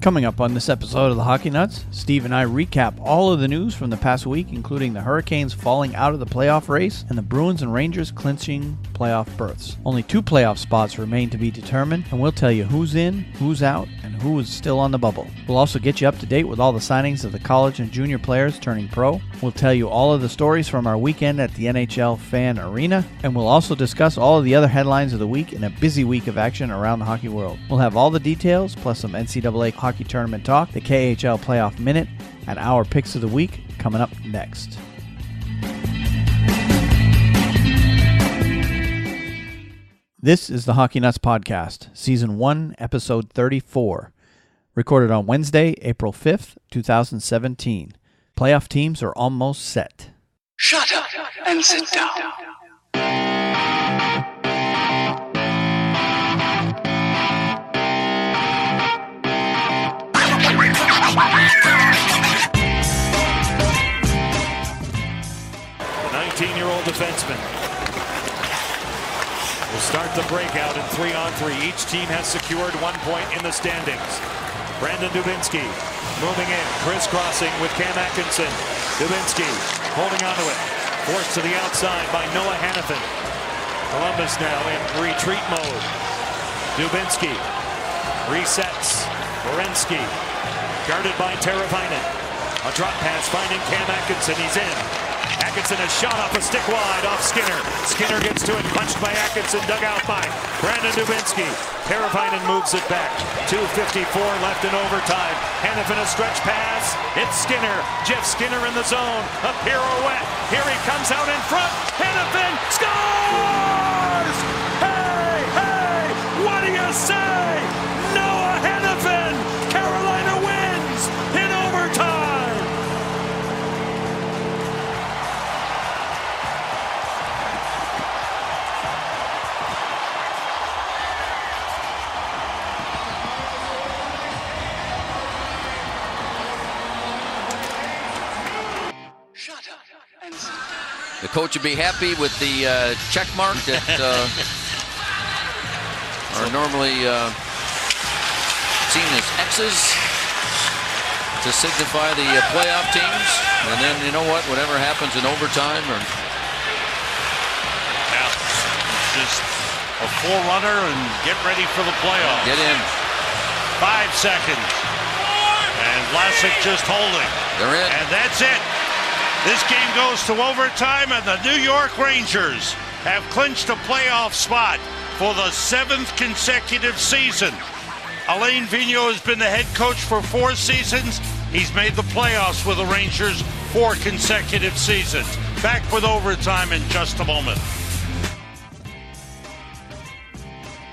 Coming up on this episode of the Hockey Nuts, Steve and I recap all of the news from the past week, including the Hurricanes falling out of the playoff race and the Bruins and Rangers clinching playoff berths. Only 2 playoff spots remain to be determined, and we'll tell you who's in, who's out, and who is still on the bubble. We'll also get you up to date with all the signings of the college and junior players turning pro. We'll tell you all of the stories from our weekend at the NHL Fan Arena, and we'll also discuss all of the other headlines of the week in a busy week of action around the hockey world. We'll have all the details, plus some NCAA hockey tournament talk, the KHL Playoff Minute, and our picks of the week coming up next. This is the Hockey Nuts Podcast, Season 1, Episode 34, recorded on Wednesday, April 5th, 2017. Playoff teams are almost set. Shut up and sit down. The 19-year-old defenseman will start the breakout in 3-on-3. Each team has secured 1 point in the standings. Brandon Dubinsky moving in, crisscrossing with Cam Atkinson. Dubinsky holding onto it, forced to the outside by Noah Hannafin. Columbus now in retreat mode. Dubinsky resets. Werenski guarded by Teravainen. A drop pass finding Cam Atkinson. He's in. Atkinson has shot off a stick wide off Skinner. Skinner gets to it, punched by Atkinson, dug out by Brandon Dubinsky. Teravainen moves it back. 2:54 left in overtime. Hannafin a stretch pass. It's Skinner. Jeff Skinner in the zone. A pirouette. Here he comes out in front. Hannafin scores! Hey, hey! What do you say? Noah Hannafin! Carolina wins in overtime! The coach would be happy with the check mark that are normally seen as X's to signify the playoff teams. And then, you know what, whatever happens in overtime. Yeah, just a forerunner and get ready for the playoffs. Get in. 5 seconds. And Vlasic just holding. They're in. And that's it. This game goes to overtime, and the New York Rangers have clinched a playoff spot for the 7th consecutive season. Alain Vigneault has been the head coach for 4 seasons. He's made the playoffs with the Rangers 4 consecutive seasons. Back with overtime in just a moment.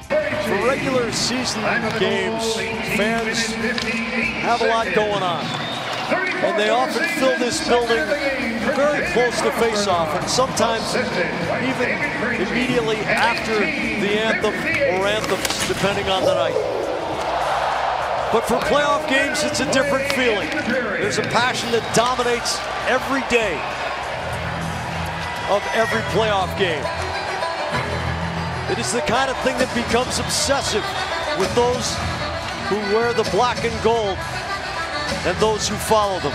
For regular season games, fans have a lot going on. And they often fill this building very close to face-off, and sometimes even immediately after the anthem or anthems, depending on the night. But for playoff games, it's a different feeling. There's a passion that dominates every day of every playoff game. It is the kind of thing that becomes obsessive with those who wear the black and gold and those who follow them.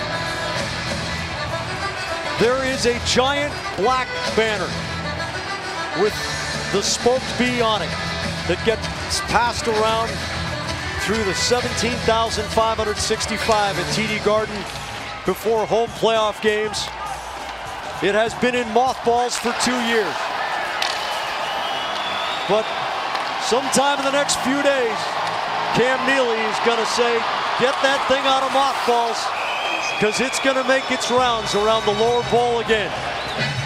There is a giant black banner with the smoked bee on it that gets passed around through the 17,565 at TD Garden before home playoff games. It has been in mothballs for 2 years. But sometime in the next few days, Cam Neely is going to say, get that thing out of mothballs, because it's going to make its rounds around the lower bowl again.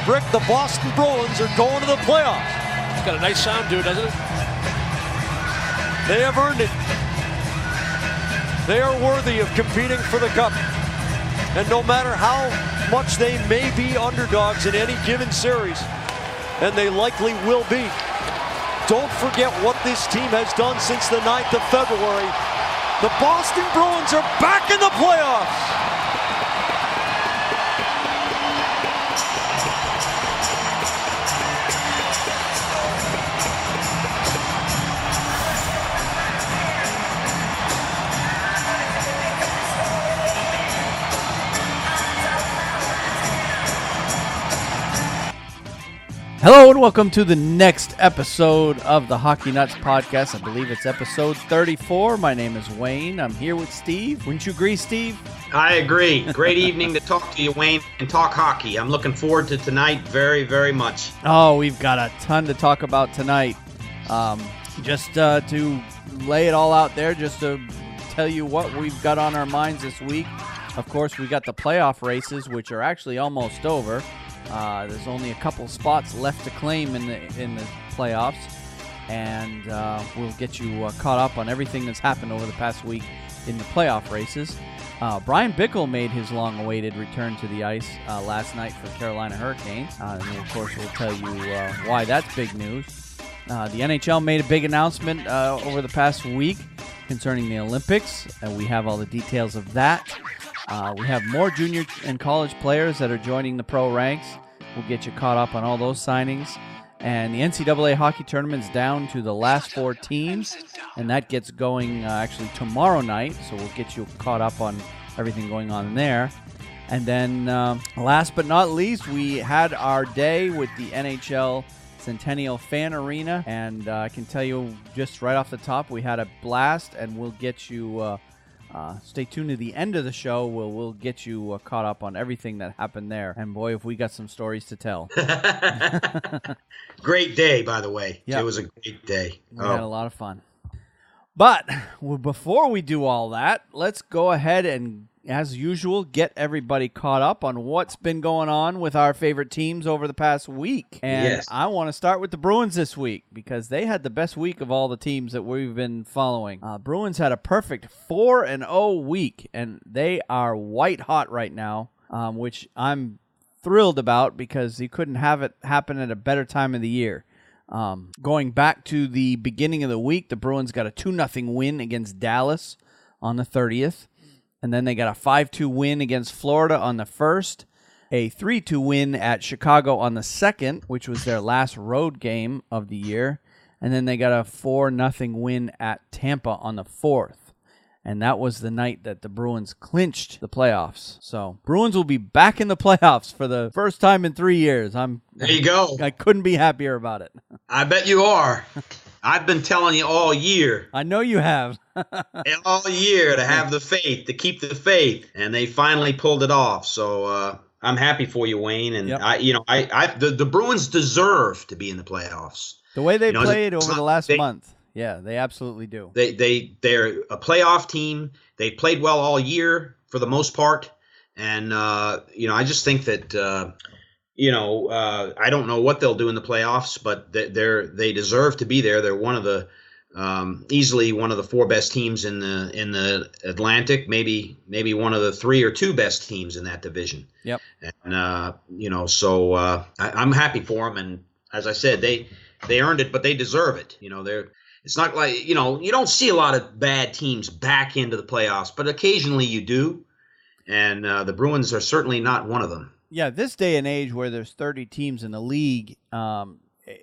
Rick, the Boston Bruins are going to the playoffs. It's got a nice sound to it, doesn't it? They have earned it. They are worthy of competing for the cup. And no matter how much they may be underdogs in any given series, and they likely will be, don't forget what this team has done since the 9th of February. The Boston Bruins are back in the playoffs. Hello and welcome to the next episode of the Hockey Nuts podcast. I believe it's episode 34. My name is Wayne. I'm here with Steve. Wouldn't you agree, Steve? I agree. Great evening to talk to you, Wayne, and talk hockey. I'm looking forward to tonight very, very much. Oh, we've got a ton to talk about tonight. Just to lay it all out there, just to tell you what we've got on our minds this week. Of course, we got the playoff races, which are actually almost over. There's only a couple spots left to claim in the playoffs, and we'll get you caught up on everything that's happened over the past week in the playoff races. Bryan Bickell made his long-awaited return to the ice last night for Carolina Hurricanes, and of course we'll tell you why that's big news. The NHL made a big announcement over the past week concerning the Olympics, and we have all the details of that. We have more junior and college players that are joining the pro ranks. We'll get you caught up on all those signings. And the NCAA Hockey tournament's down to the last 4 teams, and that gets going actually tomorrow night, so we'll get you caught up on everything going on there. And then last but not least, we had our day with the NHL Centennial Fan Arena, and I can tell you just right off the top, we had a blast, and we'll get you... stay tuned to the end of the show. We'll get you caught up on everything that happened there. And boy, if we got some stories to tell. Great day, by the way. Yep. It was a great day. We had a lot of fun. But before we do all that, let's go ahead and, as usual, get everybody caught up on what's been going on with our favorite teams over the past week. And Yes. I want to start with the Bruins this week because they had the best week of all the teams that we've been following. Bruins had a perfect 4-0 week, and they are white hot right now, which I'm thrilled about because you couldn't have it happen at a better time of the year. Going back to the beginning of the week, the Bruins got a 2-0 win against Dallas on the 30th. And then they got a 5-2 win against Florida on the 1st, a 3-2 win at Chicago on the 2nd, which was their last road game of the year. And then they got a 4-0 win at Tampa on the 4th. And that was the night that the Bruins clinched the playoffs. So Bruins will be back in the playoffs for the first time in 3 years. There you go. I couldn't be happier about it. I bet you are. I've been telling you all year. I know you have. All year to have the faith, to keep the faith. And they finally pulled it off. So I'm happy for you, Wayne. And Yep. the Bruins deserve to be in the playoffs. The way they You know, played over the last they- month. Yeah, they absolutely do. They're a playoff team. They played well all year for the most part. And, I just think that, I don't know what they'll do in the playoffs, but they deserve to be there. They're one of the easily one of the 4 best teams in the Atlantic, maybe one of the 3 or 2 best teams in that division. Yep. And so I'm happy for them. And as I said, they earned it, but they deserve it. It's not like you don't see a lot of bad teams back into the playoffs, but occasionally you do. And the Bruins are certainly not one of them. Yeah, this day and age where there's 30 teams in the league,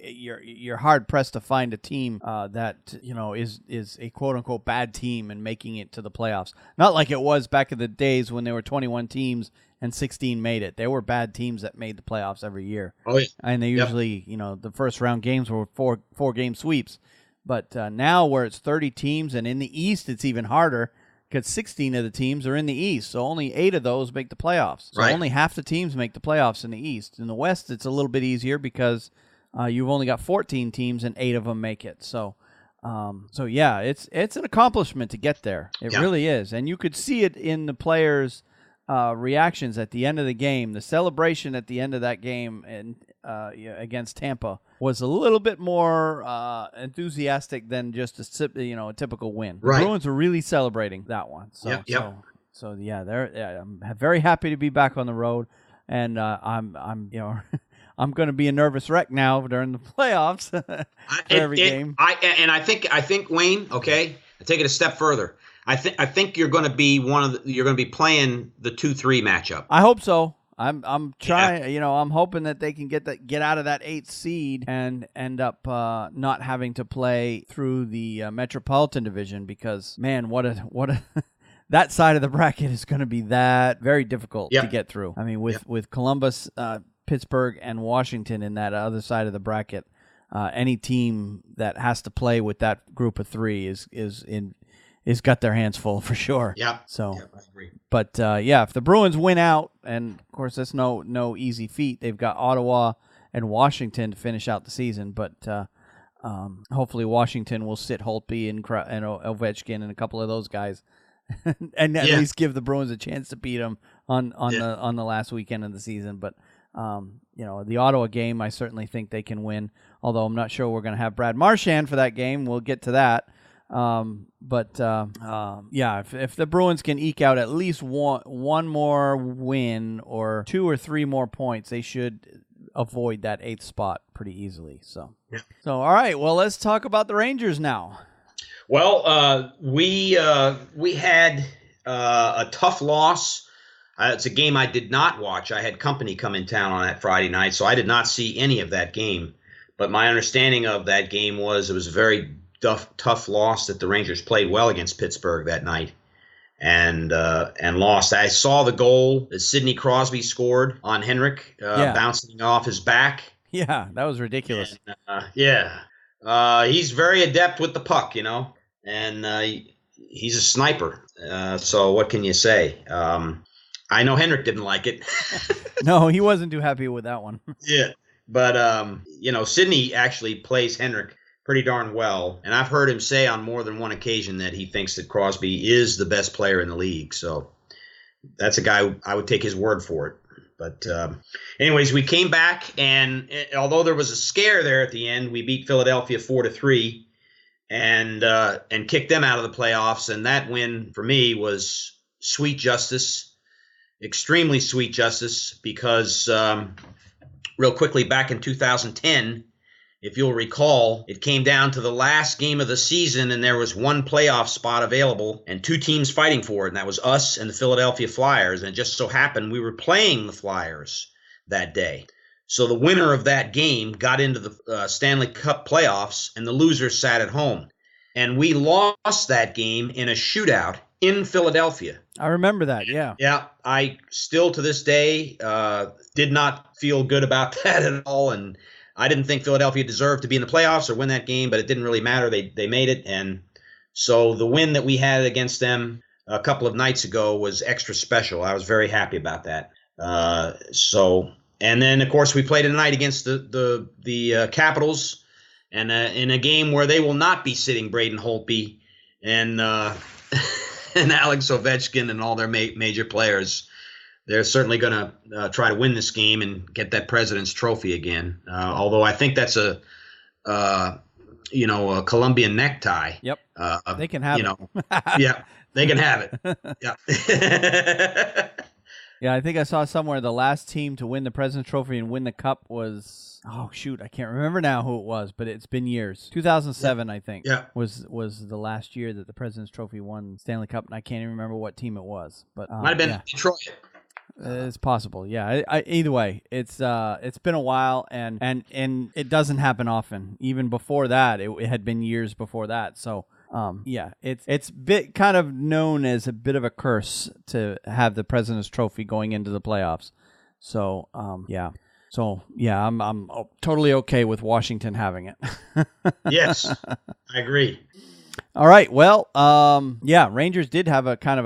you're hard pressed to find a team that is a quote unquote bad team and making it to the playoffs. Not like it was back in the days when there were 21 teams and 16 made it. There were bad teams that made the playoffs every year. Oh yeah, and they usually the first round games were four game sweeps. But now where it's 30 teams and in the East it's even harder. Because 16 of the teams are in the East, so only 8 of those make the playoffs. So only half the teams make the playoffs in the East. In the West, it's a little bit easier because you've only got 14 teams and 8 of them make it. So yeah, it's an accomplishment to get there. It really is, and you could see it in the players' reactions at the end of the game. The celebration at the end of that game against Tampa was a little bit more enthusiastic than just a typical win. The Bruins were really celebrating that one. So I'm very happy to be back on the road, and I'm I'm going to be a nervous wreck now during the playoffs for every game. I think Wayne. Okay, I take it a step further. I think you're going to be you're going to be playing the 2-3 matchup. I hope so. I'm trying. I'm hoping that they can get out of that 8th seed and end up not having to play through the Metropolitan Division because man, what a that side of the bracket is going to be very difficult to get through. I mean, with Columbus Pittsburgh and Washington in that other side of the bracket. Any team that has to play with that group of three is got their hands full for sure. Yeah. So, I agree. But if the Bruins win out, and of course that's no easy feat. They've got Ottawa and Washington to finish out the season, but hopefully Washington will sit Holtby and Ovechkin and a couple of those guys, and at least give the Bruins a chance to beat them on the last weekend of the season. But the Ottawa game, I certainly think they can win. Although I'm not sure we're going to have Brad Marchand for that game. We'll get to that. If the Bruins can eke out at least one more win or 2 or 3 more points, they should avoid that 8th spot pretty easily. So all right. Well, let's talk about the Rangers now. Well, we had a tough loss. It's a game I did not watch. I had company come in town on that Friday night, so I did not see any of that game. But my understanding of that game was it was a very tough loss, that the Rangers played well against Pittsburgh that night and lost. I saw the goal that Sidney Crosby scored on Henrik, bouncing off his back. Yeah, that was ridiculous. And, he's very adept with the puck, and he's a sniper. So what can you say? I know Henrik didn't like it. No, he wasn't too happy with that one. Yeah. But, Sidney actually plays Henrik pretty darn well. And I've heard him say on more than one occasion that he thinks that Crosby is the best player in the league. So that's a guy I would take his word for it. But anyways, we came back, and although there was a scare there at the end, we beat Philadelphia 4-3 and kicked them out of the playoffs. And that win for me was sweet justice, extremely sweet justice, because real quickly, back in 2010, if you'll recall, it came down to the last game of the season, and there was one playoff spot available and 2 teams fighting for it, and that was us and the Philadelphia Flyers. And it just so happened we were playing the Flyers that day. So the winner of that game got into the Stanley Cup playoffs, and the loser sat at home. And we lost that game in a shootout in Philadelphia. I remember that, yeah. Yeah, I still to this day did not feel good about that at all, and I didn't think Philadelphia deserved to be in the playoffs or win that game, but it didn't really matter. They made it, and so the win that we had against them a couple of nights ago was extra special. I was very happy about that. And then, of course, we played tonight against the Capitals, and in a game where they will not be sitting Braden Holtby and and Alex Ovechkin and all their major players. They're certainly going to try to win this game and get that President's Trophy again. Although I think that's a Colombian necktie. Yep. They can have it. Yeah, they can have it. Yeah. Yeah, I think I saw somewhere the last team to win the President's Trophy and win the Cup was, I can't remember now who it was, but it's been years. 2007, I think, was the last year that the President's Trophy won Stanley Cup, and I can't even remember what team it was. But might have been Detroit. It's possible, yeah. Either way, it's been a while, and it doesn't happen often. Even before that, it had been years before that. So, it's kind of known as a bit of a curse to have the President's Trophy going into the playoffs. So, I'm totally okay with Washington having it. Yes, I agree. All right. Well, Rangers did have a kind of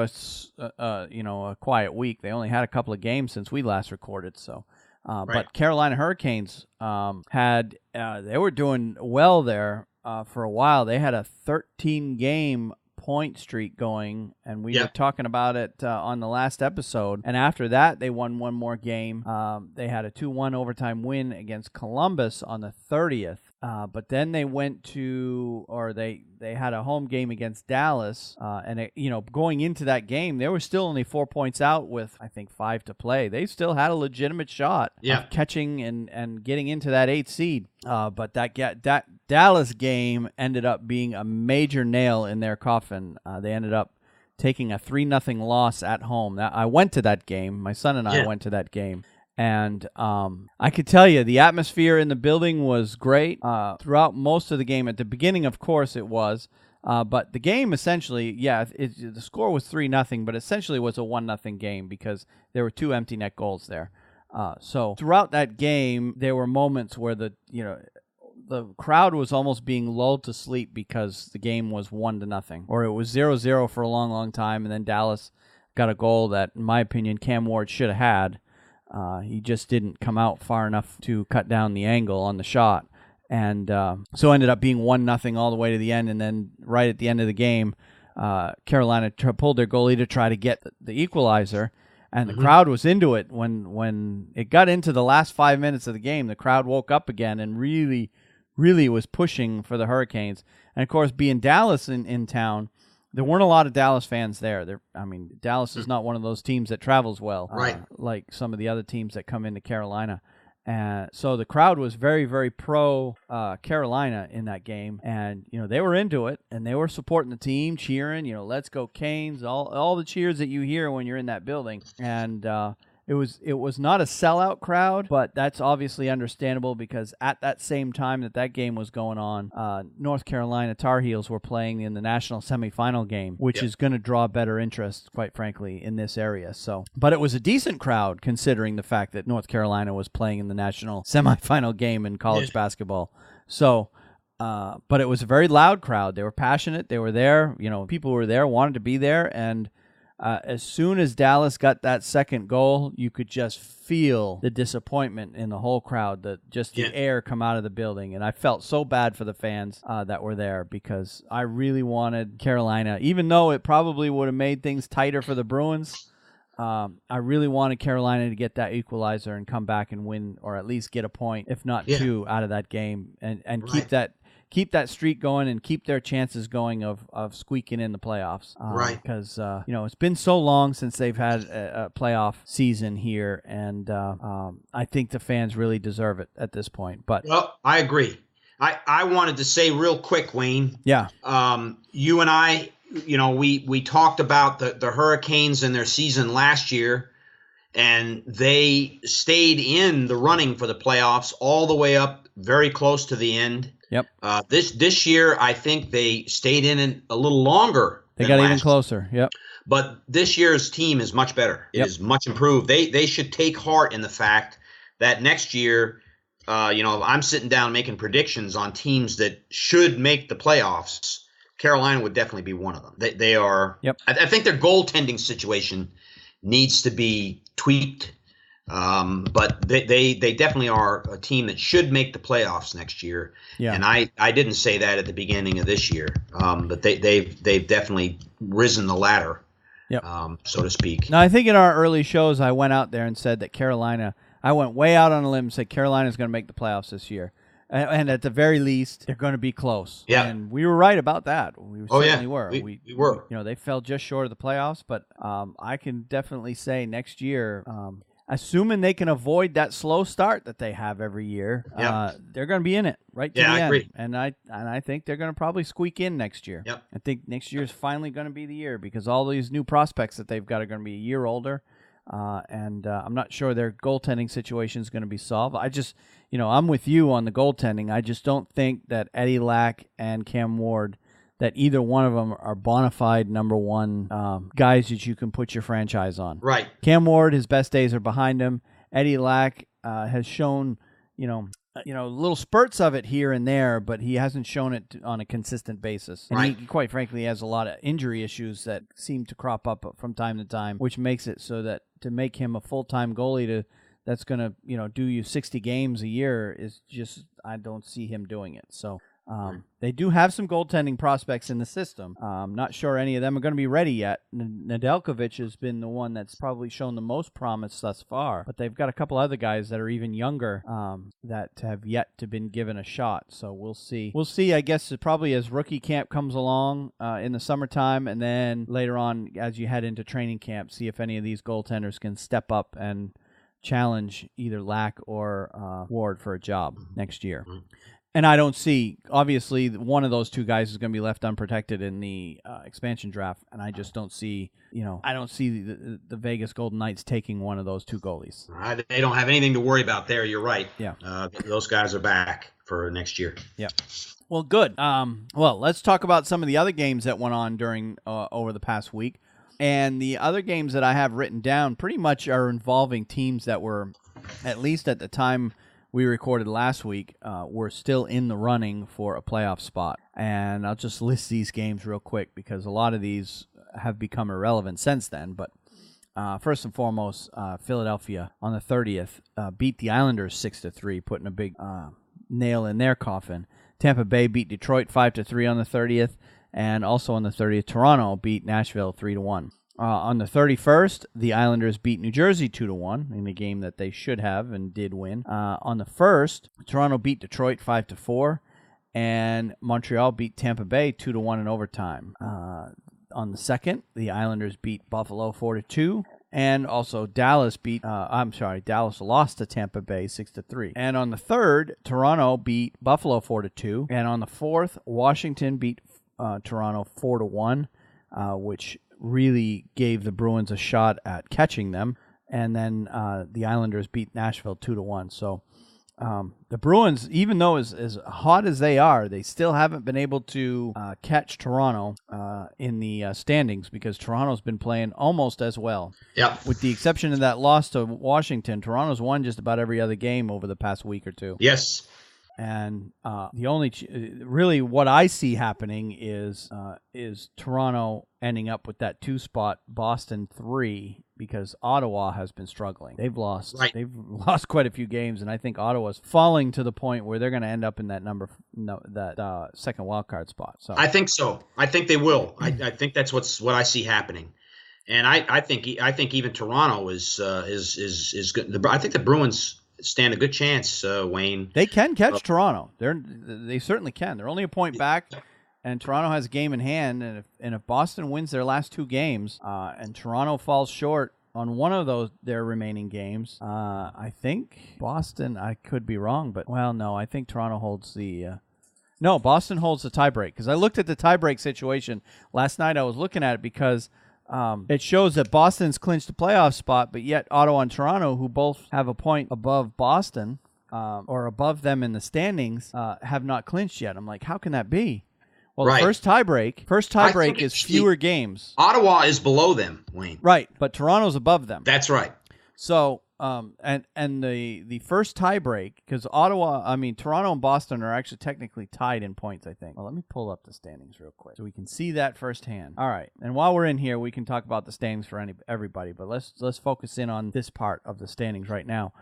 a quiet week. They only had a couple of games since we last recorded. So, but Carolina Hurricanes they were doing well there for a while. They had a 13-game point streak going, and we were talking about it on the last episode. And after that, they won one more game. They had a 2-1 overtime win against Columbus on the 30th. But then they went they had a home game against Dallas, and going into that game, they were still only 4 points out with, I think, 5 to play. They still had a legitimate shot of catching and getting into that 8th seed. But that Dallas game ended up being a major nail in their coffin. They ended up taking a 3-0 loss at home. Now, I went to that game. My son and I went to that game. And I could tell you, the atmosphere in the building was great throughout most of the game. At the beginning, of course, it was. But the game essentially, the score was 3-0, but essentially was a 1-0 game because there were 2 empty net goals there. So throughout that game, there were moments where the crowd was almost being lulled to sleep because the game was 1-0, or it was 0-0 for a long, long time, and then Dallas got a goal that, in my opinion, Cam Ward should have had. He just didn't come out far enough to cut down the angle on the shot, and so ended up being 1-0 all the way to the end, and then right at the end of the game, Carolina pulled their goalie to try to get the equalizer, and the crowd was into it. When it got into the last 5 minutes of the game, the crowd woke up again and really was pushing for the Hurricanes. And, of course, being Dallas in town, there weren't a lot of Dallas fans there. Dallas is not one of those teams that travels well, right, like some of the other teams that come into Carolina. So the crowd was very, very pro Carolina in that game, and they were into it, and they were supporting the team, cheering, let's go Canes, all the cheers that you hear when you're in that building, and it was not a sellout crowd, but that's obviously understandable because at that same time that game was going on, North Carolina Tar Heels were playing in the national semifinal game, which is going to draw better interest, quite frankly, in this area. So, but it was a decent crowd considering the fact that North Carolina was playing in the national semifinal game in college basketball. So, but it was a very loud crowd. They were passionate. They were there. People were there, wanted to be there, and as soon as Dallas got that second goal, you could just feel the disappointment in the whole crowd, the air come out of the building. And I felt so bad for the fans that were there because I really wanted Carolina, even though it probably would have made things tighter for the Bruins. I really wanted Carolina to get that equalizer and come back and win, or at least get a point, if not two, out of that game, and keep that streak going and keep their chances going of squeaking in the playoffs. Right. Because, it's been so long since they've had a playoff season here, and I think the fans really deserve it at this point. Well, I agree. I wanted to say real quick, Wayne. Yeah. You and I, we talked about the Hurricanes and their season last year, and they stayed in the running for the playoffs all the way up very close to the end. Yep. This year, I think they stayed in it a little longer. They got even closer. Yep. But this year's team is much better. It is much improved. They should take heart in the fact that next year, I'm sitting down making predictions on teams that should make the playoffs. Carolina would definitely be one of them. They are. Yep. I think their goaltending situation needs to be tweaked. But they definitely are a team that should make the playoffs next year. Yeah. And I didn't say that at the beginning of this year. But they've definitely risen the ladder, so to speak. Now, I think in our early shows, I went out there and said that Carolina, I went way out on a limb and said Carolina's going to make the playoffs this year. And at the very least, they're going to be close. Yeah. And we were right about that. We certainly were. We were. They fell just short of the playoffs, but I can definitely say next year, assuming they can avoid that slow start that they have every year, they're going to be in it right to the end. Agree. And I think they're going to probably squeak in next year. Yep. I think next year is finally going to be the year because all these new prospects that they've got are going to be a year older. And I'm not sure their goaltending situation is going to be solved. I just, I'm with you on the goaltending. I just don't think that Eddie Lack and Cam Ward, that either one of them are bona fide number one guys that you can put your franchise on. Right. Cam Ward, his best days are behind him. Eddie Lack has shown, little spurts of it here and there, but he hasn't shown it on a consistent basis. And he, quite frankly, has a lot of injury issues that seem to crop up from time to time, which makes it so that to make him a full-time goalie that's going to, do you 60 games a year is just, I don't see him doing it. So they do have some goaltending prospects in the system. Not sure any of them are going to be ready yet. Nedeljkovic has been the one that's probably shown the most promise thus far, but they've got a couple other guys that are even younger that have yet to been given a shot. So we'll see. We'll see, I guess, probably as rookie camp comes along in the summertime, and then later on as you head into training camp, see if any of these goaltenders can step up and challenge either Lack or Ward for a job next year. And I don't see, obviously, one of those two guys is going to be left unprotected in the expansion draft, and I just don't see, I don't see the Vegas Golden Knights taking one of those two goalies. They don't have anything to worry about there. You're right. Yeah. Those guys are back for next year. Yeah. Well, good. Well, let's talk about some of the other games that went on during over the past week. And the other games that I have written down pretty much are involving teams that were at least at the time we recorded last week, were still in the running for a playoff spot. And I'll just list these games real quick because a lot of these have become irrelevant since then. But first and foremost, Philadelphia on the 30th beat the Islanders 6-3, putting a big nail in their coffin. Tampa Bay beat Detroit 5-3 on the 30th. And also on the 30th, Toronto beat Nashville 3-1. On the 31st, the Islanders beat New Jersey 2-1 in a game that they should have and did win. On the 1st, Toronto beat Detroit 5-4, and Montreal beat Tampa Bay 2-1 in overtime. On the 2nd, the Islanders beat Buffalo 4-2, and also Dallas lost to Tampa Bay 6-3. And on the 3rd, Toronto beat Buffalo 4-2, and on the 4th, Washington beat Toronto 4-1, which really gave the Bruins a shot at catching them. And then the Islanders beat Nashville 2-1. So the Bruins, even though as hot as they are, they still haven't been able to catch Toronto in the standings because Toronto's been playing almost as well. Yep. With the exception of that loss to Washington, Toronto's won just about every other game over the past week or two. Yes. And the only really what I see happening is Toronto ending up with that 2 spot, Boston 3, because Ottawa has been struggling. They've lost quite a few games, and I think Ottawa's falling to the point where they're going to end up in that second wild card spot. So I think so. I think they will. I think that's what I see happening. And I think even Toronto is good. I think the Bruins stand a good chance, Wayne. They can catch Toronto. They certainly can. They're only a point back, and Toronto has a game in hand. And if Boston wins their last 2 games, and Toronto falls short on one of their remaining games, I think Boston. I could be wrong, but no, I think Toronto holds the. No, Boston holds the tiebreak because I looked at the tiebreak situation last night. I was looking at it because. It shows that Boston's clinched a playoff spot, but yet Ottawa and Toronto, who both have a point above Boston or above them in the standings, have not clinched yet. I'm like, how can that be? Well, right. The first tiebreak is fewer games. Ottawa is below them, Wayne. Right, but Toronto's above them. That's right. So, and the first tiebreak, because Toronto and Boston are actually technically tied in points, I think. Well, let me pull up the standings real quick so we can see that firsthand. All right, and while we're in here, we can talk about the standings for everybody, but let's focus in on this part of the standings right now.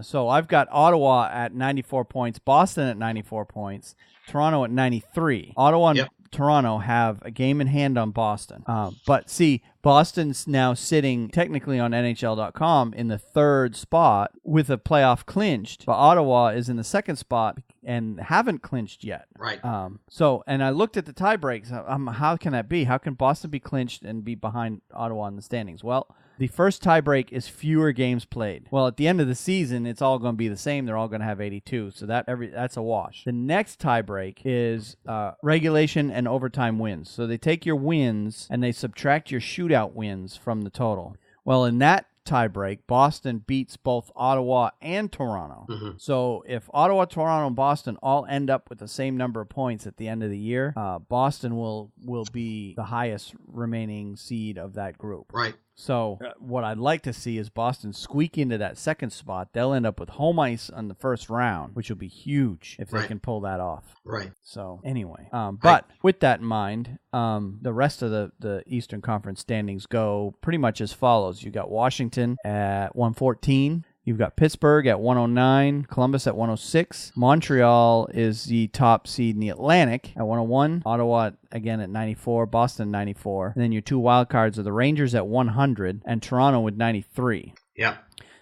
So I've got Ottawa at 94 points, Boston at 94 points, Toronto at 93. Ottawa and Toronto have a game in hand on Boston. But see, Boston's now sitting technically on NHL.com in the 3rd spot with a playoff clinched, but Ottawa is in the 2nd spot and haven't clinched yet. Right. And I looked at the tie breaks. How can that be? How can Boston be clinched and be behind Ottawa in the standings? Well, the first tiebreak is fewer games played. Well, at the end of the season, it's all going to be the same. They're all going to have 82, so that's a wash. The next tiebreak is regulation and overtime wins. So they take your wins and they subtract your shootout wins from the total. Well, in that tiebreak, Boston beats both Ottawa and Toronto. Mm-hmm. So if Ottawa, Toronto, and Boston all end up with the same number of points at the end of the year, Boston will be the highest remaining seed of that group. Right. So what I'd like to see is Boston squeak into that 2nd spot. They'll end up with home ice on the 1st round, which will be huge if they can pull that off. Right. So anyway, but with that in mind, the rest of the Eastern Conference standings go pretty much as follows. You got Washington at 114. You've got Pittsburgh at 109, Columbus at 106. Montreal is the top seed in the Atlantic at 101. Ottawa again at 94, Boston 94. And then your 2 wild cards are the Rangers at 100 and Toronto with 93. Yeah.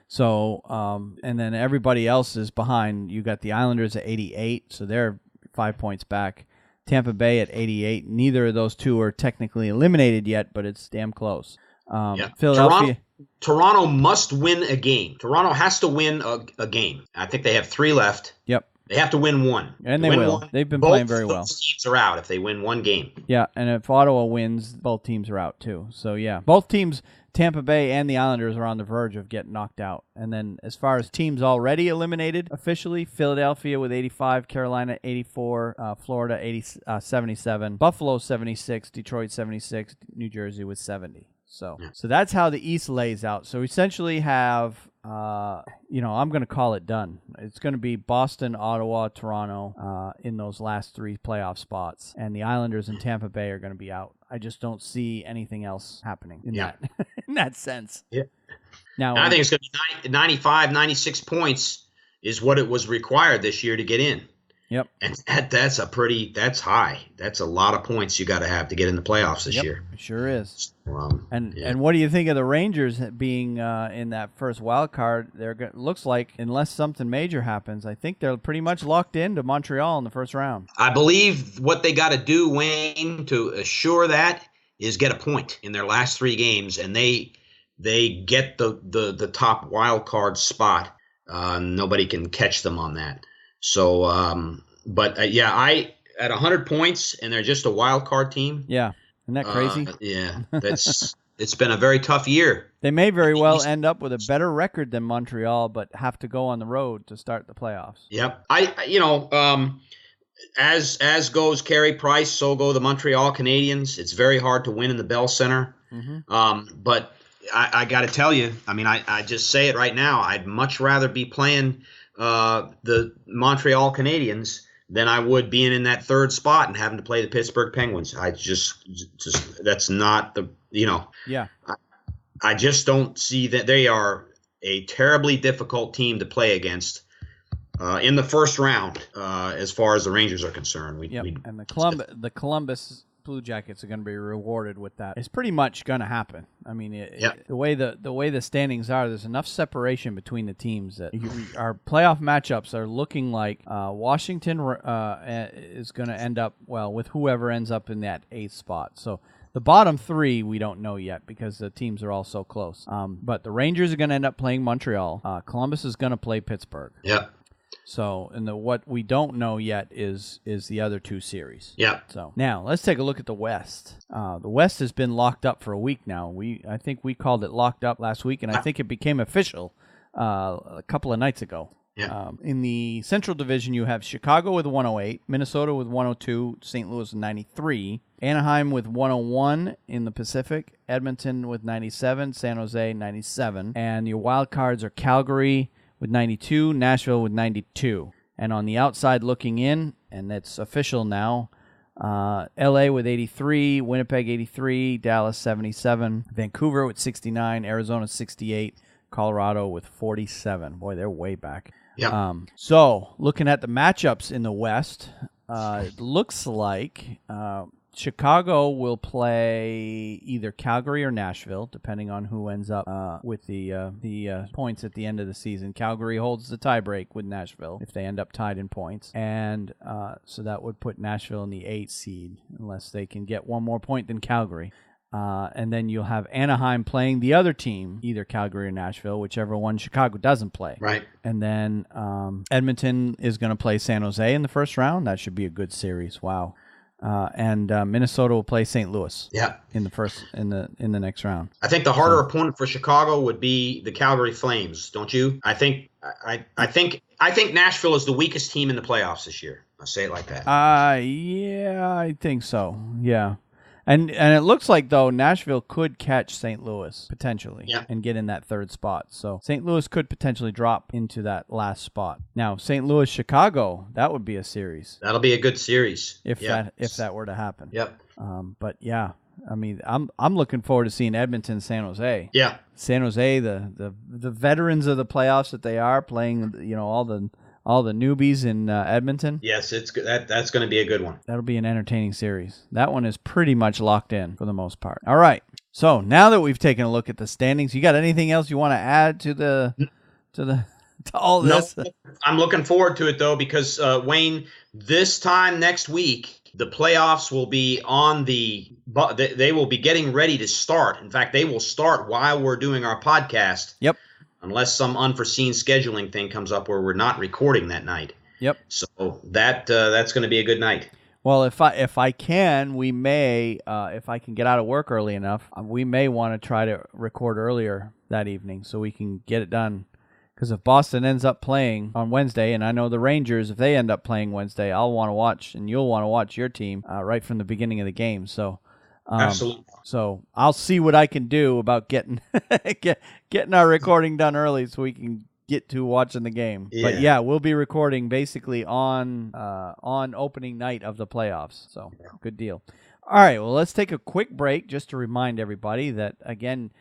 So, and then everybody else is behind. You got the Islanders at 88, so they're 5 points back. Tampa Bay at 88. Neither of those two are technically eliminated yet, but it's damn close. Philadelphia. Toronto must win a game. Toronto has to win a game. I think they have 3 left. Yep. They have to win one. And they will. They've been playing very well. Both teams are out if they win one game. Yeah, and if Ottawa wins, both teams are out too. So, yeah, both teams, Tampa Bay and the Islanders, are on the verge of getting knocked out. And then as far as teams already eliminated officially, Philadelphia with 85, Carolina 84, Florida 77, Buffalo 76, Detroit 76, New Jersey with 70. So that's how the East lays out. So we essentially have, I'm going to call it done. It's going to be Boston, Ottawa, Toronto in those last 3 playoff spots, and the Islanders and Tampa Bay are going to be out. I just don't see anything else happening in that sense. Yeah. Now I think it's going to be 95, 96 points is what it was required this year to get in. Yep. And that's high. That's a lot of points you got to have to get in the playoffs this year. It sure is. And what do you think of the Rangers being in that first wild card? Looks like, unless something major happens, I think they're pretty much locked into Montreal in the first round. I believe what they got to do, Wayne, to assure that is get a point in their last 3 games, and they get the top wild card spot. Nobody can catch them on that. So, I at 100 points, and they're just a wild card team. Yeah, isn't that crazy? It's been a very tough year. They may very well end up with a better record than Montreal, but have to go on the road to start the playoffs. Yep. As goes Carey Price, so go the Montreal Canadiens. It's very hard to win in the Bell Center. Mm-hmm. But I got to tell you, I just say it right now. I'd much rather be playing the Montreal Canadiens than I would being in that 3rd spot and having to play the Pittsburgh Penguins. I just that's not the Yeah. I just don't see that. They are a terribly difficult team to play against in the first round as far as the Rangers are concerned. And the Columbus Blue Jackets are going to be rewarded with that. It's pretty much going to happen. I mean, the way the standings are, there's enough separation between the teams that our playoff matchups are looking like Washington is going to end up with whoever ends up in that 8th spot. So the bottom 3 we don't know yet because the teams are all so close. But the Rangers are going to end up playing Montreal. Columbus is going to play Pittsburgh. Yep. So, and what we don't know yet is the other 2 series. Yeah. So now let's take a look at the West. The West has been locked up for a week now. I think we called it locked up last week, and I think it became official a couple of nights ago. Yeah. In the Central Division, you have Chicago with 108, Minnesota with 102, St. Louis with 93, Anaheim with 101 in the Pacific, Edmonton with 97, San Jose 97, and your wild cards are Calgary with 92, Nashville with 92. And on the outside looking in, and it's official now, LA with 83, Winnipeg 83, Dallas 77, Vancouver with 69, Arizona 68, Colorado with 47. Boy, they're way back. Yeah. So looking at the matchups in the West, it looks like Chicago will play either Calgary or Nashville, depending on who ends up with the points at the end of the season. Calgary holds the tiebreak with Nashville if they end up tied in points, and so that would put Nashville in the 8th seed unless they can get one more point than Calgary. And then you'll have Anaheim playing the other team, either Calgary or Nashville, whichever one Chicago doesn't play. Right. And then Edmonton is going to play San Jose in the first round. That should be a good series. Wow. And Minnesota will play St. Louis. Yeah. In the next round. I think the harder opponent for Chicago would be the Calgary Flames, don't you? I think Nashville is the weakest team in the playoffs this year. I'll say it like that. Yeah, I think so. Yeah. And it looks like, though, Nashville could catch St. Louis, potentially, and get in that 3rd spot. So St. Louis could potentially drop into that last spot. Now, St. Louis, Chicago, that would be a series. That'll be a good series. If that were to happen. Yep. But, yeah, I mean, I'm looking forward to seeing Edmonton, San Jose. Yeah. San Jose, the veterans of the playoffs that they are, playing, all the newbies in Edmonton. Yes, that's going to be a good one. That'll be an entertaining series. That one is pretty much locked in for the most part. All right. So now that we've taken a look at the standings, you got anything else you want to add to all this? No, I'm looking forward to it though because Wayne, this time next week the playoffs will be they will be getting ready to start. In fact, they will start while we're doing our podcast. Yep. Unless some unforeseen scheduling thing comes up where we're not recording that night. Yep. So that's going to be a good night. Well, if I can, we may, if I can get out of work early enough, we may want to try to record earlier that evening so we can get it done. Because if Boston ends up playing on Wednesday, and I know the Rangers, if they end up playing Wednesday, I'll want to watch, and you'll want to watch your team right from the beginning of the game. So Absolutely. So I'll see what I can do about getting getting our recording done early so we can get to watching the game. Yeah. But yeah, we'll be recording basically on opening night of the playoffs. So good deal. All right, well, let's take a quick break just to remind everybody that, again,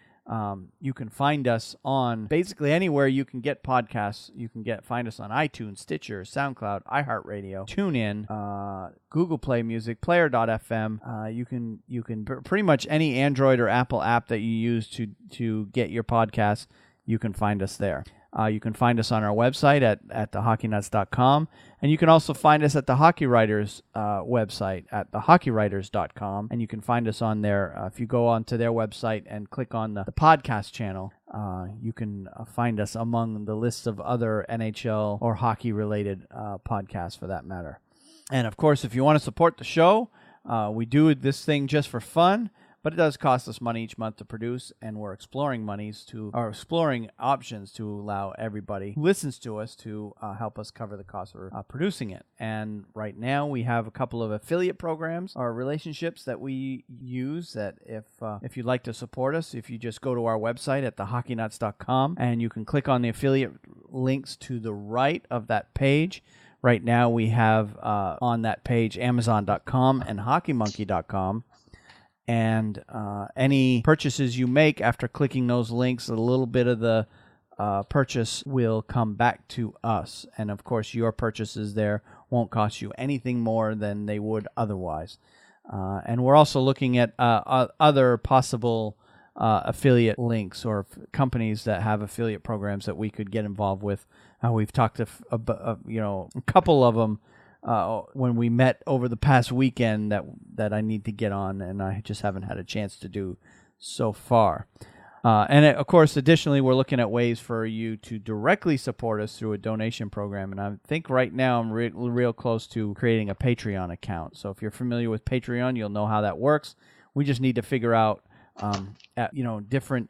you can find us on basically anywhere you can get podcasts. You can find us on iTunes, Stitcher, SoundCloud, iHeartRadio, TuneIn, Google Play Music, Player.fm. You can pretty much any Android or Apple app that you use to get your podcasts, you can find us there. You can find us on our website at thehockeynuts.com, and you can also find us at the Hockey Writers website at thehockeywriters.com, and you can find us on there. If you go onto their website and click on the podcast channel, you can find us among the lists of other NHL or hockey-related podcasts for that matter. And, of course, if you want to support the show, we do this thing just for fun. But it does cost us money each month to produce, and we're exploring options to allow everybody who listens to us to help us cover the cost of producing it. And right now we have a couple of affiliate programs or relationships that we use that if you'd like to support us, if you just go to our website at thehockeynuts.com and you can click on the affiliate links to the right of that page. Right now we have on that page Amazon.com and HockeyMonkey.com. And any purchases you make after clicking those links, a little bit of the purchase will come back to us. And, of course, your purchases there won't cost you anything more than they would otherwise. And we're also looking at other possible affiliate links or companies that have affiliate programs that we could get involved with. We've talked to a couple of them. When we met over the past weekend that I need to get on, and I just haven't had a chance to do so far. And, of course, additionally, we're looking at ways for you to directly support us through a donation program. And I think right now I'm real close to creating a Patreon account. So if you're familiar with Patreon, you'll know how that works. We just need to figure out different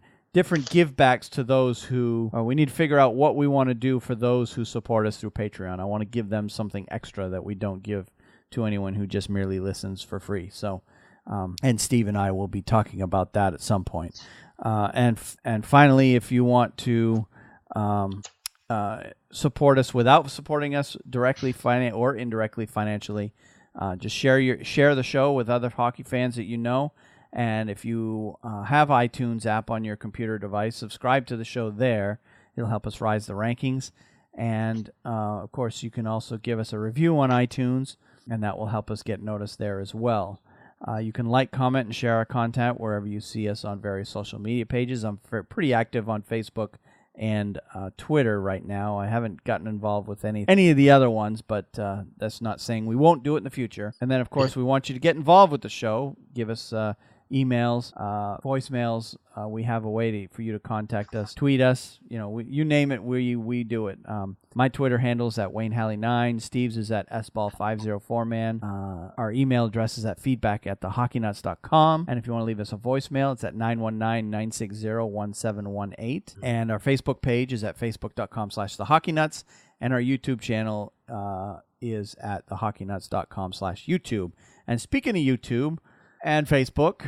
give-backs to those who... we need to figure out what we want to do for those who support us through Patreon. I want to give them something extra that we don't give to anyone who just merely listens for free. So, and Steve and I will be talking about that at some point. And finally, if you want to support us without supporting us directly or indirectly financially, just share the show with other hockey fans that you know. And if you have iTunes app on your computer device, subscribe to the show there. It'll help us rise the rankings. And, of course, you can also give us a review on iTunes, and that will help us get noticed there as well. You can like, comment, and share our content wherever you see us on various social media pages. I'm pretty active on Facebook and Twitter right now. I haven't gotten involved with any of the other ones, but that's not saying we won't do it in the future. And then, of course, we want you to get involved with the show. Give us emails, voicemails. We have a way for you to contact us, tweet us. You name it, we do it. My Twitter handle is at WayneHalley9. Steve's is at SBall504man. Our email address is at feedback@thehockeynuts.com. And if you want to leave us a voicemail, it's at 919-960-1718. And our Facebook page is at facebook.com/thehockeynuts. And our YouTube channel is at thehockeynuts.com/YouTube. And speaking of YouTube and Facebook,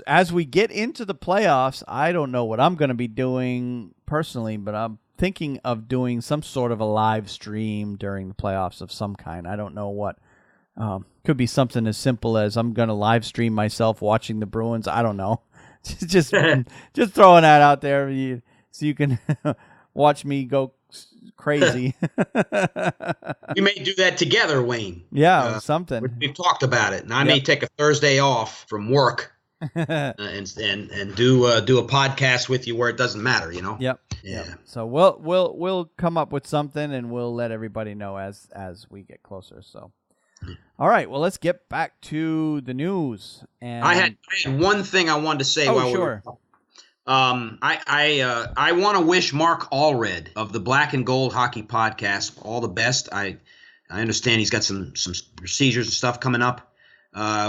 as we get into the playoffs, I don't know what I'm going to be doing personally, but I'm thinking of doing some sort of a live stream during the playoffs of some kind. I don't know what. Could be something as simple as I'm going to live stream myself watching the Bruins. I don't know. just throwing that out there so you can watch me go crazy. We may do that together, Wayne. Yeah, something. We've talked about it, and I may take a Thursday off from work and do a podcast with you where it doesn't matter, Yep. Yeah. Yep. So we'll come up with something, and we'll let everybody know as we get closer. So, all right. Well, let's get back to the news. And I had one thing I wanted to say. Sure. I want to wish Mark Allred of the Black and Gold Hockey Podcast all the best. I understand he's got some procedures and stuff coming up.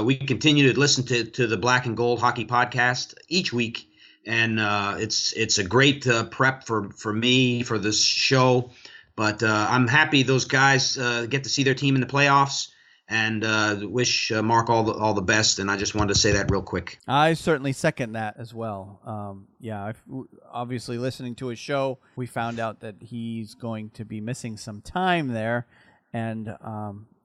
We continue to listen to the Black and Gold Hockey Podcast each week, and it's a great prep for me for this show. But I'm happy those guys get to see their team in the playoffs, and wish Mark all the best. And I just wanted to say that real quick. I certainly second that as well. Obviously listening to his show, we found out that he's going to be missing some time there, and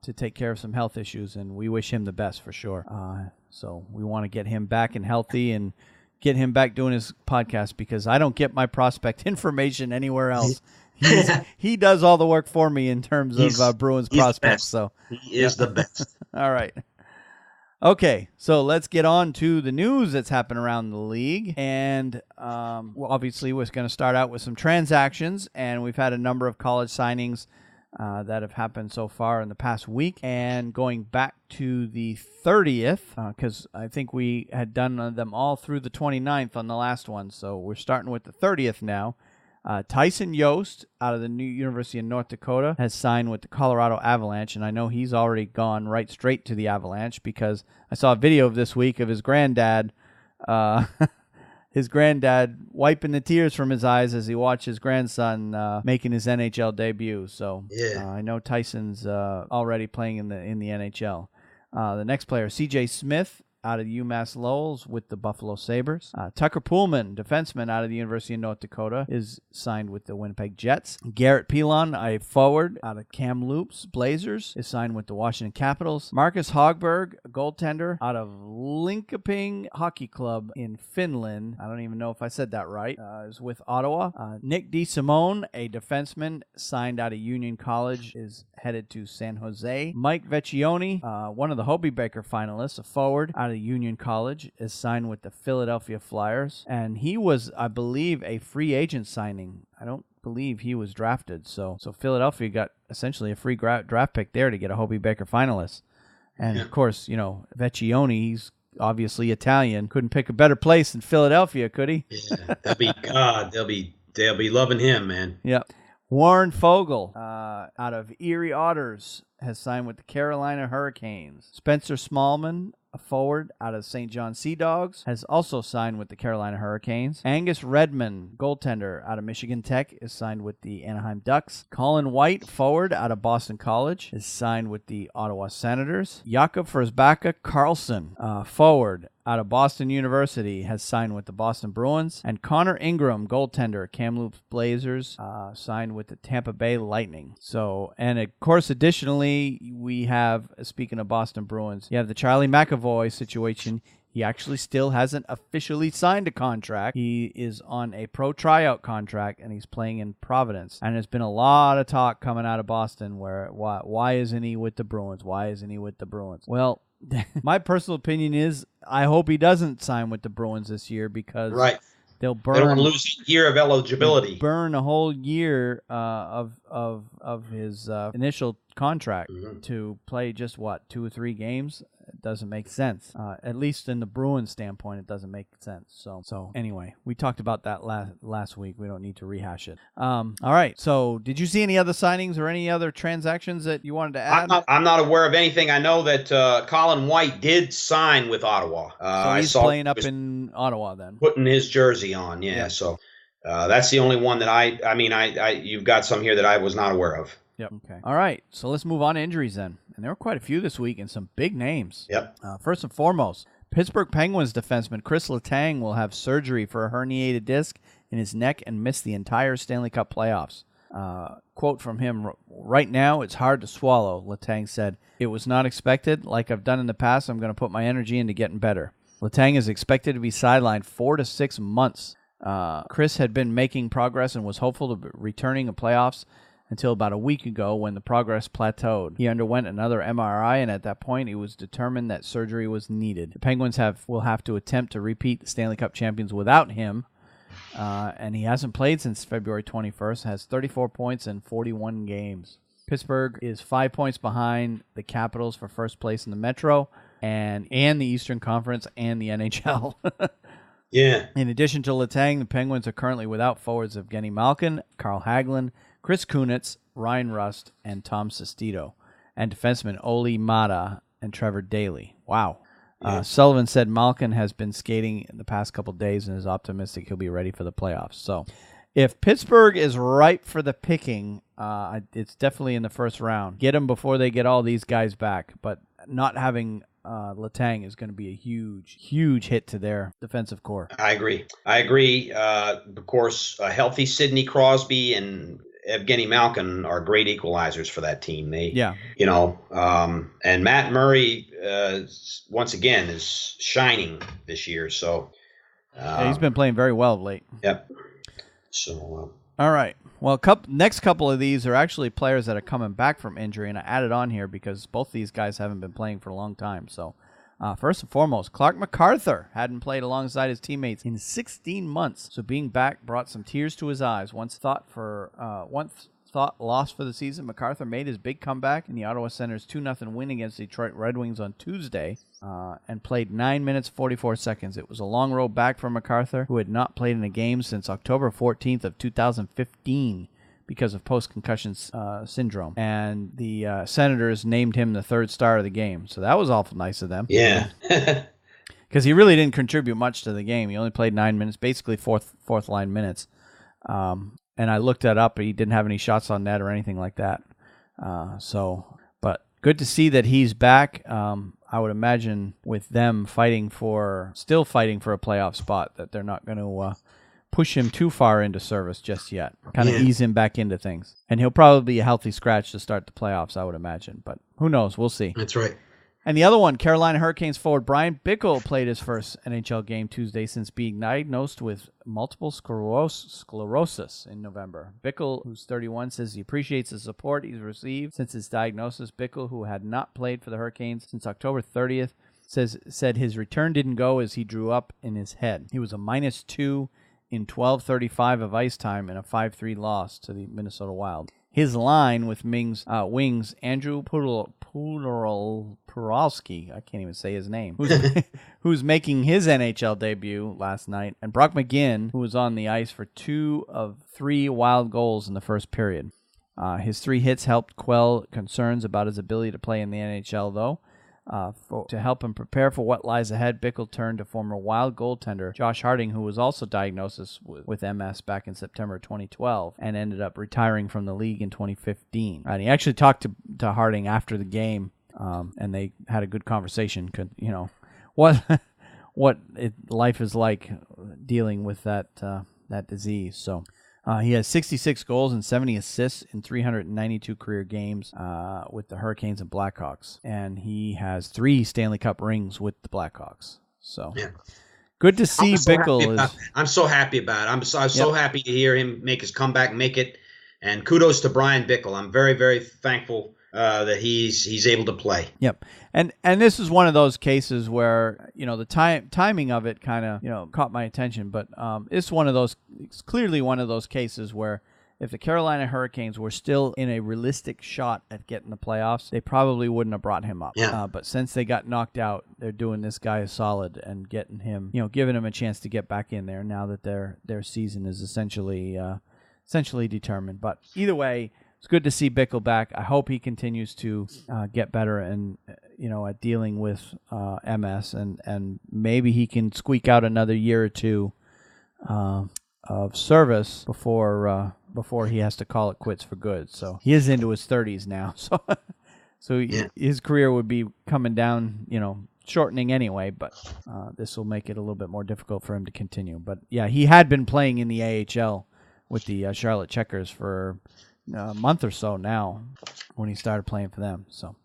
to take care of some health issues, and we wish him the best for sure. So we want to get him back and healthy and get him back doing his podcast, because I don't get my prospect information anywhere else. He does all the work for me in terms of Bruins prospects. So he is the best. All right. Okay, so let's get on to the news that's happened around the league. And obviously we're going to start out with some transactions, and we've had a number of college signings that have happened so far in the past week. And going back to the 30th, because I think we had done them all through the 29th on the last one. So we're starting with the 30th now. Tyson Yost out of the University of North Dakota has signed with the Colorado Avalanche, and I know he's already gone right straight to the Avalanche, because I saw a video of this week of his granddad wiping the tears from his eyes as he watched his grandson making his NHL debut. So I know Tyson's already playing in the NHL. The next player, C.J. Smith, out of UMass Lowell's with the Buffalo Sabres. Tucker Poolman, defenseman out of the University of North Dakota, is signed with the Winnipeg Jets. Garrett Pilon, a forward out of Kamloops Blazers, is signed with the Washington Capitals. Marcus Hogberg, a goaltender out of Linkoping Hockey Club in Finland, I don't even know if I said that right, is with Ottawa. Nick DeSimone, a defenseman signed out of Union College, is headed to San Jose. Mike Vecchione, one of the Hobey Baker finalists, a forward out of Union College, is signed with the Philadelphia Flyers, and he was, I believe, a free agent signing. I don't believe he was drafted, so Philadelphia got essentially a free draft pick there to get a Hobey Baker finalist. And of course, Vecchione, he's obviously Italian, couldn't pick a better place than Philadelphia, could he? Yeah, they'll be loving him, man. Yep. Warren Fogle, out of Erie Otters, has signed with the Carolina Hurricanes. Spencer Smallman, a forward out of St. John Sea Dogs, has also signed with the Carolina Hurricanes. Angus Redmond, goaltender out of Michigan Tech, is signed with the Anaheim Ducks. Colin White, forward out of Boston College, is signed with the Ottawa Senators. Jakob Forsbacka Carlson, forward out of Boston University, has signed with the Boston Bruins. And Connor Ingram, goaltender, Kamloops Blazers, signed with the Tampa Bay Lightning. So, and of course, additionally, we have, speaking of Boston Bruins, you have the Charlie McAvoy situation. He actually still hasn't officially signed a contract. He is on a pro tryout contract, and he's playing in Providence. And there's been a lot of talk coming out of Boston where, why isn't he with the Bruins? Why isn't he with the Bruins? Well, my personal opinion is I hope he doesn't sign with the Bruins this year, because they'll burn. They don't want to lose a year of eligibility. Burn a whole year of his initial contract to play just 2 or 3 games. It doesn't make sense. At least in the Bruins standpoint, it doesn't make sense. So anyway, we talked about that last week. We don't need to rehash it. All right. So did you see any other signings or any other transactions that you wanted to add? I'm not aware of anything. I know that Colin White did sign with Ottawa. So he's playing up in Ottawa then. Putting his jersey on, yeah. So that's the only one that I you've got some here that I was not aware of. Yep. Okay. All right. So let's move on to injuries then. And there were quite a few this week and some big names. Yep. First and foremost, Pittsburgh Penguins defenseman Chris Letang will have surgery for a herniated disc in his neck and miss the entire Stanley Cup playoffs. Quote from him, "Right now, it's hard to swallow," Letang said. "It was not expected. Like I've done in the past, I'm going to put my energy into getting better." Letang is expected to be sidelined 4 to 6 months. Chris had been making progress and was hopeful to returning in playoffs until about a week ago when the progress plateaued. He underwent another MRI, and at that point, it was determined that surgery was needed. The Penguins will have to attempt to repeat the Stanley Cup champions without him, and he hasn't played since February 21st, has 34 points in 41 games. Pittsburgh is 5 points behind the Capitals for first place in the Metro, and the Eastern Conference and the NHL. Yeah. In addition to Letang, the Penguins are currently without forwards Evgeny Malkin, Carl Hagelin, Chris Kunitz, Ryan Rust, and Tom Sestito, and defensemen Oli Mata and Trevor Daley. Wow. Yeah. Sullivan said Malkin has been skating the past couple days and is optimistic he'll be ready for the playoffs. So If Pittsburgh is ripe for the picking, it's definitely in the first round. Get them before they get all these guys back. But not having Letang is going to be a huge, huge hit to their defensive core. I agree. Of course, a healthy Sidney Crosby and Evgeny Malkin are great equalizers for that team. And Matt Murray, once again, is shining this year. So he's been playing very well of late. Yep. So. All right. Well, next couple of these are actually players that are coming back from injury, and I added on here because both these guys haven't been playing for a long time. So, first and foremost, Clark MacArthur hadn't played alongside his teammates in 16 months, so being back brought some tears to his eyes. Once thought lost for the season, MacArthur made his big comeback in the Ottawa Senators' 2-0 win against the Detroit Red Wings on Tuesday and played 9 minutes, 44 seconds. It was a long road back for MacArthur, who had not played in a game since October 14th of 2015 because of post-concussion syndrome. And the Senators named him the third star of the game, so that was awful nice of them. Yeah. Because he really didn't contribute much to the game. He only played 9 minutes, basically fourth line minutes. And I looked that up, but he didn't have any shots on net or anything like that. But good to see that he's back. I would imagine with them still fighting for a playoff spot, that they're not going to push him too far into service just yet. Kind of ease him back into things. And he'll probably be a healthy scratch to start the playoffs, I would imagine. But who knows? We'll see. That's right. And the other one, Carolina Hurricanes forward Bryan Bickell played his first NHL game Tuesday since being diagnosed with multiple sclerosis in November. Bickell, who's 31, says he appreciates the support he's received since his diagnosis. Bickell, who had not played for the Hurricanes since October 30th, said his return didn't go as he drew up in his head. He was a -2 in 12:35 of ice time in a 5-3 loss to the Minnesota Wild. His line with Wings, Andrew Podorowski, I can't even say his name, who's making his NHL debut last night, and Brock McGinn, who was on the ice for 2 of 3 Wild goals in the first period. His 3 hits helped quell concerns about his ability to play in the NHL, though. To help him prepare for what lies ahead, Bickell turned to former Wild goaltender Josh Harding, who was also diagnosed with MS back in September 2012 and ended up retiring from the league in 2015. And he actually talked to Harding after the game, and they had a good conversation. What life is like dealing with that disease. So. He has 66 goals and 70 assists in 392 career games with the Hurricanes and Blackhawks. And he has 3 Stanley Cup rings with the Blackhawks. So good to see Bickell. I'm so happy about it. I'm so happy to hear him make his comeback, make it. And kudos to Bryan Bickell. I'm very, very thankful that he's able to play. Yep. And this is one of those cases where, the timing of it kind of, caught my attention, but it's clearly one of those cases where if the Carolina Hurricanes were still in a realistic shot at getting the playoffs, they probably wouldn't have brought him up. Yeah. But since they got knocked out, they're doing this guy a solid and getting him, giving him a chance to get back in there now that their season is essentially determined. But either way, it's good to see Bickell back. I hope he continues to get better and at dealing with MS, and maybe he can squeak out another year or 2 of service before he has to call it quits for good. So he is into his 30s now, so his career would be coming down, shortening anyway. But this will make it a little bit more difficult for him to continue. But yeah, he had been playing in the AHL with the Charlotte Checkers for a month or so now when he started playing for them. So,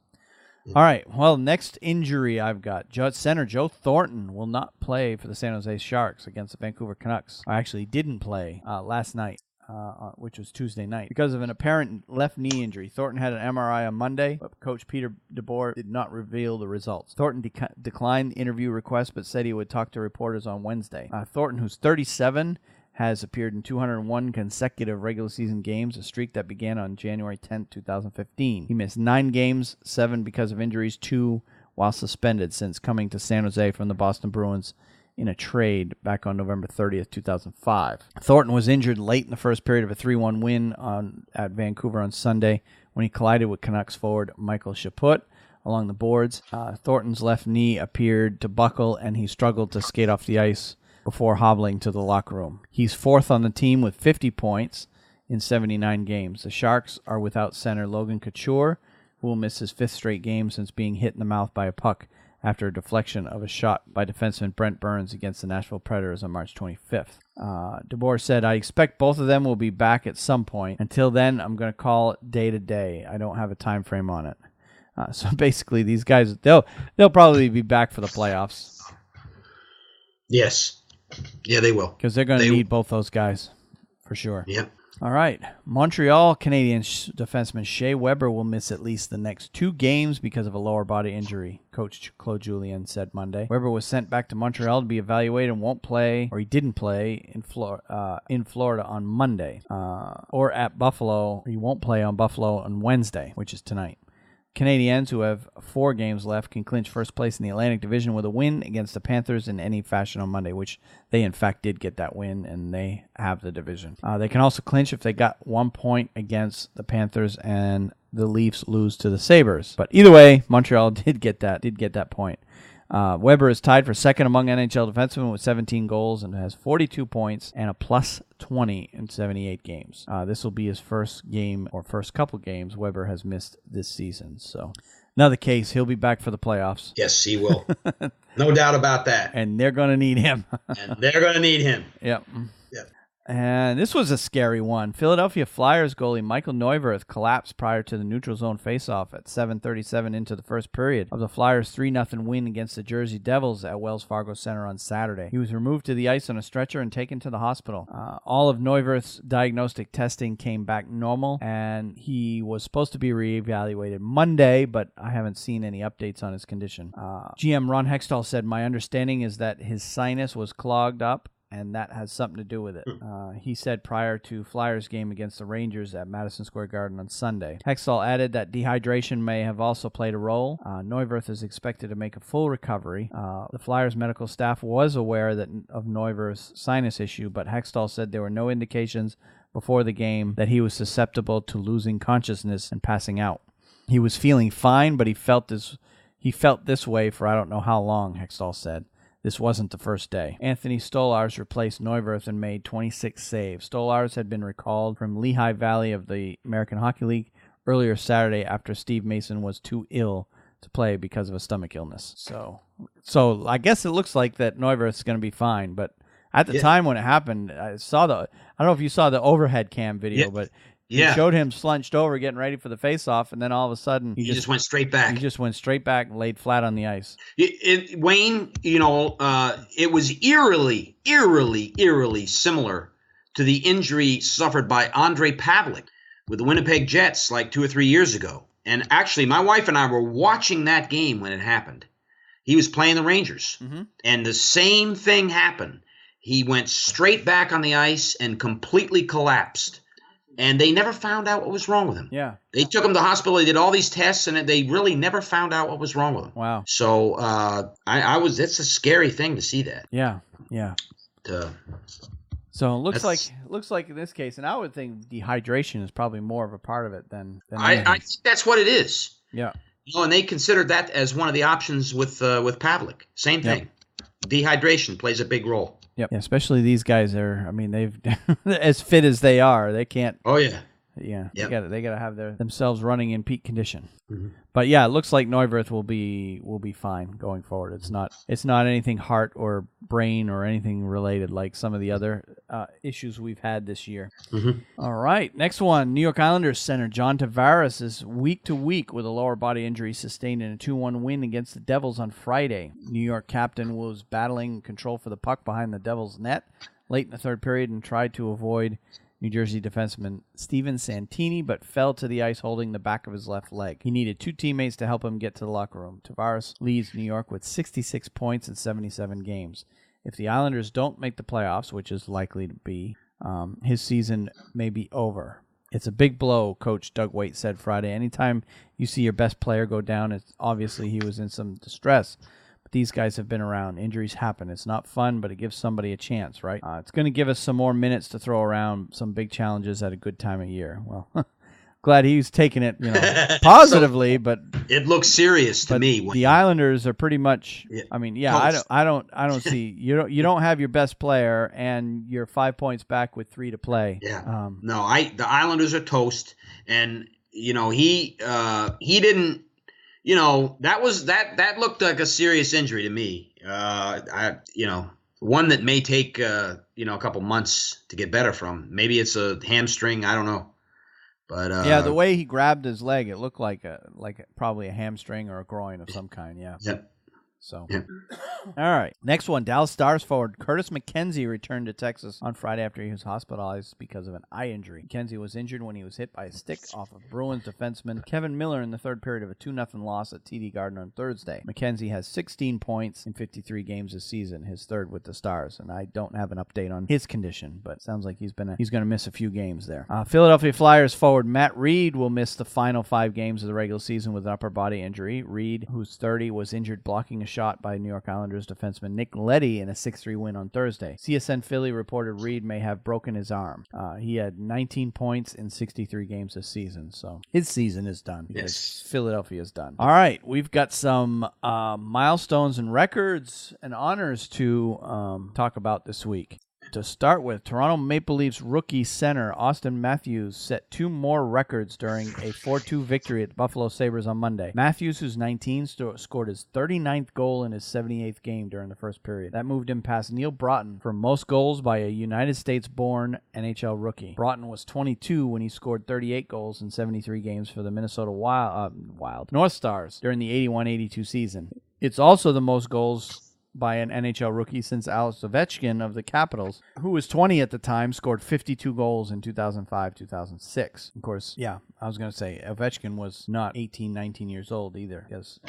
all right. Well, next injury I've got. Center Joe Thornton will not play for the San Jose Sharks against the Vancouver Canucks. I actually didn't play last night, which was Tuesday night, because of an apparent left knee injury. Thornton had an MRI on Monday, but Coach Peter DeBoer did not reveal the results. Thornton declined the interview request, but said he would talk to reporters on Wednesday. Thornton, who's 37, has appeared in 201 consecutive regular season games, a streak that began on January 10, 2015. He missed 9 games, 7 because of injuries, 2 while suspended since coming to San Jose from the Boston Bruins in a trade back on November 30th, 2005. Thornton was injured late in the first period of a 3-1 win at Vancouver on Sunday when he collided with Canucks forward Michael Chaput along the boards. Thornton's left knee appeared to buckle, and he struggled to skate off the ice before hobbling to the locker room. He's fourth on the team with 50 points in 79 games. The Sharks are without center Logan Couture, who will miss his 5th straight game since being hit in the mouth by a puck after a deflection of a shot by defenseman Brent Burns against the Nashville Predators on March 25th. DeBoer said, I expect both of them will be back at some point. Until then, I'm going to call it day to day. I don't have a time frame on it. So basically, these guys, they'll probably be back for the playoffs. Yes. Yeah, they will. Because they're going to need both those guys, for sure. Yep. All right. Montreal Canadiens defenseman Shea Weber will miss at least the next 2 games because of a lower body injury, Coach Claude Julien said Monday. Weber was sent back to Montreal to be evaluated and won't play, or he didn't play, in Florida on Monday. Or at Buffalo. He won't play on Buffalo on Wednesday, which is tonight. Canadiens, who have 4 games left, can clinch first place in the Atlantic Division with a win against the Panthers in any fashion on Monday, which they, in fact, did get that win, and they have the division. They can also clinch if they got 1 point against the Panthers and the Leafs lose to the Sabres. But either way, Montreal did get that point. Weber is tied for second among NHL defensemen with 17 goals and has 42 points and a plus 20 in 78 games. This will be his first game or first couple games Weber has missed this season. So another case, he'll be back for the playoffs. Yes, he will. No doubt about that. And they're going to need him. Yep. And this was a scary one. Philadelphia Flyers goalie Michael Neuwirth collapsed prior to the neutral zone faceoff at 7:37 into the first period of the Flyers' 3-0 win against the Jersey Devils at Wells Fargo Center on Saturday. He was removed to the ice on a stretcher and taken to the hospital. All of Neuwirth's diagnostic testing came back normal, and he was supposed to be reevaluated Monday, but I haven't seen any updates on his condition. GM Ron Hextall said, my understanding is that his sinus was clogged up, and that has something to do with it. He said prior to Flyers game against the Rangers at Madison Square Garden on Sunday. Hextall added that dehydration may have also played a role. Neuwirth is expected to make a full recovery. The Flyers medical staff was aware of Neuwirth's sinus issue, but Hextall said there were no indications before the game that he was susceptible to losing consciousness and passing out. He was feeling fine, but he felt this way for I don't know how long, Hextall said. This wasn't the first day. Anthony Stolarz replaced Neuwirth and made 26 saves. Stolarz had been recalled from Lehigh Valley of the American Hockey League earlier Saturday after Steve Mason was too ill to play because of a stomach illness. So I guess it looks like that Neuwirth's going to be fine. But at the time when it happened, I don't know if you saw the overhead cam video, but he showed him slunched over getting ready for the face-off, and then all of a sudden he just went straight back. He just went straight back and laid flat on the ice. Wayne, it was eerily similar to the injury suffered by Andre Pavlik with the Winnipeg Jets like 2 or 3 years ago. And actually, my wife and I were watching that game when it happened. He was playing the Rangers, and the same thing happened. He went straight back on the ice and completely collapsed. And they never found out what was wrong with him. Yeah. They took him to the hospital. They did all these tests, and they really never found out what was wrong with him. Wow. So it's a scary thing to see that. Yeah. So it looks like in this case, and I would think dehydration is probably more of a part of it than I think that's what it is. Yeah. And they considered that as one of the options with Pavlik. Same thing. Dehydration plays a big role. Yep. Yeah, especially these guys they've as fit as they are, they can't. Oh yeah. Yeah. Yep. They gotta have themselves running in peak condition. But yeah, it looks like Neuwirth will be fine going forward. It's not anything heart or brain or anything related like some of the other issues we've had this year. All right, next one. New York Islanders center John Tavares is week to week with a lower body injury sustained in a 2-1 win against the Devils on Friday. New York captain was battling control for the puck behind the Devils' net late in the third period and tried to avoid New Jersey defenseman Steven Santini, but fell to the ice holding the back of his left leg. He needed 2 teammates to help him get to the locker room. Tavares leads New York with 66 points in 77 games. If the Islanders don't make the playoffs, which is likely to be, his season may be over. It's a big blow, Coach Doug Waite said Friday. Anytime you see your best player go down, it's obviously he was in some distress. These guys have been around. Injuries happen. It's not fun, but it gives somebody a chance, right? It's going to give us some more minutes to throw around some big challenges at a good time of year. Well, glad he's taking it, positively, So, but it looks serious to me. The Islanders are pretty much. Yeah. I mean, I don't see you don't have your best player, and you're 5 points back with 3 to play. Yeah. The Islanders are toast, and he didn't. That looked like a serious injury to me. One that may take a couple months to get better from. Maybe it's a hamstring. I don't know. But the way he grabbed his leg, it looked like probably a hamstring or a groin of some kind. Yeah. Yep. So, all right. Next one, Dallas Stars forward Curtis McKenzie returned to Texas on Friday after he was hospitalized because of an eye injury. McKenzie was injured when he was hit by a stick off of Bruins defenseman Kevin Miller in the third period of a 2-0 loss at TD Garden on Thursday. McKenzie has 16 points in 53 games this season, his third with the Stars, and I don't have an update on his condition, but it sounds like he's going to miss a few games there. Philadelphia Flyers forward Matt Reed will miss the final 5 games of the regular season with an upper body injury. Reed, who's 30, was injured blocking a shot by New York Islanders defenseman Nick Leddy in a 6-3 win on Thursday. CSN Philly reported Reed may have broken his arm. He had 19 points in 63 games this season, so his season is done. Yes. Philadelphia is done. All right, we've got some milestones and records and honors to talk about this week. To start with, Toronto Maple Leafs rookie center Austin Matthews set 2 more records during a 4-2 victory at the Buffalo Sabres on Monday. Matthews, who's 19, scored his 39th goal in his 78th game during the first period. That moved him past Neil Broughton for most goals by a United States-born NHL rookie. Broughton was 22 when he scored 38 goals in 73 games for the Minnesota North Stars during the 81-82 season. It's also the most goals by an NHL rookie since Alex Ovechkin of the Capitals, who was 20 at the time, scored 52 goals in 2005-2006. Of course, I was going to say Ovechkin was not 18, 19 years old either, because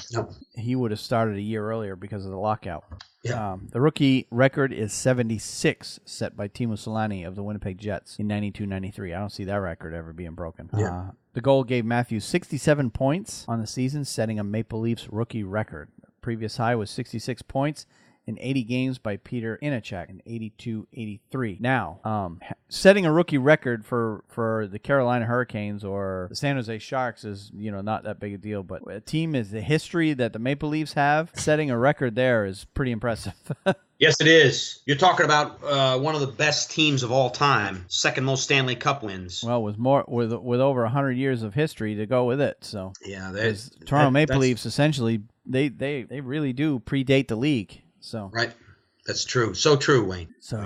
he would have started a year earlier because of the lockout. Yeah. The rookie record is 76, set by Timo Solani of the Winnipeg Jets in 92-93. I don't see that record ever being broken. Yeah. The goal gave Matthews 67 points on the season, setting a Maple Leafs rookie record. Previous high was 66 points in 80 games by Peter Inachek in 82-83. Now, setting a rookie record for the Carolina Hurricanes or the San Jose Sharks is, not that big a deal, but a team is the history that the Maple Leafs have, setting a record there is pretty impressive. Yes, it is. You're talking about one of the best teams of all time, second most Stanley Cup wins. Well, with over 100 years of history to go with it. So yeah, Toronto Maple Leafs essentially they really do predate the league. So right, that's true. So true, Wayne. So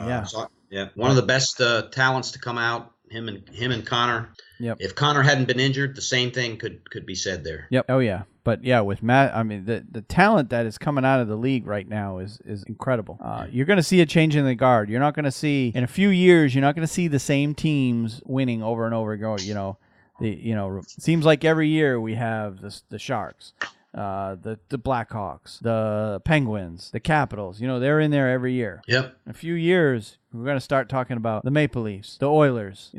one of the best talents to come out. Him and Connor. Yep. If Connor hadn't been injured, the same thing could be said there. Yep. Oh yeah. But yeah, with Matt, I mean the talent that is coming out of the league right now is incredible. You're going to see a change in the guard. You're not going to see in a few years. You're not going to see the same teams winning over and over again. It seems like every year we have the Sharks. The Blackhawks, the Penguins, the Capitals, they're in there every year. Yep. In a few years, we're going to start talking about the Maple Leafs, the Oilers,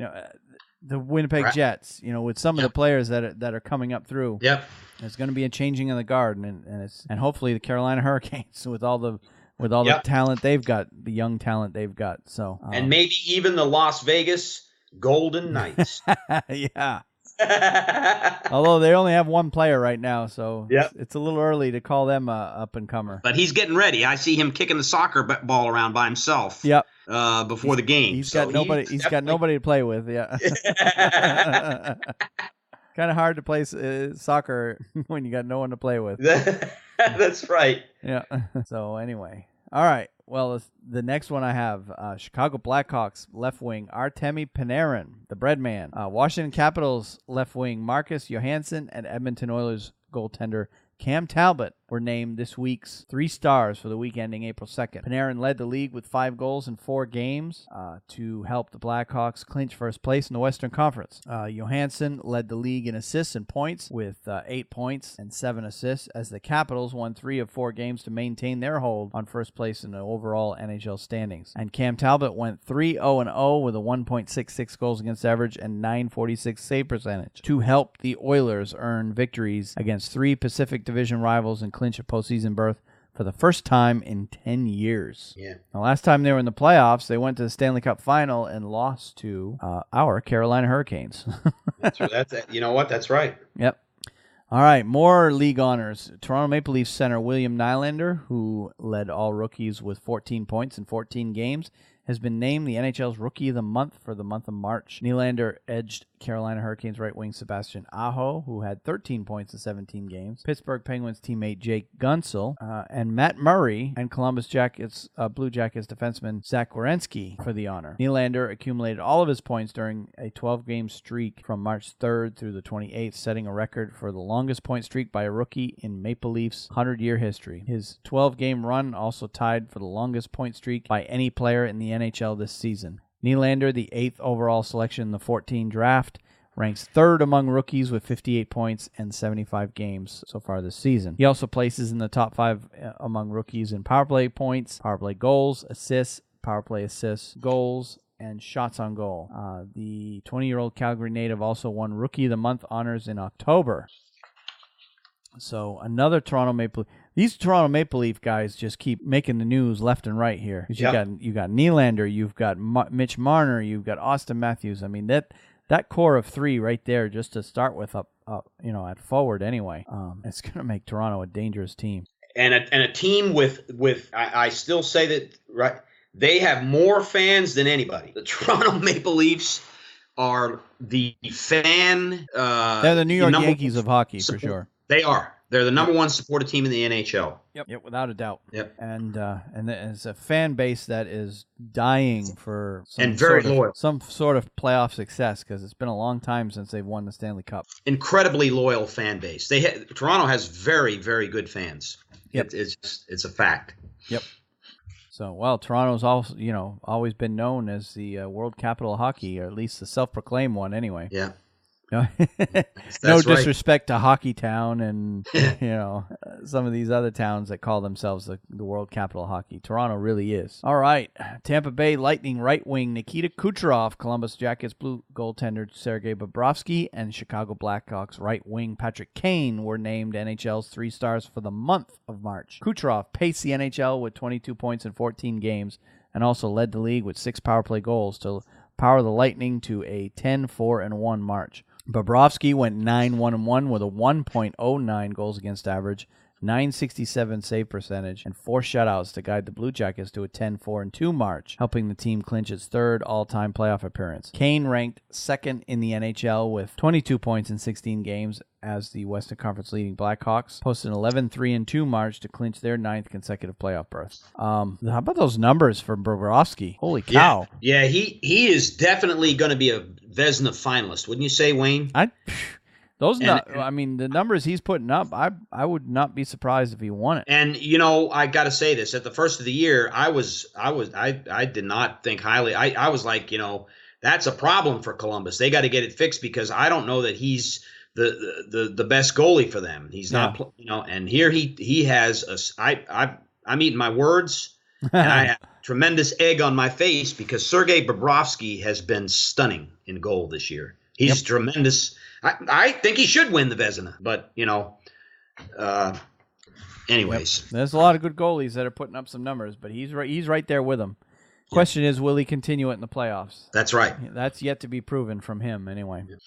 the Winnipeg Jets, with some of the players that are coming up through. Yep. There's going to be a changing of the guard, and hopefully the Carolina Hurricanes with all the talent they've got, the young talent they've got. So and maybe even the Las Vegas Golden Knights. Yeah. Although they only have one player right now, so it's a little early to call them up-and-comer. But he's getting ready. I see him kicking the soccer ball around by himself. Yep. Before the game. He's got nobody to play with. Yeah. Kind of hard to play soccer when you got no one to play with. That's right. Yeah. So anyway, all right. Well, the next one I have, Chicago Blackhawks left wing Artemi Panarin, the bread man. Washington Capitals left wing Marcus Johansson and Edmonton Oilers goaltender Cam Talbot were named this week's 3 stars for the week ending April 2nd. Panarin led the league with 5 goals in 4 games to help the Blackhawks clinch first place in the Western Conference. Johansson led the league in assists and points with 8 points and 7 assists as the Capitals won 3 of 4 games to maintain their hold on first place in the overall NHL standings. And Cam Talbot went 3-0-0 with a 1.66 goals against average and .946 save percentage to help the Oilers earn victories against 3 Pacific Division rivals and clinch a postseason berth for the first time in 10 years. Yeah. The last time they were in the playoffs, they went to the Stanley Cup Final and lost to our Carolina Hurricanes. You know what? That's right. Yep. All right, more league honors. Toronto Maple Leafs center William Nylander, who led all rookies with 14 points in 14 games, has been named the NHL's Rookie of the Month for the month of March. Nylander edged Carolina Hurricanes right wing Sebastian Aho, who had 13 points in 17 games. Pittsburgh Penguins teammate Jake Gunsel, and Matt Murray, and Columbus Blue Jackets defenseman Zach Werenski for the honor. Nylander accumulated all of his points during a 12-game streak from March 3rd through the 28th, setting a record for the longest point streak by a rookie in Maple Leafs' 100-year history. His 12-game run also tied for the longest point streak by any player in the NHL this season. Nylander, the 8th overall selection in the 14 draft, ranks 3rd among rookies with 58 points and 75 games so far this season. He also places in the top 5 among rookies in power play points, power play goals, assists, power play assists, goals, and shots on goal. The 20-year-old Calgary native also won Rookie of the Month honors in October. So another Toronto Maple Leaf. These Toronto Maple Leaf guys just keep making the news left and right here. You got Nylander, you've got Mitch Marner, you've got Austin Matthews. I mean that core of 3 right there, just to start with up at forward anyway. It's going to make Toronto a dangerous team. And a team with I still say that, right, they have more fans than anybody. The Toronto Maple Leafs are the fan. They're the New York Yankees of hockey for sure. They are. They're the number 1 supported team in the NHL. Yep, without a doubt. Yep. And it's a fan base that is dying for some sort of playoff success, because it's been a long time since they've won the Stanley Cup. Incredibly loyal fan base. Toronto has very, very good fans. Yep. It's a fact. Yep. So, Toronto's also, always been known as the world capital of hockey, or at least the self-proclaimed one anyway. Yeah. No disrespect to Hockey Town and some of these other towns that call themselves the world capital of hockey. Toronto really is. All right, Tampa Bay Lightning right wing Nikita Kucherov, Columbus Jackets blue goaltender Sergei Bobrovsky, and Chicago Blackhawks right wing Patrick Kane were named NHL's 3 stars for the month of March. Kucherov paced the NHL with 22 points in 14 games and also led the league with 6 power play goals to power the Lightning to a 10-4-1 March. Bobrovsky went 9-1-1 with a 1.09 goals against average, .967 save percentage, and 4 shutouts to guide the Blue Jackets to a 10-4-2 March, helping the team clinch its 3rd all-time playoff appearance. Kane ranked 2nd in the NHL with 22 points in 16 games as the Western Conference leading Blackhawks posted an 11-3-2 March to clinch their 9th consecutive playoff berth. How about those numbers for Bobrovsky? Holy cow. Yeah, he is definitely going to be a Vezina finalist, wouldn't you say, Wayne? The numbers he's putting up, I would not be surprised if he won it. And I got to say this: at the first of the year, I did not think highly. I was like, that's a problem for Columbus. They got to get it fixed, because I don't know that he's the best goalie for them. He's not, And here he has I'm eating my words, and I have tremendous egg on my face, because Sergei Bobrovsky has been stunning in goal this year. He's tremendous. I think he should win the Vezina, but anyways. Yep. There's a lot of good goalies that are putting up some numbers, but he's right there with them. Question is, will he continue it in the playoffs? That's right. That's yet to be proven from him anyway. Yep.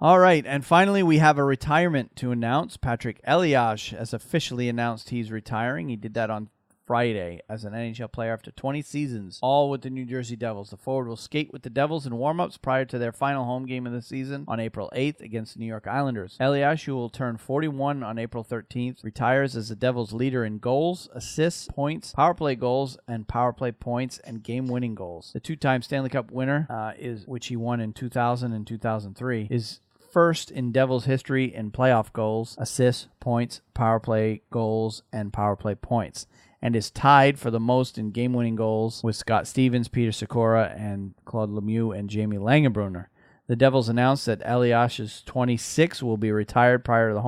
All right, and finally we have a retirement to announce. Patrick Elias has officially announced he's retiring. He did that on Friday as an NHL player after 20 seasons, all with the New Jersey Devils. The forward will skate with the Devils in warm-ups prior to their final home game of the season on April 8th against the New York Islanders. Elias, who will turn 41 on April 13th, retires as the Devils' leader in goals, assists, points, power play goals, and power play points and game-winning goals. The 2-time Stanley Cup winner, which he won in 2000 and 2003, is first in Devils history in playoff goals, assists, points, power play goals, and power play points, and is tied for the most in game-winning goals with Scott Stevens, Peter Sikora, and Claude Lemieux and Jamie Langenbrunner. The Devils announced that Elias's 26 will be retired prior to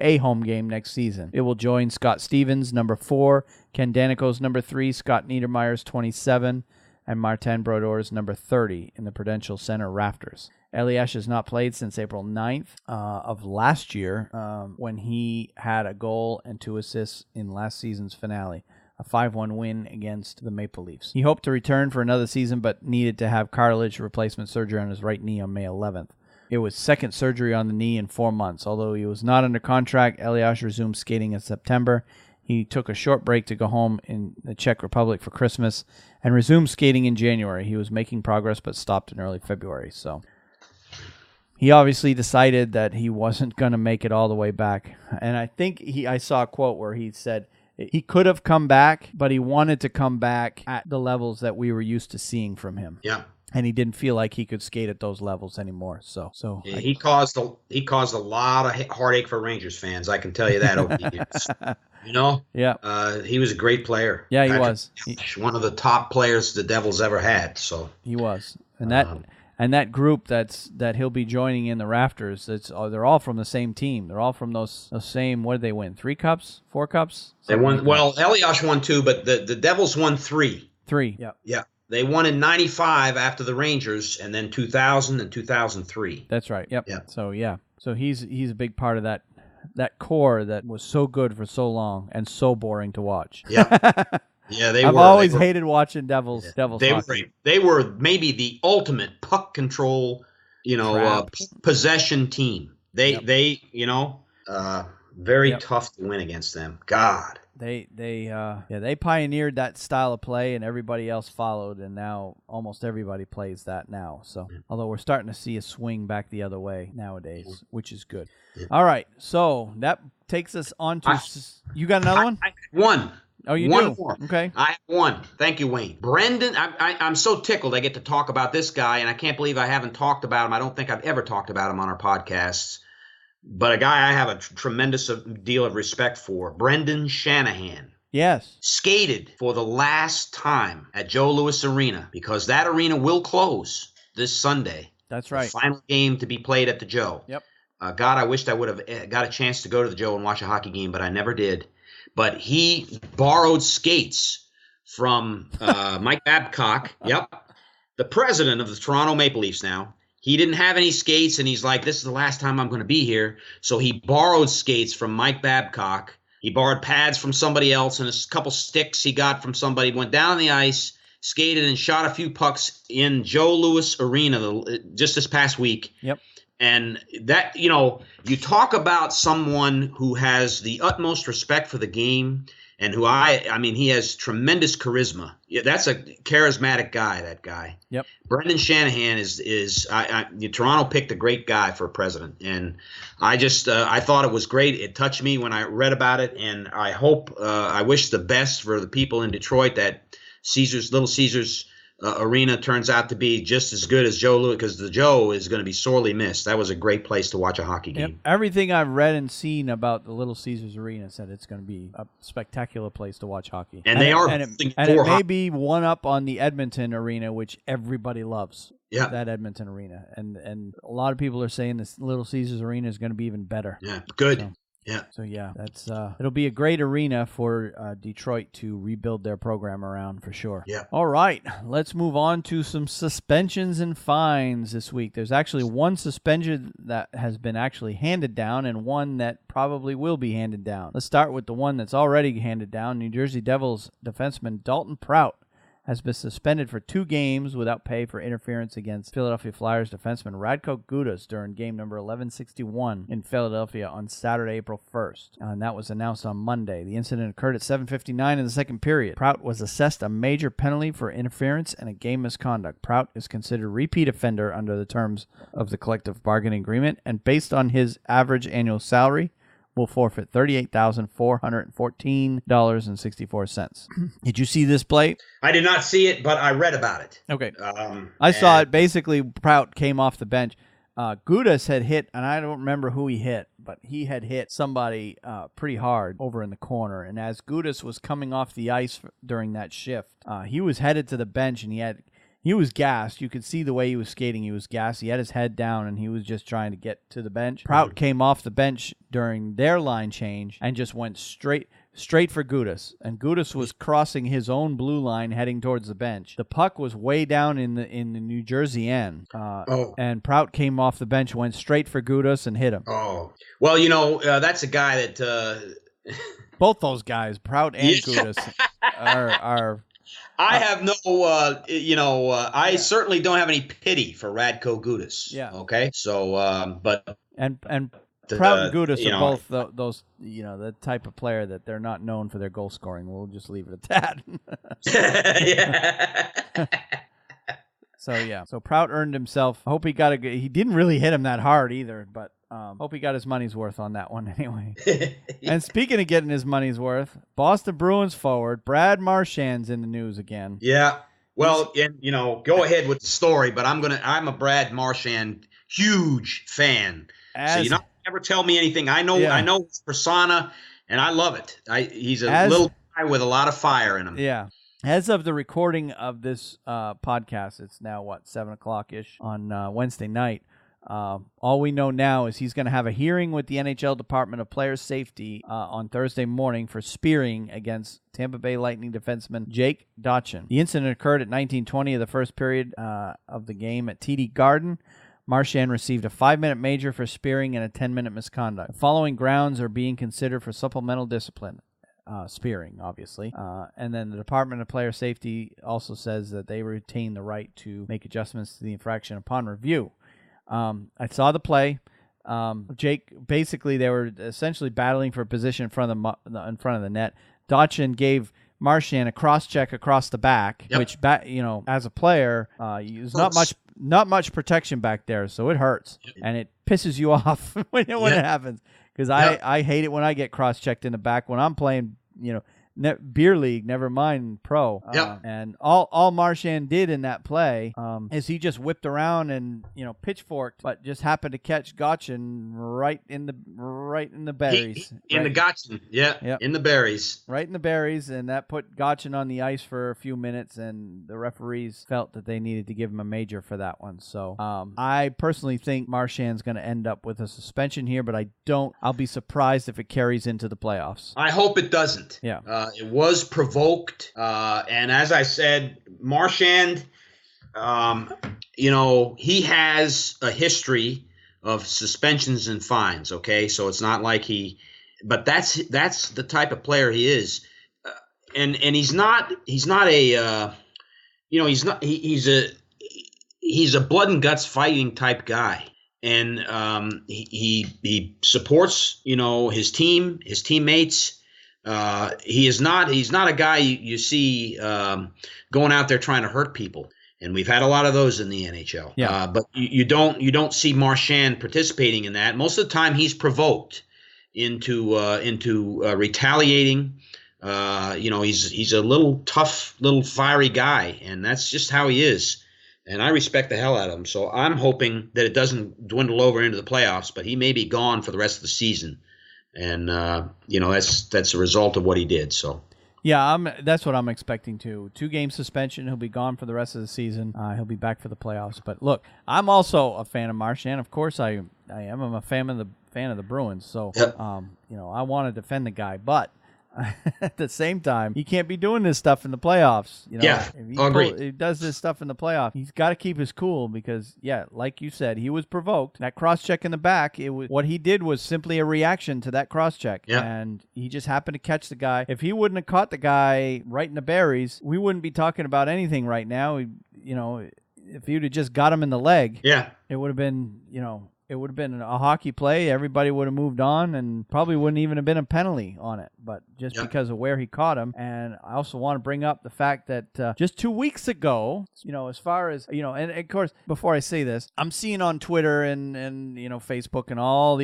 a home game next season. It will join Scott Stevens, number 4, Ken Danico's number 3, Scott Niedermayer's 27, and Martin Brodor's number 30 in the Prudential Center rafters. Elias has not played since April 9th of last year when he had a goal and 2 assists in last season's finale, a 5-1 win against the Maple Leafs. He hoped to return for another season but needed to have cartilage replacement surgery on his right knee on May 11th. It was second surgery on the knee in 4 months. Although he was not under contract, Elias resumed skating in September. He took a short break to go home in the Czech Republic for Christmas and resumed skating in January. He was making progress but stopped in early February. So he obviously decided that he wasn't going to make it all the way back. And I think I saw a quote where he said he could have come back, but he wanted to come back at the levels that we were used to seeing from him. Yeah. And he didn't feel like he could skate at those levels anymore. He caused a lot of heartache for Rangers fans. I can tell you that over the years. You know? Yeah. He was a great player. Yeah, he was. One of the top players the Devils ever had. So he was. And that group that he'll be joining in the rafters, they're all from the same team. They're all from those same, what did they win? 3 cups? 4 cups? They won. Well, Elias won 2, but the Devils won 3. 3, yeah. Yeah. They won in 95 after the Rangers, and then 2000 and 2003. That's right. Yep. Yeah. So he's a big part of that core that was so good for so long and so boring to watch. Yeah. Yeah, I've always hated watching Devils hockey. They were maybe the ultimate puck control, possession team. They very tough to win against them. God. They pioneered that style of play, and everybody else followed, and now almost everybody plays that now. So, although we're starting to see a swing back the other way nowadays, which is good. All right, so that takes us on to. You got another one? One. Oh, you one do? More. Okay. I have one. Thank you, Wayne. Brendan, I'm so tickled I get to talk about this guy, and I can't believe I haven't talked about him. I don't think I've ever talked about him on our podcasts. But a guy I have a tremendous deal of respect for, Brendan Shanahan. Yes. Skated for the last time at Joe Louis Arena because that arena will close this Sunday. That's right. The final game to be played at the Joe. Yep. God, I wished I would have got a chance to go to the Joe and watch a hockey game, but I never did. But he borrowed skates from Mike Babcock. Yep. The president of the Toronto Maple Leafs now. He didn't have any skates, and he's like, this is the last time I'm going to be here. So he borrowed skates from Mike Babcock. He borrowed pads from somebody else and a couple sticks he got from somebody, went down the ice, skated, and shot a few pucks in Joe Louis Arena just this past week. Yep. And that, you talk about someone who has the utmost respect for the game and who he has tremendous charisma. Yeah, that's a charismatic guy, that guy. Yep. Brendan Shanahan is Toronto picked a great guy for president. And I thought it was great. It touched me when I read about it. And I wish the best for the people in Detroit that Little Caesars Arena turns out to be just as good as Joe Louis, because the Joe is going to be sorely missed. That was a great place to watch a hockey game. Yep. Everything I've read and seen about the Little Caesars Arena said it's going to be a spectacular place to watch hockey. And it may be one up on the Edmonton Arena, which everybody loves. Yeah. That Edmonton Arena. And a lot of people are saying this Little Caesars Arena is going to be even better. Yeah, good. So that's it'll be a great arena for Detroit to rebuild their program around for sure. Yeah. All right, let's move on to some suspensions and fines this week. There's actually one suspension that has been actually handed down and one that probably will be handed down. Let's start with the one that's already handed down. New Jersey Devils defenseman Dalton Prout has been suspended for 2 games without pay for interference against Philadelphia Flyers defenseman Radko Gudas during game number 1161 in Philadelphia on Saturday, April 1st. And that was announced on Monday. The incident occurred at 7:59 in the second period. Prout was assessed a major penalty for interference and a game misconduct. Prout is considered a repeat offender under the terms of the collective bargaining agreement, and based on his average annual salary, will forfeit $38,414.64. Did you see this play? I did not see it, but I read about it. Okay. I saw it. Basically, Prout came off the bench. Gudas had hit, and I don't remember who he hit, but he had hit somebody pretty hard over in the corner. And as Gudas was coming off the ice during that shift, he was headed to the bench, and he was gassed. You could see the way he was skating. He was gassed. He had his head down, and he was just trying to get to the bench. Prout came off the bench during their line change and just went straight for Gudas. And Gudas was crossing his own blue line heading towards the bench. The puck was way down in the New Jersey end. And Prout came off the bench, went straight for Gudas, and hit him. Oh. Well, that's a guy that... Both those guys, Prout and Gudas, are... I have no, I certainly don't have any pity for Radko Gudas. Yeah. Okay. So, but and Prout and Gudas are both those, the type of player that they're not known for their goal scoring. We'll just leave it at that. Yeah. So Prout earned himself. I hope he got he didn't really hit him that hard either, but hope he got his money's worth on that one anyway. And speaking of getting his money's worth, Boston Bruins forward Brad Marchand's in the news again. Yeah. Well, and go ahead with the story, but I'm a Brad Marchand huge fan. So you're not ever tell me anything. I know his persona, and I love it. He's a little guy with a lot of fire in him. Yeah. As of the recording of this podcast, it's now, 7 o'clock-ish on Wednesday night. All we know now is he's going to have a hearing with the NHL Department of Player Safety on Thursday morning for spearing against Tampa Bay Lightning defenseman Jake Dotchin. The incident occurred at 19:20 of the first period of the game at TD Garden. Marchand received a 5-minute major for spearing and a 10-minute misconduct. The following grounds are being considered for supplemental discipline. Spearing, obviously. And then the Department of Player Safety also says that they retain the right to make adjustments to the infraction upon review. I saw the play. Jake, basically, they were essentially battling for a position in front of the net. Dotchin gave Marchand a cross-check across the back, which, as a player, there's not much protection back there, so it hurts. And it pisses you off when it happens. Because I hate it when I get cross-checked in the back when I'm playing, beer league, never mind pro. And all Marchand did in that play is he just whipped around and pitchforked, but just happened to catch Gotchin right in the berries. In the Gotchin, in the berries. Right in the berries, and that put Gotchin on the ice for a few minutes, and the referees felt that they needed to give him a major for that one. So I personally think Marchand's going to end up with a suspension here, but I'll be surprised if it carries into the playoffs. I hope it doesn't. Yeah. It was provoked, and as I said, Marchand, he has a history of suspensions and fines. Okay, so it's not like but that's the type of player he is, and he's not a he's a blood and guts fighting type guy, and he supports his team, his teammates. He's not a guy you see going out there trying to hurt people, and we've had a lot of those in the NHL. Yeah. But you don't see Marchand participating in that. Most of the time, he's provoked into retaliating. He's a little tough, little fiery guy, and that's just how he is. And I respect the hell out of him. So I'm hoping that it doesn't dwindle over into the playoffs, but he may be gone for the rest of the season. And that's a result of what he did. So that's what I'm expecting too. 2-game suspension. He'll be gone for the rest of the season. He'll be back for the playoffs. But look, I'm also a fan of Marchand. Of course, I am. I'm a fan of the Bruins. So I want to defend the guy, but at the same time, he can't be doing this stuff in the playoffs. If he does this stuff in the playoffs, he's got to keep his cool because, like you said, he was provoked. That cross-check in the back, what he did was simply a reaction to that cross-check, and he just happened to catch the guy. If he wouldn't have caught the guy right in the berries, we wouldn't be talking about anything right now. If you'd have just got him in the leg, it would have been, it would have been a hockey play. Everybody would have moved on and probably wouldn't even have been a penalty on it. But just because of where he caught him. And I also want to bring up the fact that just 2 weeks ago, as far as, and of course, before I say this, I'm seeing on Twitter and Facebook and all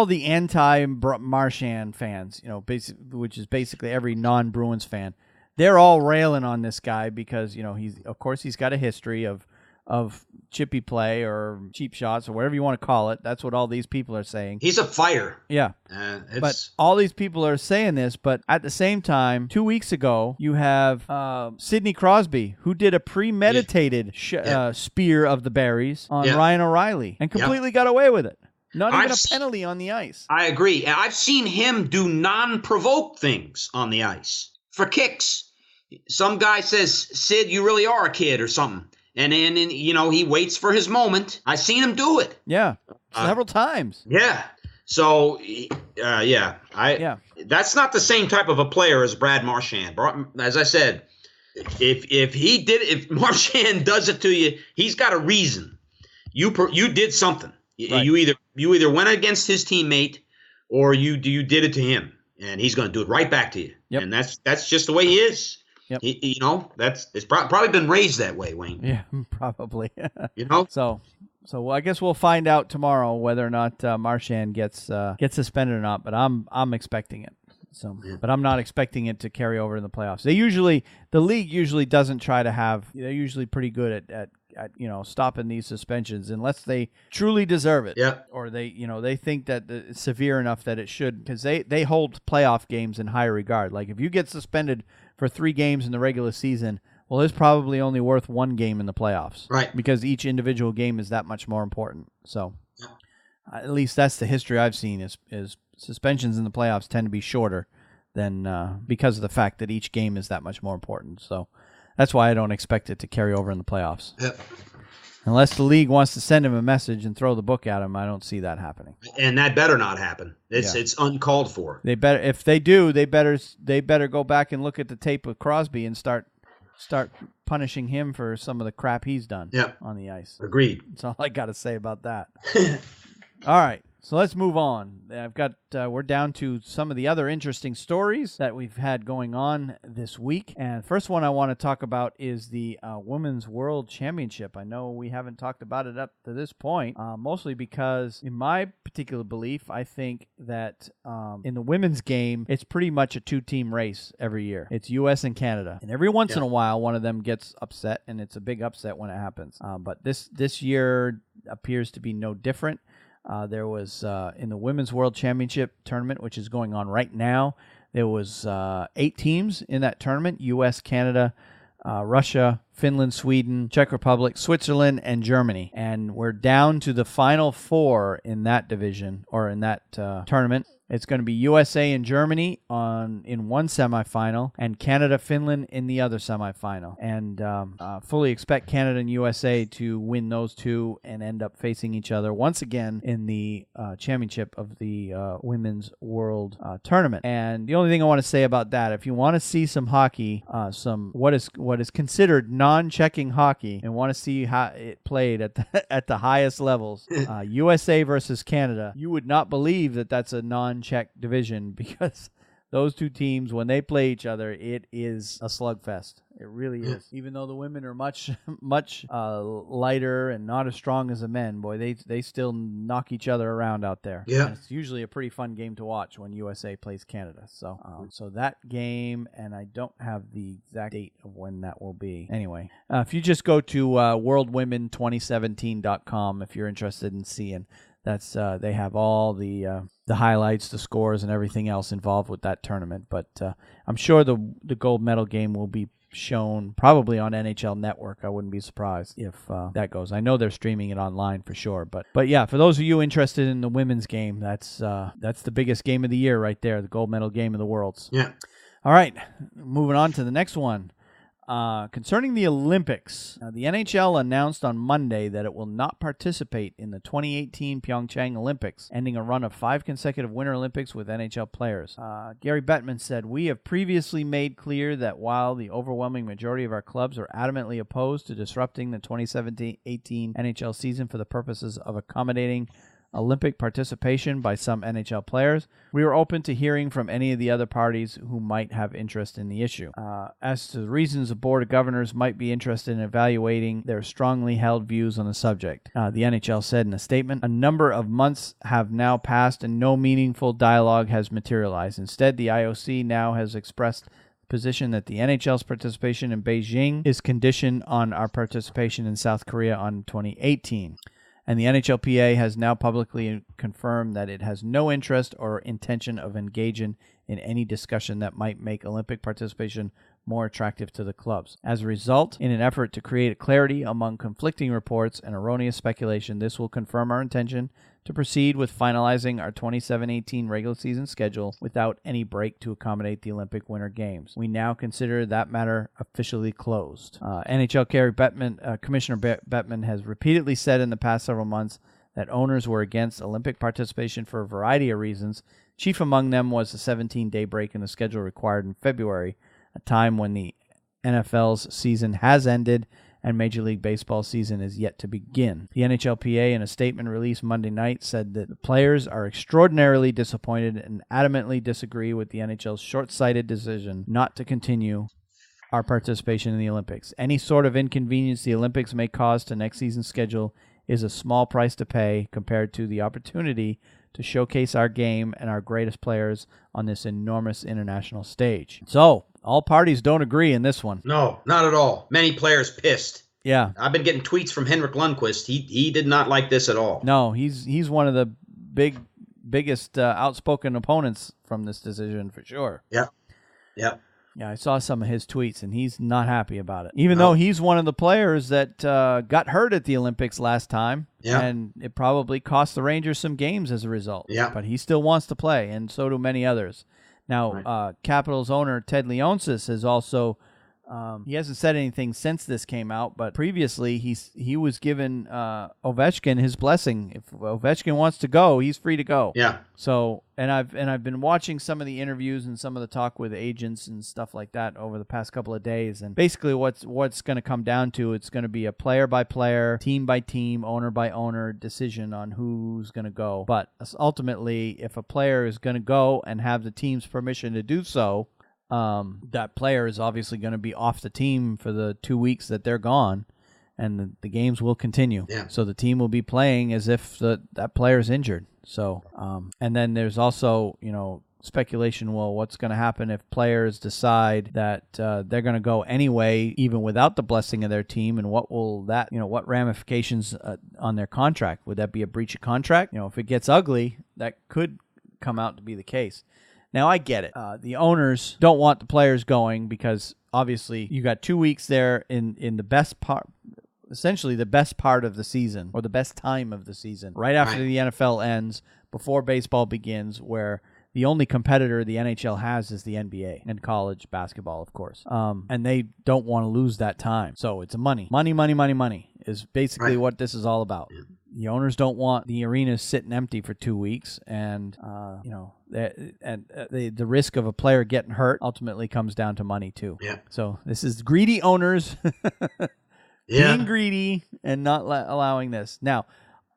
the anti-Marchand fans, which is basically every non-Bruins fan. They're all railing on this guy because, he's got a history of chippy play or cheap shots or whatever you want to call it. That's what all these people are saying. He's a fighter. Yeah. But all these people are saying this, but at the same time, 2 weeks ago, you have Sidney Crosby, who did a premeditated spear of the berries on Ryan O'Reilly and completely got away with it. Not even a penalty on the ice. I agree. And I've seen him do non-provoked things on the ice for kicks. Some guy says, Sid, you really are a kid or something. And then, he waits for his moment. I've seen him do it. Yeah, several times. Yeah. So, that's not the same type of a player as Brad Marchand. As I said, if Marchand does it to you, he's got a reason. You did something. Right. You either went against his teammate or you did it to him, and he's going to do it right back to you. Yep. And that's just the way he is. Yep. It's probably been raised that way, Wayne. Yeah, probably. So I guess we'll find out tomorrow whether or not Marchand gets suspended or not. But I'm expecting it. So, but I'm not expecting it to carry over in the playoffs. The league usually doesn't try to have. They're usually pretty good at stopping these suspensions unless they truly deserve it. Yeah. Or they think that it's severe enough that it should, because they hold playoff games in high regard. Like if you get suspended for 3 games in the regular season, well, it's probably only worth 1 game in the playoffs. Right. Because each individual game is that much more important. So at least that's the history I've seen is suspensions in the playoffs tend to be shorter than because of the fact that each game is that much more important. So that's why I don't expect it to carry over in the playoffs. Yep. Unless the league wants to send him a message and throw the book at him, I don't see that happening. And that better not happen. It's uncalled for. They better, if they do, they better go back and look at the tape with Crosby and start punishing him for some of the crap he's done on the ice. Agreed. That's all I got to say about that. All right. So let's move on. We're down to some of the other interesting stories that we've had going on this week. And first one I want to talk about is the Women's World Championship. I know we haven't talked about it up to this point, mostly because in my particular belief, I think that in the women's game, it's pretty much a 2-team race every year. It's U.S. and Canada. And every once in a while, one of them gets upset, and it's a big upset when it happens. But this year appears to be no different. There was, in the Women's World Championship tournament, which is going on right now, there was 8 teams in that tournament: U.S., Canada, Russia, Finland, Sweden, Czech Republic, Switzerland, and Germany. And we're down to the final 4 in that division, or in that tournament. It's going to be USA and Germany in one semifinal, and Canada, Finland in the other semifinal. And fully expect Canada and USA to win those 2 and end up facing each other once again in the championship of the Women's World Tournament. And the only thing I want to say about that, if you want to see some hockey, some what is considered non-checking hockey, and want to see how it played at the highest levels, USA versus Canada, you would not believe that that's a non-check division, because those 2 teams, when they play each other, it is a slugfest. It really is. Even though the women are much lighter and not as strong as the men, boy, they still knock each other around out there. Yeah. And it's usually a pretty fun game to watch when USA plays Canada. So so that game, and I don't have the exact date of when that will be. Anyway, if you just go to worldwomen2017.com if you're interested in seeing. That's they have all the highlights, the scores, and everything else involved with that tournament. But I'm sure the gold medal game will be shown probably on NHL Network. I wouldn't be surprised if that goes. I know they're streaming it online for sure. But yeah, for those of you interested in the women's game, that's the biggest game of the year right there, the gold medal game of the Worlds. Yeah. All right, moving on to the next one. Concerning the Olympics, the NHL announced on Monday that it will not participate in the 2018 Pyeongchang Olympics, ending a run of 5 consecutive Winter Olympics with NHL players. Gary Bettman said, "We have previously made clear that while the overwhelming majority of our clubs are adamantly opposed to disrupting the 2017-18 NHL season for the purposes of accommodating Olympic participation by some NHL players, we are open to hearing from any of the other parties who might have interest in the issue. As to the reasons the Board of Governors might be interested in evaluating their strongly held views on the subject," the NHL said in a statement, "A number of months have now passed and no meaningful dialogue has materialized. Instead, the IOC now has expressed position that the NHL's participation in Beijing is conditioned on our participation in South Korea on 2018. And the NHLPA has now publicly confirmed that it has no interest or intention of engaging in any discussion that might make Olympic participation more attractive to the clubs. As a result, in an effort to create clarity among conflicting reports and erroneous speculation, this will confirm our intention to proceed with finalizing our 27-18 regular season schedule without any break to accommodate the Olympic Winter Games. We now consider that matter officially closed. Commissioner Bettman has repeatedly said in the past several months that owners were against Olympic participation for a variety of reasons. Chief among them was the 17-day break in the schedule required in February, a time when the NFL's season has ended and Major League Baseball season is yet to begin. The NHLPA, in a statement released Monday night, said that the players are extraordinarily disappointed and adamantly disagree with the NHL's short-sighted decision not to continue our participation in the Olympics. Any sort of inconvenience the Olympics may cause to next season's schedule is a small price to pay compared to the opportunity to showcase our game and our greatest players on this enormous international stage. So, all parties don't agree in this one. No, not at all. Many players pissed. Yeah. I've been getting tweets from Henrik Lundqvist. He did not like this at all. No, he's one of the biggest outspoken opponents from this decision for sure. Yeah. Yeah, I saw some of his tweets, and he's not happy about it. Even though he's one of the players that got hurt at the Olympics last time, and it probably cost the Rangers some games as a result. Yeah. But he still wants to play, and so do many others. Now, Capitals owner Ted Leonsis has also he hasn't said anything since this came out, but previously he was given Ovechkin his blessing. If Ovechkin wants to go, he's free to go. Yeah. So, and I've been watching some of the interviews and some of the talk with agents and stuff like that over the past couple of days, and basically what's going to come down to, it's going to be a player by player, team by team, owner by owner decision on who's going to go. But ultimately, if a player is going to go and have the team's permission to do so, that player is obviously going to be off the team for the 2 weeks that they're gone, and the games will continue. Yeah. So the team will be playing as if that player is injured. So, and then there's also, speculation, well, what's going to happen if players decide that they're going to go anyway, even without the blessing of their team, and what will that, what ramifications on their contract? Would that be a breach of contract? If it gets ugly, that could come out to be the case. Now, I get it. The owners don't want the players going because, obviously, you got 2 weeks there in the best part, essentially the best part of the season, or the best time of the season, right after the NFL ends, before baseball begins, where the only competitor the NHL has is the NBA and college basketball, of course. And they don't want to lose that time. So it's money. Money is basically what this is all about. The owners don't want the arenas sitting empty for 2 weeks, and the risk of a player getting hurt ultimately comes down to money too. Yeah. So this is greedy owners being greedy and not allowing this. Now,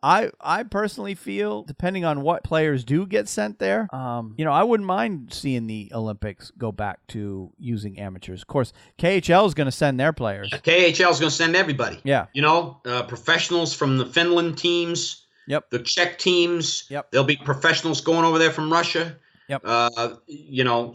I personally feel, depending on what players do get sent there, I wouldn't mind seeing the Olympics go back to using amateurs. Of course, KHL is going to send their players. KHL is going to send everybody. Yeah. Professionals from the Finland teams. Yep. The Czech teams. Yep. There'll be professionals going over there from Russia. Yep.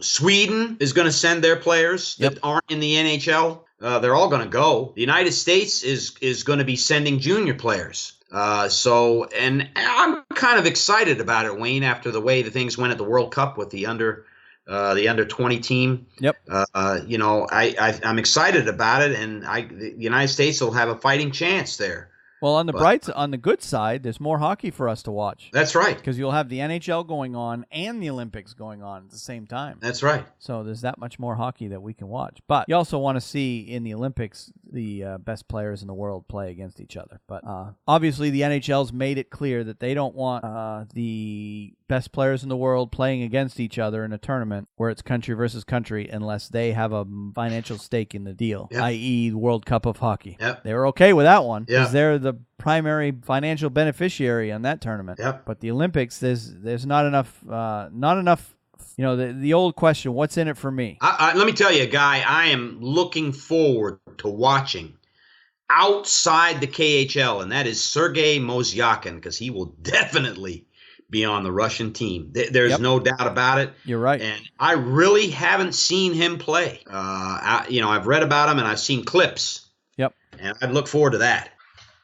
Sweden is going to send their players that aren't in the NHL. They're all going to go. The United States is going to be sending junior players. And I'm kind of excited about it, Wayne, after the way the things went at the World Cup with the under 20 team. Yep. I'm excited about it, and the United States will have a fighting chance there. Well, on the good side, there's more hockey for us to watch. That's right. Because you'll have the NHL going on and the Olympics going on at the same time. That's right. So there's that much more hockey that we can watch. But you also want to see in the Olympics the best players in the world play against each other. But obviously the NHL's made it clear that they don't want the best players in the world playing against each other in a tournament where it's country versus country unless they have a financial stake in the deal, i.e. the World Cup of Hockey. Yep. They were okay with that one because Yeah. they're the primary financial beneficiary on that tournament. Yep. But the Olympics, there's not enough. The old question, what's in it for me? Let me tell you, Guy, I am looking forward to watching outside the KHL, and that is Sergei Mozyakin, because he will definitely be on the Russian team. There's no doubt about it. You're right. And I really haven't seen him play. I've read about him and I've seen clips. Yep. And I'd look forward to that.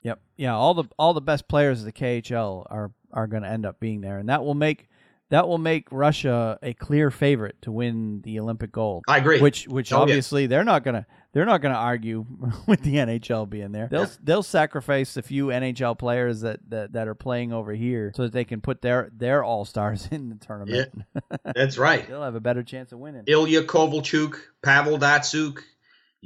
Yep. Yeah. All the best players of the KHL are going to end up being there, and that will make Russia a clear favorite to win the Olympic gold. I agree. Which obviously they're not gonna argue with the NHL being there. They'll sacrifice a few NHL players that are playing over here so that they can put their all-stars in the tournament. Yeah, that's right. They'll have a better chance of winning. Ilya Kovalchuk, Pavel Datsyuk.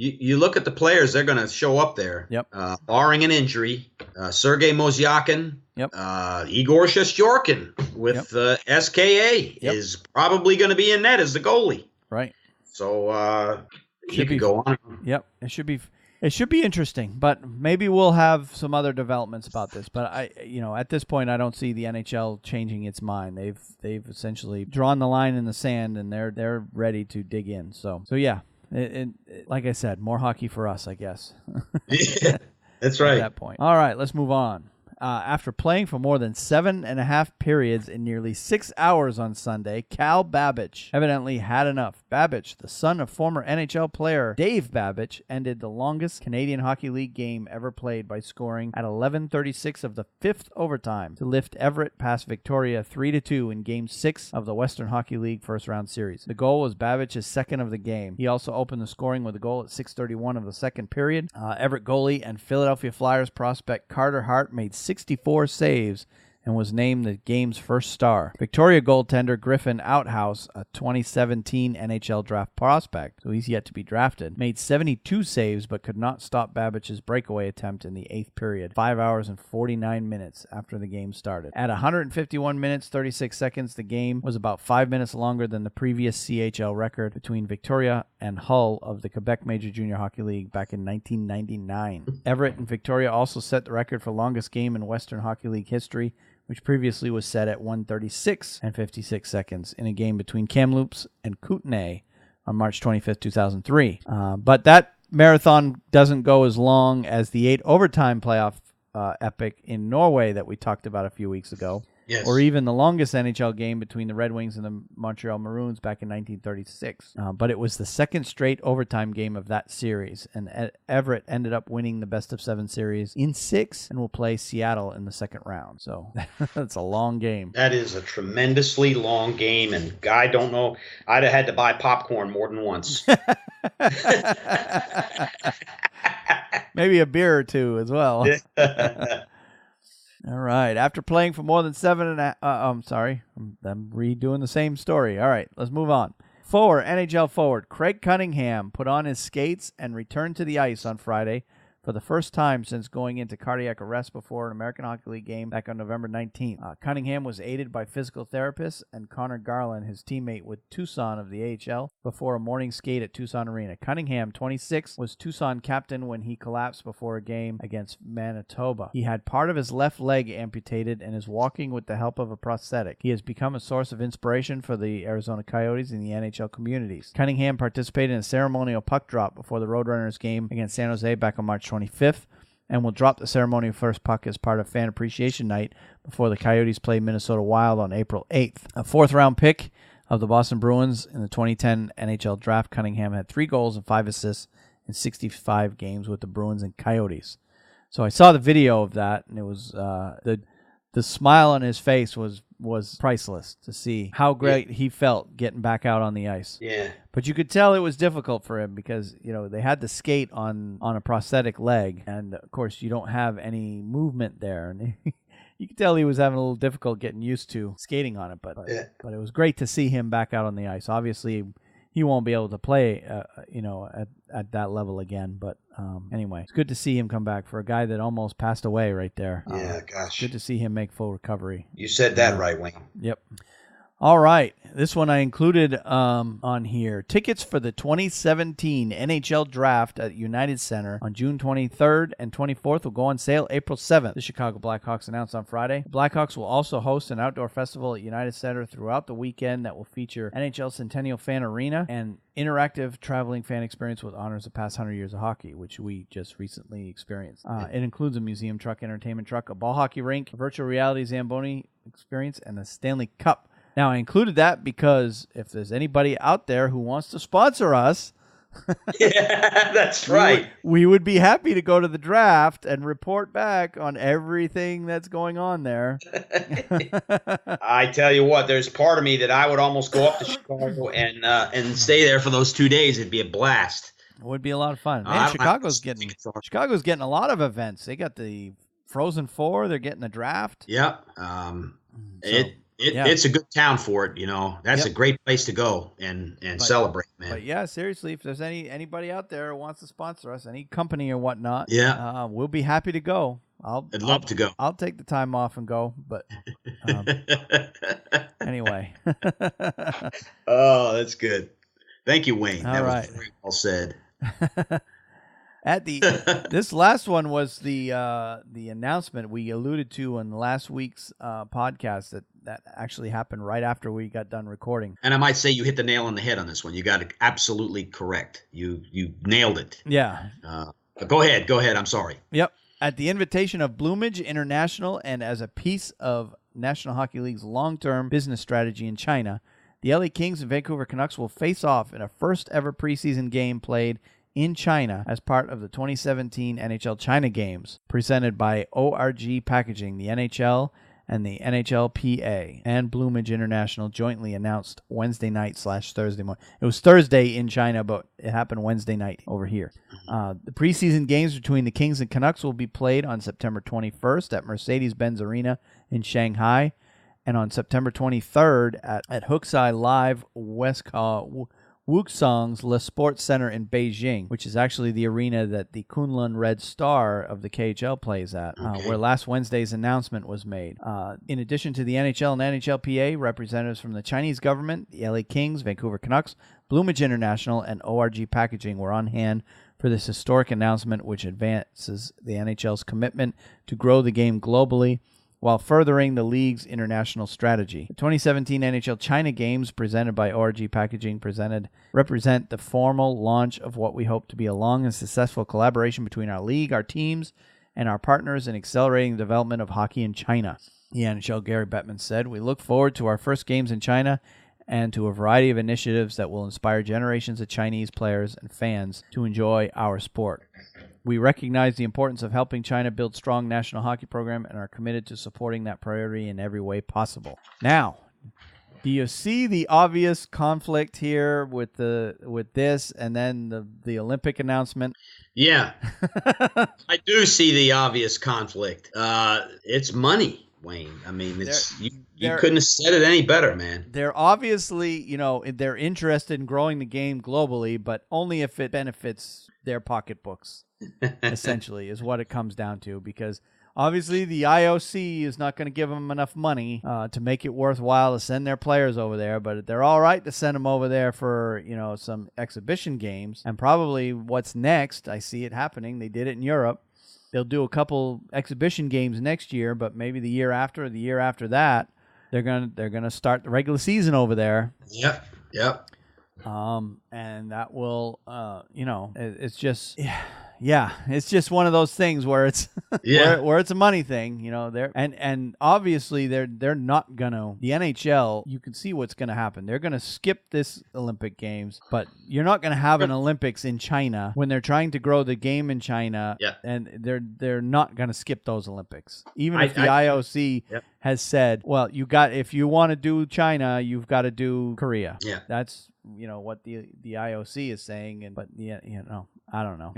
You look at the players, they're going to show up there. Yep. Barring an injury, Sergei Mozyakin, Igor Shesterkin with SKA is probably going to be in net as the goalie. Right. So you can go on. Yep. It should be interesting, but maybe we'll have some other developments about this. But at this point, I don't see the NHL changing its mind. They've essentially drawn the line in the sand, and they're ready to dig in. So yeah. Like I said, more hockey for us, I guess. Yeah, that's right. At that point. All right, let's move on. After playing for more than 7.5 periods in nearly 6 hours on Sunday, Cal Babich evidently had enough. Babich, the son of former NHL player Dave Babich, ended the longest Canadian Hockey League game ever played by scoring at 11:36 of the 5th overtime to lift Everett past Victoria 3-2 in Game 6 of the Western Hockey League first-round series. The goal was Babich's second of the game. He also opened the scoring with a goal at 6:31 of the second period. Everett goalie and Philadelphia Flyers prospect Carter Hart made 64 saves and was named the game's first star. Victoria goaltender Griffin Outhouse, a 2017 NHL draft prospect, so he's yet to be drafted, made 72 saves but could not stop Babich's breakaway attempt in the 8th period, 5 hours and 49 minutes after the game started. At 151 minutes, 36 seconds, the game was about 5 minutes longer than the previous CHL record between Victoria and Hull of the Quebec Major Junior Hockey League back in 1999. Everett and Victoria also set the record for longest game in Western Hockey League history, which previously was set at 1:36 and 56 seconds in a game between Kamloops and Kootenay on March 25th, 2003. But that marathon doesn't go as long as the 8 overtime playoff epic in Norway that we talked about a few weeks ago. Yes. Or even the longest NHL game between the Red Wings and the Montreal Maroons back in 1936. But it was the second straight overtime game of that series, and Everett ended up winning the best-of-7 series in 6 and will play Seattle in the second round. So that's a long game. That is a tremendously long game, and I don't know. I'd have had to buy popcorn more than once. Maybe a beer or two as well. All right. After playing for more than 7.5... I'm sorry. I'm redoing the same story. All right. Let's move on. NHL forward Craig Cunningham put on his skates and returned to the ice on Friday for the first time since going into cardiac arrest before an American Hockey League game back on November 19th. Cunningham was aided by physical therapists and Connor Garland, his teammate with Tucson of the AHL, before a morning skate at Tucson Arena. Cunningham, 26, was Tucson captain when he collapsed before a game against Manitoba. He had part of his left leg amputated and is walking with the help of a prosthetic. He has become a source of inspiration for the Arizona Coyotes and the NHL communities. Cunningham participated in a ceremonial puck drop before the Roadrunners game against San Jose back on March 25th, and will drop the ceremonial first puck as part of Fan Appreciation Night before the Coyotes play Minnesota Wild on April 8th. A 4th-round pick of the Boston Bruins in the 2010 NHL Draft, Cunningham had 3 goals and 5 assists in 65 games with the Bruins and Coyotes. So I saw the video of that, and it was the smile on his face was priceless to see how great he felt getting back out on the ice. Yeah. But you could tell it was difficult for him because, they had the skate on a prosthetic leg, and of course you don't have any movement there. And you could tell he was having a little difficult getting used to skating on it, but it was great to see him back out on the ice. Obviously, he won't be able to play, at that level again. But anyway, it's good to see him come back for a guy that almost passed away right there. Yeah, gosh. Good to see him make full recovery. You said that right, Wayne. Yep. All right. This one I included on here. Tickets for the 2017 NHL Draft at United Center on June 23rd and 24th will go on sale April 7th. The Chicago Blackhawks announced on Friday. The Blackhawks will also host an outdoor festival at United Center throughout the weekend that will feature NHL Centennial Fan Arena and interactive traveling fan experience with honors of past 100 years of hockey, which we just recently experienced. It includes a museum truck, entertainment truck, a ball hockey rink, a virtual reality Zamboni experience and the Stanley Cup. Now, I included that because if there's anybody out there who wants to sponsor us, Yeah, that's right. we would be happy to go to the draft and report back on everything that's going on there. I tell you what, there's part of me that I would almost go up to Chicago and stay there for those 2 days. It'd be a blast. It would be a lot of fun. Man, Chicago's getting a lot of events. They got the Frozen Four. They're getting the draft. Yeah. It's a good town for it. That's a great place to go and celebrate, man. But yeah, seriously, if there's anybody out there who wants to sponsor us, any company or whatnot, we'll be happy to go. I'd love to go. I'll take the time off and go. But anyway. Oh, that's good. Thank you, Wayne. All that right. was very well said. This last one was the announcement we alluded to in last week's podcast that actually happened right after we got done recording. And I might say you hit the nail on the head on this one. You got it absolutely correct. You nailed it. Yeah. Go ahead. I'm sorry. Yep. At the invitation of Bloomage International and as a piece of National Hockey League's long-term business strategy in China, the LA Kings and Vancouver Canucks will face off in a first-ever preseason game played in China as part of the 2017 NHL China Games, presented by ORG Packaging, the NHL, and the NHLPA and Bloomage International jointly announced Wednesday night/Thursday morning. It was Thursday in China, but it happened Wednesday night over here. The preseason games between the Kings and Canucks will be played on September 21st at Mercedes-Benz Arena in Shanghai, and on September 23rd at Huxi Live Wuxong's Le Sports Center in Beijing, which is actually the arena that the Kunlun Red Star of the KHL plays at, where last Wednesday's announcement was made. In addition to the NHL and NHLPA, representatives from the Chinese government, the LA Kings, Vancouver Canucks, Bloomage International, and ORG Packaging were on hand for this historic announcement, which advances the NHL's commitment to grow the game globally while furthering the league's international strategy. The 2017 NHL China Games, presented by ORG Packaging, represent the formal launch of what we hope to be a long and successful collaboration between our league, our teams, and our partners in accelerating the development of hockey in China. The NHL Gary Bettman said, "We look forward to our first games in China and to a variety of initiatives that will inspire generations of Chinese players and fans to enjoy our sport. We recognize the importance of helping China build a strong national hockey program and are committed to supporting that priority in every way possible." Now, do you see the obvious conflict here with this and then the Olympic announcement? Yeah, I do see the obvious conflict. It's money, Wayne. I mean, you couldn't have said it any better, man. They're obviously, they're interested in growing the game globally, but only if it benefits their pocketbooks. Essentially is what it comes down to, because obviously the IOC is not going to give them enough money to make it worthwhile to send their players over there, but they're all right to send them over there for some exhibition games. And probably what's next, I see it happening, they did it in Europe, they'll do a couple exhibition games next year, but maybe the year after or the year after that they're gonna start the regular season over there. Yep. And that will it's just yeah, it's just one of those things where it's where it's a money thing, There and obviously they're not gonna, the NHL, you can see what's gonna happen. They're gonna skip this Olympic Games, but you're not gonna have an Olympics in China when they're trying to grow the game in China. Yeah. And they're not gonna skip those Olympics, even if the IOC has said, well, if you want to do China, you've got to do Korea. Yeah, that's what the IOC is saying, but I don't know.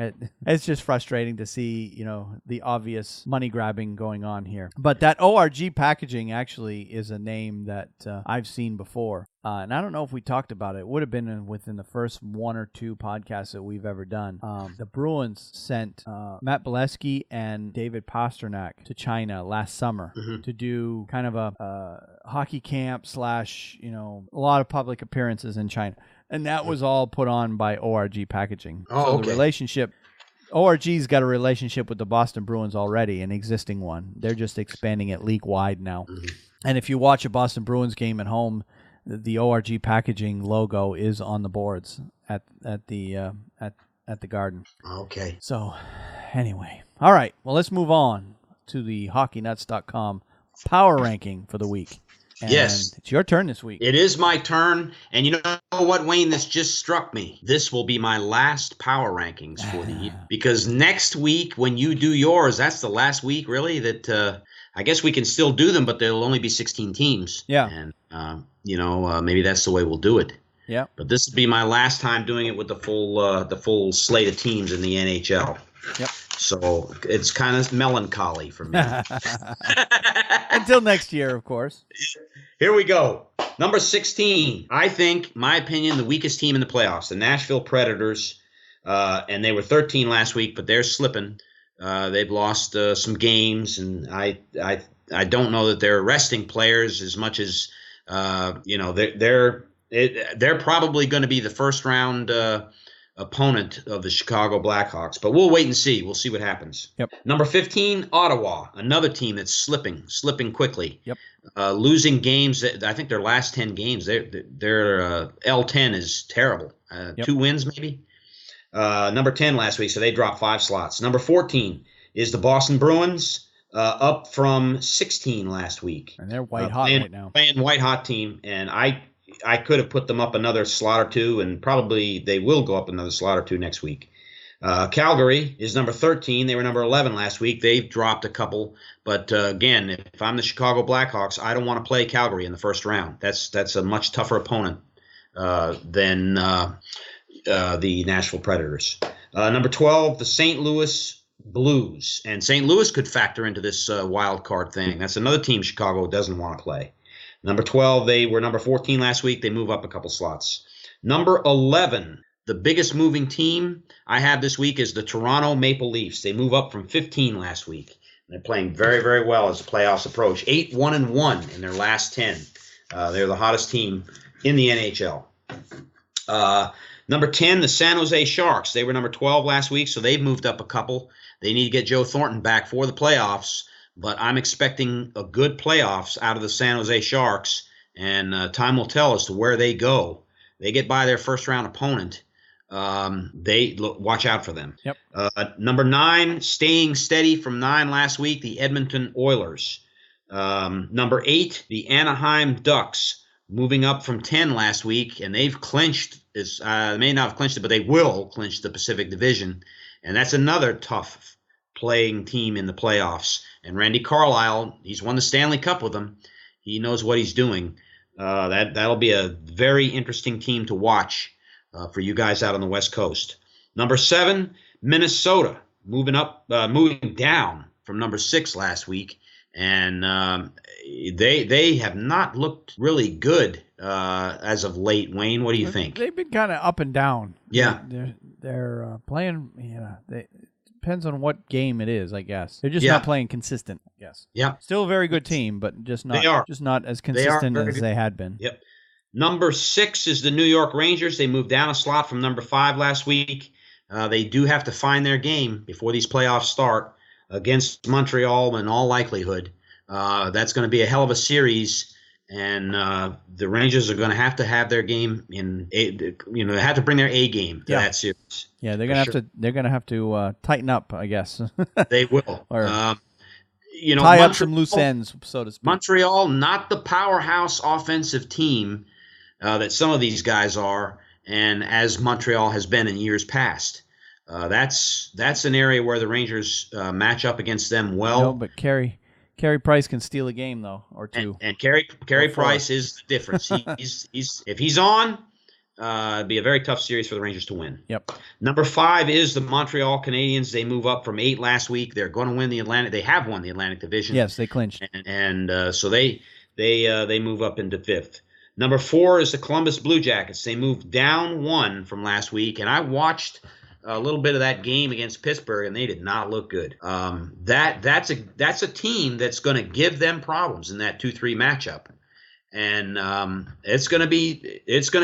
It's just frustrating to see, the obvious money grabbing going on here. But that ORG Packaging actually is a name that I've seen before. And I don't know if we talked about it. It would have been within the first one or two podcasts that we've ever done. The Bruins sent Matt Bolesky and David Pasternak to China last summer to do kind of a hockey camp / a lot of public appearances in China. And that was all put on by ORG Packaging. Oh, okay. The relationship, ORG's got a relationship with the Boston Bruins already, an existing one. They're just expanding it league-wide now. And if you watch a Boston Bruins game at home, the ORG Packaging logo is on the boards at the Garden. Okay. So, anyway. All right. Well, let's move on to the HockeyNuts.com power ranking for the week. And yes. It's your turn this week. It is my turn. And you know what, Wayne? This just struck me. This will be my last power rankings for the year. Because next week, when you do yours, that's the last week, really, that I guess we can still do them, but there'll only be 16 teams. Yeah. And, maybe that's the way we'll do it. Yeah. But this will be my last time doing it with the full slate of teams in the NHL. Yep. So it's kind of melancholy for me. Until next year, of course. Here we go. Number 16. I think, my opinion, the weakest team in the playoffs, the Nashville Predators. And they were 13 last week, but they're slipping. They've lost some games, and I don't know that they're resting players as much as they're probably going to be the first round opponent of the Chicago Blackhawks, but we'll wait and see. We'll see what happens. Yep. Number 15, Ottawa, another team that's slipping quickly. Yep. Losing games. I think their last 10 games, their L10 is terrible. 2 wins maybe. Number 10 last week, so they dropped 5 slots. Number 14 is the Boston Bruins, up from 16 last week. And they're white hot right now. Playing white hot team, and I could have put them up another slot or 2, and probably they will go up another slot or 2 next week. Calgary is number 13. They were number 11 last week. They've dropped a couple. But, again, if I'm the Chicago Blackhawks, I don't want to play Calgary in the first round. That's a much tougher opponent than the Nashville Predators. Number 12, the St. Louis Blues. And St. Louis could factor into this wild card thing. That's another team Chicago doesn't want to play. Number 12, they were number 14 last week. They move up a couple slots. Number 11, the biggest moving team I have this week is the Toronto Maple Leafs. They move up from 15 last week. They're playing very, very well as the playoffs approach. 8-1-1 in their last 10. They're the hottest team in the NHL. Number 10, the San Jose Sharks. They were number 12 last week, so they've moved up a couple. They need to get Joe Thornton back for the playoffs. But I'm expecting a good playoffs out of the San Jose Sharks, and time will tell as to where they go. They get by their first-round opponent. Watch out for them. Yep. Number 9, staying steady from 9 last week, the Edmonton Oilers. Number 8, the Anaheim Ducks, moving up from 10 last week, and they've clinched. They may not have clinched it, but they will clinch the Pacific Division, and that's another tough playing team in the playoffs. And Randy Carlyle, he's won the Stanley Cup with them. He knows what he's doing. That'll be a very interesting team to watch for you guys out on the West Coast. Number 7, Minnesota, moving down from number 6 last week, and they have not looked really good as of late. Wayne, what do you think? They've been kind of up and down. Yeah, they're playing. Depends on what game it is, I guess. They're just not playing consistent, I guess. Yeah. Still a very good team, but just not as consistent as they had been. Yep. Number 6 is the New York Rangers. They moved down a slot from number 5 last week. They do have to find their game before these playoffs start against Montreal in all likelihood. That's going to be a hell of a series, and the Rangers are going to have their game they have to bring their A game to that series. Yeah, they're gonna have to tighten up, I guess. They will. Or tie up some loose ends, so to speak. Montreal, not the powerhouse offensive team that some of these guys are, and as Montreal has been in years past. That's an area where the Rangers match up against them well. No, but Carey Price can steal a game though, or two. And Carey Price is the difference. He's if he's on, it'd be a very tough series for the Rangers to win. Yep. Number 5 is the Montreal Canadiens. They move up from 8 last week. They're going to win the Atlantic. They have won the Atlantic Division. Yes, they clinched. And so they move up into 5th. Number 4 is the Columbus Blue Jackets. They moved down 1 from last week, and I watched a little bit of that game against Pittsburgh, and they did not look good. That's a team that's going to give them problems in that 2-3 matchup, and it's going to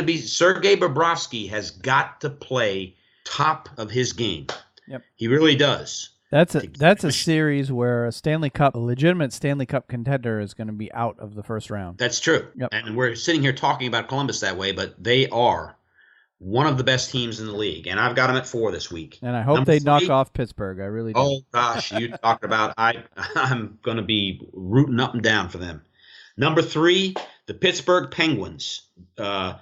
be Sergei Bobrovsky has got to play top of his game. Yep, he really does. That's a series where a legitimate Stanley Cup contender is going to be out of the first round. That's true. Yep. And we're sitting here talking about Columbus that way, but they are one of the best teams in the league, and I've got them at 4 this week. And I hope they knock off Pittsburgh. I really do. Oh gosh, you talked about I'm going to be rooting up and down for them. Number 3, the Pittsburgh Penguins,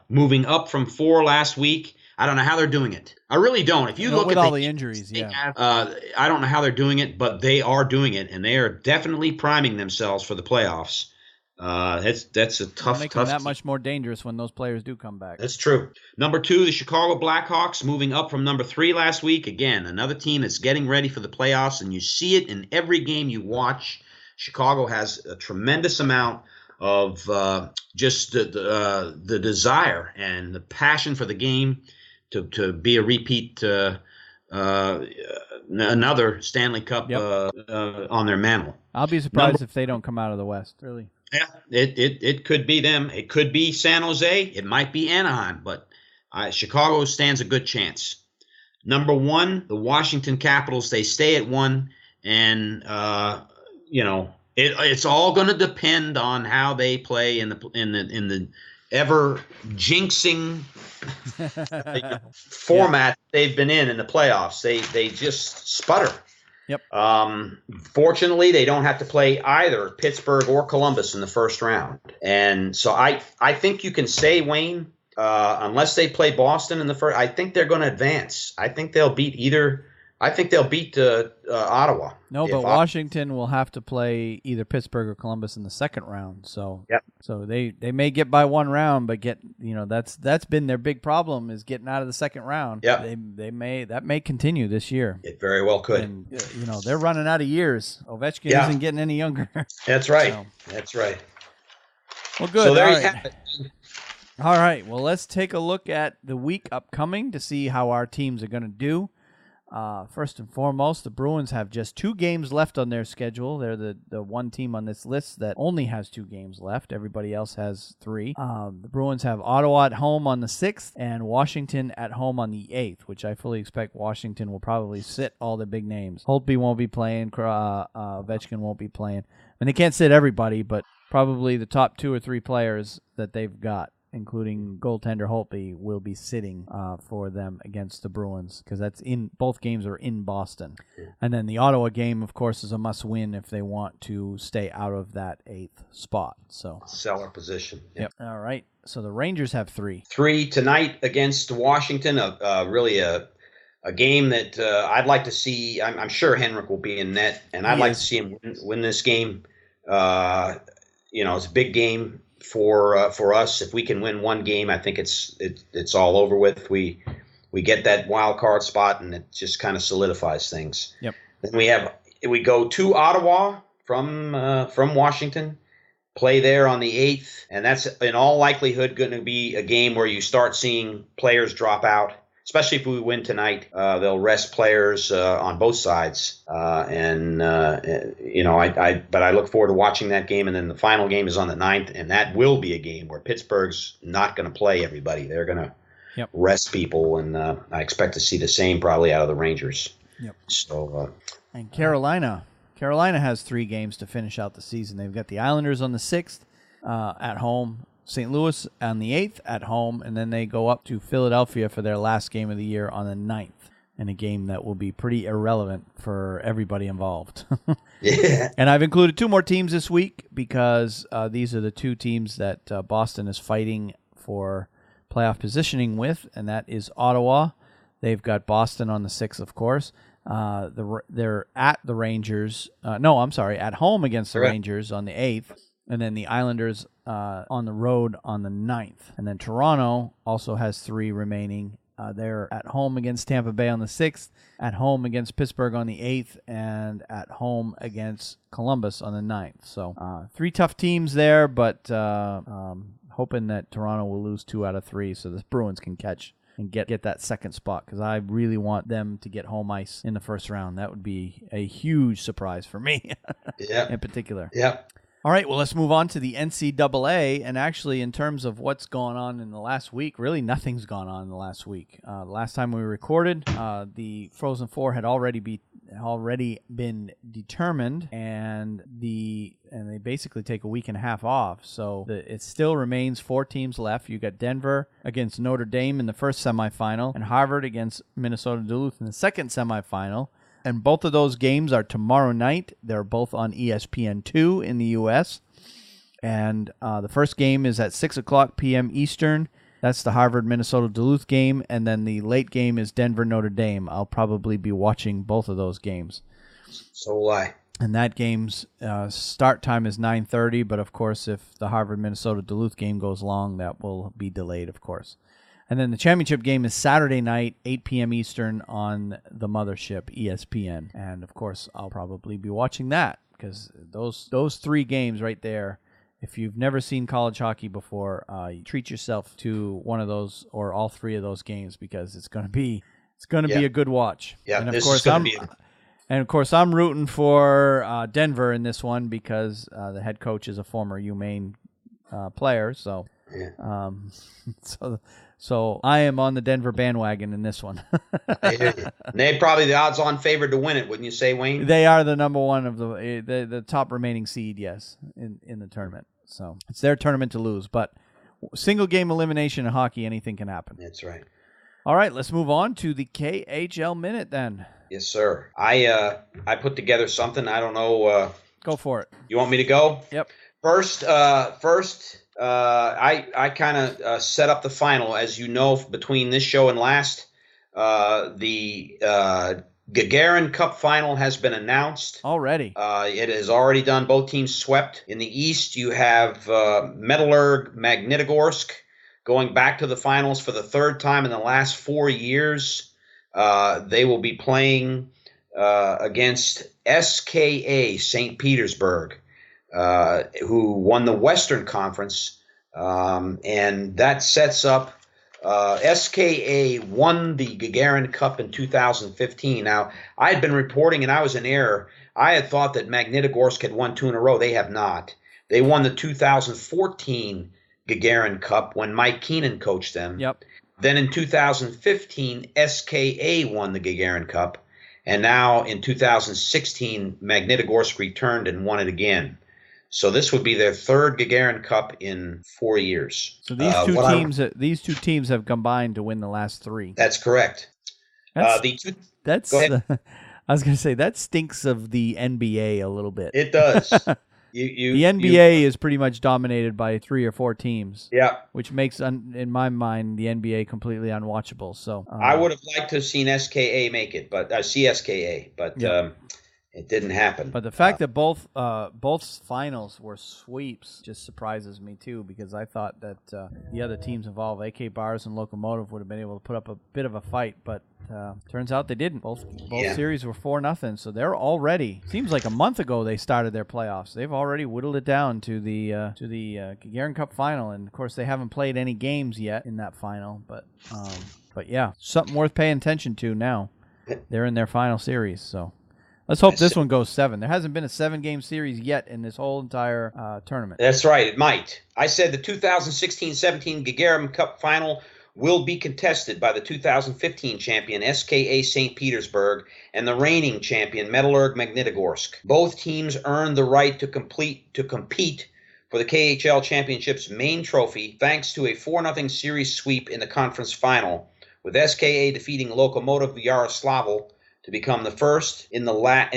moving up from 4 last week. I don't know how they're doing it. I really don't. If you look with at all the injuries, I don't know how they're doing it, but they are doing it, and they are definitely priming themselves for the playoffs. That's a tough them that much more dangerous when those players do come back. That's true. Number 2, the Chicago Blackhawks, moving up from number 3 last week. Again, another team that's getting ready for the playoffs, and you see it in every game you watch. Chicago has a tremendous amount of just the desire and the passion for the game to be a repeat, another Stanley Cup on their mantle. I'll be surprised if they don't come out of the West, really. Yeah, it could be them. It could be San Jose. It might be Anaheim, but Chicago stands a good chance. Number 1, the Washington Capitals. They stay at 1, and it's all going to depend on how they play in the ever jinxing format they've been in the playoffs. They just sputter. Yep. Fortunately, they don't have to play either Pittsburgh or Columbus in the first round, and so I think you can say, Wayne, unless they play Boston in the first, I think they're going to advance. I think they'll beat Ottawa. No, but Washington will have to play either Pittsburgh or Columbus in the second round. So, So they may get by one round, but that's been their big problem, is getting out of the second round. Yeah, that may continue this year. It very well could. And they're running out of years. Ovechkin isn't getting any younger. That's right. That's right. Well, good. So there you have it. All right. Well, let's take a look at the week upcoming to see how our teams are going to do. First and foremost, the Bruins have just 2 games left on their schedule. They're the one team on this list that only has 2 games left. Everybody else has 3. The Bruins have Ottawa at home on the 6th and Washington at home on the 8th, which I fully expect Washington will probably sit all the big names. Holtby won't be playing. Ovechkin won't be playing. And they can't sit everybody, but probably the top 2 or 3 players that they've got, including goaltender Holtby, will be sitting for them against the Bruins, because both games are in Boston. And then the Ottawa game, of course, is a must-win if they want to stay out of that 8th spot. So Cellar position. Yep. All right. So the Rangers have 3. 3 tonight against Washington. Really a game that I'd like to see. I'm sure Henrik will be in net, and I'd like to see him win this game. It's a big game for us. If we can win one game, I think it's all over with. We get that wild card spot, and it just kind of solidifies things. Yep. Then we go to Ottawa from Washington, play there on the 8th, and that's in all likelihood going to be a game where you start seeing players drop out. Especially if we win tonight, they'll rest players on both sides, but I look forward to watching that game. And then the final game is on the 9th, and that will be a game where Pittsburgh's not going to play everybody; they're going to rest people, and I expect to see the same probably out of the Rangers. Yep. So, and Carolina has 3 games to finish out the season. They've got the Islanders on the 6th at home. St. Louis on the 8th at home, and then they go up to Philadelphia for their last game of the year on the 9th, in a game that will be pretty irrelevant for everybody involved. Yeah. And I've included 2 more teams this week because these are the 2 teams that Boston is fighting for playoff positioning with, and that is Ottawa. They've got Boston on the 6th, of course. They're at the Rangers. At home against the Rangers on the 8th. And then the Islanders on the road on the 9th. And then Toronto also has 3 remaining. They're at home against Tampa Bay on the 6th, at home against Pittsburgh on the 8th, and at home against Columbus on the 9th. So 3 tough teams there, but hoping that Toronto will lose 2 out of 3 so the Bruins can catch and get that second spot, because I really want them to get home ice in the first round. That would be a huge surprise for me in particular. Yeah. All right, well, let's move on to the NCAA. And actually, in terms of what's gone on in the last week, really nothing's gone on in the last week. The last time we recorded, the Frozen Four had already already been determined, and they basically take a week and a half off. So it still remains 4 teams left. You got Denver against Notre Dame in the first semifinal, and Harvard against Minnesota Duluth in the second semifinal. And both of those games are tomorrow night. They're both on ESPN2 in the U.S. And the first game is at 6 o'clock p.m. Eastern. That's the Harvard-Minnesota Duluth game. And then the late game is Denver-Notre Dame. I'll probably be watching both of those games. So will I. And that game's start time is 9:30. But, of course, if the Harvard-Minnesota Duluth game goes long, that will be delayed, of course. And then the championship game is Saturday night, 8 p.m. Eastern on the mothership, ESPN. And, of course, I'll probably be watching that because those 3 games right there, if you've never seen college hockey before, you treat yourself to one of those or all 3 of those games because it's going to be a good watch. Yeah, and of course, I'm rooting for Denver in this one because the head coach is a former UMaine player. So, yeah. So I am on the Denver bandwagon in this one. I hear you. And they're probably the odds-on favorite to win it, wouldn't you say, Wayne? They are the number one of the top remaining seed, yes, in the tournament. So it's their tournament to lose. But single game elimination in hockey, anything can happen. That's right. All right, let's move on to the KHL Minute then. Yes, sir. I put together something. I don't know. Go for it. You want me to go? Yep. First, I kind of set up the final, as you know, between this show and last. The Gagarin Cup final has been announced already. It is already done. Both teams swept. In the East, you have Metallurg Magnitogorsk going back to the finals for the 3rd time in the last 4 years. They will be playing against SKA St. Petersburg, who won the Western Conference, and that sets up SKA won the Gagarin Cup in 2015. Now, I had been reporting, and I was in error. I had thought that Magnitogorsk had won 2 in a row. They have not. They won the 2014 Gagarin Cup when Mike Keenan coached them. Yep. Then in 2015, SKA won the Gagarin Cup. And now in 2016, Magnitogorsk returned and won it again. So this would be their 3rd Gagarin Cup in 4 years. So these two teams have combined to win the last 3. That's correct. Go ahead. I was going to say that stinks of the NBA a little bit. It does. The NBA is pretty much dominated by 3 or 4 teams. Yeah, which makes, in my mind, the NBA completely unwatchable. So I would have liked to have seen SKA make it, but CSKA, but. Yeah. It didn't happen. But the fact that both finals were sweeps just surprises me, too, because I thought that the other teams involved, AK Bars and Locomotive, would have been able to put up a bit of a fight. But turns out they didn't. Both series were 4-0, so they're already, seems like a month ago they started their playoffs. They've already whittled it down to the Gagarin Cup final. And, of course, they haven't played any games yet in that final. But yeah, something worth paying attention to now. They're in their final series, so... Let's hope this one goes 7. There hasn't been a 7-game series yet in this whole entire tournament. That's right. It might. I said the 2016-17 Gagarin Cup final will be contested by the 2015 champion SKA St. Petersburg and the reigning champion Metallurg Magnitogorsk. Both teams earned the right to compete for the KHL Championship's main trophy thanks to a 4-0 series sweep in the conference final, with SKA defeating Lokomotiv Yaroslavl to become the first in the West,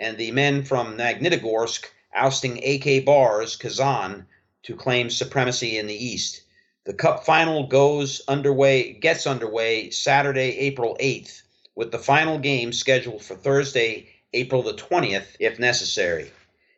and the men from Magnitogorsk ousting AK Bars Kazan to claim supremacy in the East. The Cup final gets underway Saturday, April 8th, with the final game scheduled for Thursday, April the 20th, if necessary.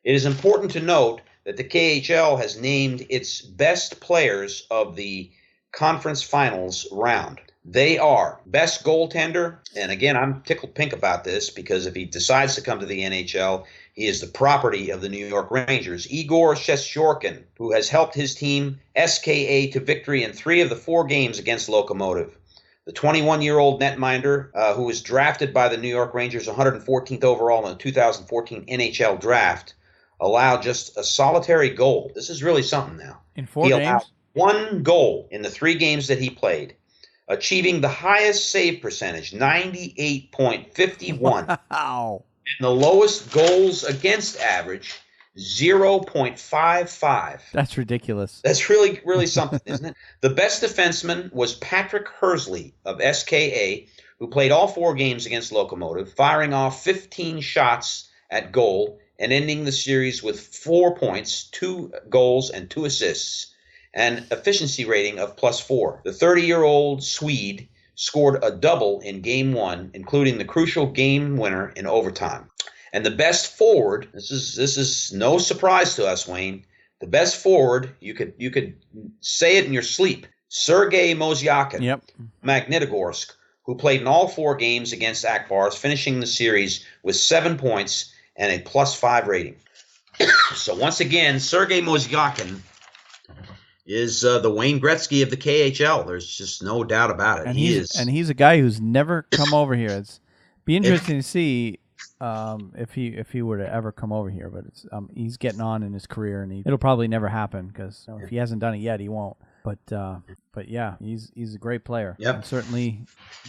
It is important to note that the KHL has named its best players of the conference finals round. They are best goaltender, and again, I'm tickled pink about this because if he decides to come to the NHL, he is the property of the New York Rangers. Igor Shestyorkin, who has helped his team SKA to victory in 3 of the 4 games against Lokomotiv. The 21-year-old netminder, who was drafted by the New York Rangers 114th overall in the 2014 NHL draft, allowed just a solitary goal. This is really something now. In 4 games? He allowed 1 goal in the 3 games that he played. achieving the highest save percentage, 98.51. Wow. And the lowest goals against average, 0.55. That's ridiculous. That's really, really something, isn't it? The best defenseman was Patrick Hersley of SKA, who played all 4 games against Locomotive, firing off 15 shots at goal and ending the series with 4 points, 2 goals, and 2 assists, and efficiency rating of +4. The 30-year-old Swede scored a double in Game 1, including the crucial game winner in overtime. And the best forward, this is no surprise to us, Wayne. The best forward, you could say it in your sleep, Sergei Mozyakin, Magnitogorsk, who played in all 4 games against Akbars, finishing the series with 7 points and a +5 rating. So once again, Sergei Mozyakin is the Wayne Gretzky of the KHL. There's just no doubt about it. And he's a guy who's never come over here. It's be interesting to see if he were to ever come over here. But it's he's getting on in his career, and it'll probably never happen because if he hasn't done it yet, he won't. But yeah, he's a great player. Yep. And certainly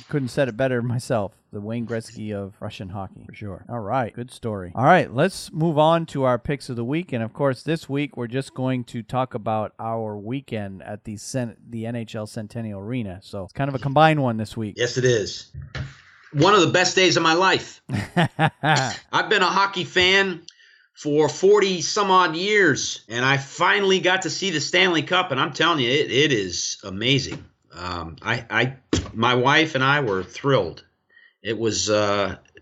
couldn't said it better myself. The Wayne Gretzky of Russian hockey, for sure. All right, good story. All right, let's move on to our picks of the week. And, of course, this week we're just going to talk about our weekend at the NHL Centennial Arena. So it's kind of a combined one this week. Yes, it is. One of the best days of my life. I've been a hockey fan for 40-some-odd years, and I finally got to see the Stanley Cup, and I'm telling you, it is amazing. My wife and I were thrilled. It was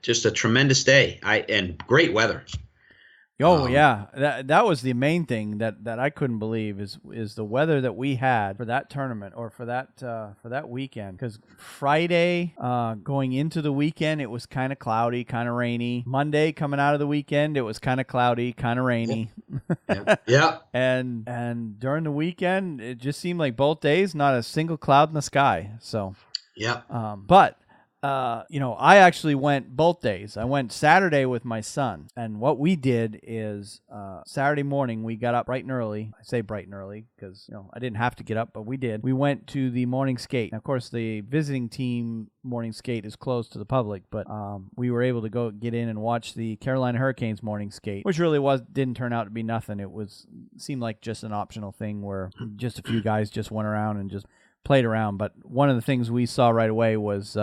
just a tremendous day, and great weather. Oh yeah, that was the main thing that I couldn't believe is the weather that we had for that tournament or for that weekend. Because Friday going into the weekend, it was kind of cloudy, kind of rainy. Monday coming out of the weekend, it was kind of cloudy, kind of rainy. Yeah. And during the weekend, it just seemed like both days, not a single cloud in the sky. So yeah. But. I actually went both days. I went Saturday with my son, and what we did is Saturday morning we got up bright and early. I say bright and early because I didn't have to get up, but we did. We went to the morning skate. Now, of course, the visiting team morning skate is closed to the public, but we were able to get in and watch the Carolina Hurricanes morning skate, which really didn't turn out to be nothing. It seemed like just an optional thing where just a few guys just went around and just played around. But one of the things we saw right away was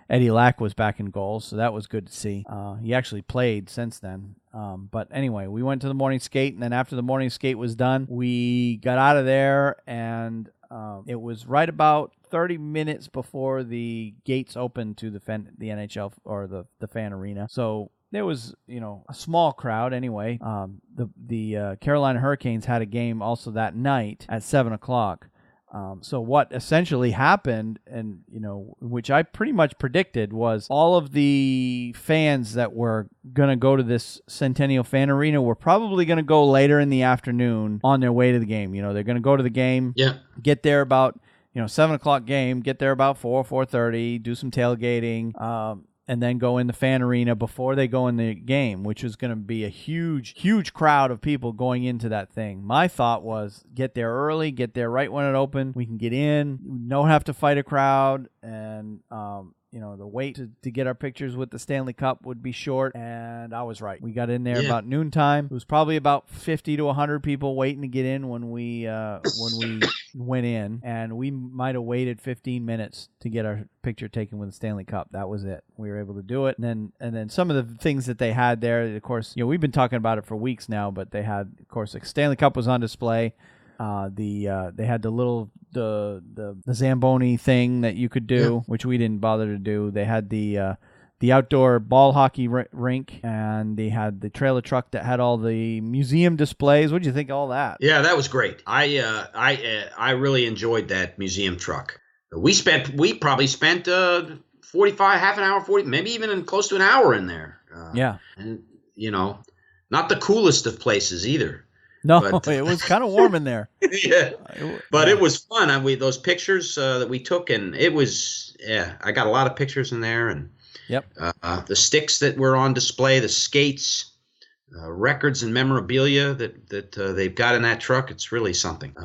Eddie Lack was back in goal, so that was good to see. He actually played since then. But anyway, we went to the morning skate, and then after the morning skate was done, we got out of there, and it was right about 30 minutes before the gates opened to the NHL or the fan arena. So there was, a small crowd anyway. The Carolina Hurricanes had a game also that night at 7 o'clock. So what essentially happened, and which I pretty much predicted, was all of the fans that were going to go to this Centennial Fan Arena were probably going to go later in the afternoon on their way to the game. They're going to go to the game, get there about 7 o'clock game, get there about 4:30, do some tailgating, and then go in the fan arena before they go in the game, which was going to be a huge crowd of people going into that thing. My thought was get there early, get there right when it opened. We can get in, we don't have to fight a crowd, and the wait to get our pictures with the Stanley Cup would be short, and I was right. We got in there about noontime. It was probably about 50 to 100 people waiting to get in when we went in, and we might have waited 15 minutes to get our picture taken with the Stanley Cup. That was it. We were able to do it, and then some of the things that they had there, of course, we've been talking about it for weeks now, but they had, of course, the Stanley Cup was on display. They had the Zamboni thing that you could do, which we didn't bother to do. They had the outdoor ball hockey rink, and they had the trailer truck that had all the museum displays. What did you think of all that? Yeah, that was great. I really enjoyed that museum truck. We probably spent 45, half an hour, 40, maybe even close to an hour in there. And not the coolest of places either. No, but it was kind of warm in there. Yeah, but it was fun. Those pictures that we took, and it was, I got a lot of pictures in there, and the sticks that were on display, the skates, records and memorabilia that they've got in that truck. It's really something.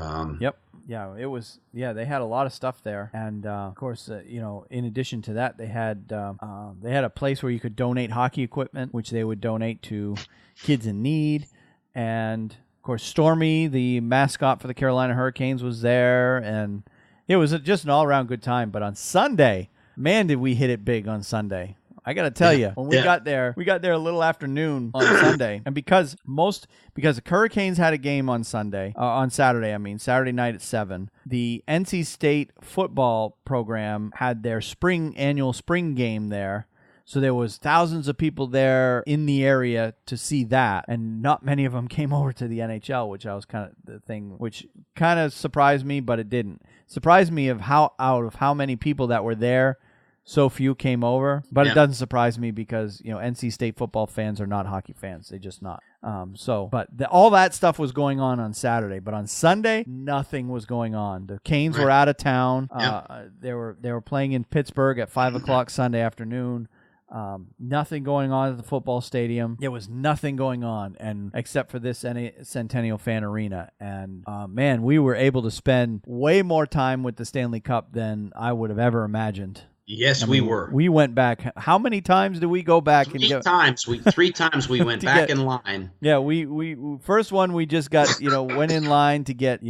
Yeah, it was. Yeah, they had a lot of stuff there, and of course, in addition to that, they had a place where you could donate hockey equipment, which they would donate to kids in need, and of course, Stormy, the mascot for the Carolina Hurricanes, was there, and it was just an all-around good time. But on Sunday, man, did we hit it big on Sunday. I got to tell you, when we got there a little after noon on Sunday. And because the Hurricanes had a game on Saturday night at 7, the NC State football program had their annual spring game there. So there was thousands of people there in the area to see that, and not many of them came over to the NHL, which kind of surprised me, but it didn't. Surprised me of how many people that were there, so few came over. But it doesn't surprise me because NC State football fans are not hockey fans; they're just not. All that stuff was going on Saturday, but on Sunday, nothing was going on. The Canes were out of town. They were playing in Pittsburgh at 5:00 Sunday afternoon. Nothing going on at the football stadium. There was nothing going on, and except for this Centennial Fan Arena. And man, we were able to spend way more time with the Stanley Cup than I would have ever imagined. Yes, we were. We went back. How many times did we go back? Three times we went back in line. Yeah, we first one we just got went in line to get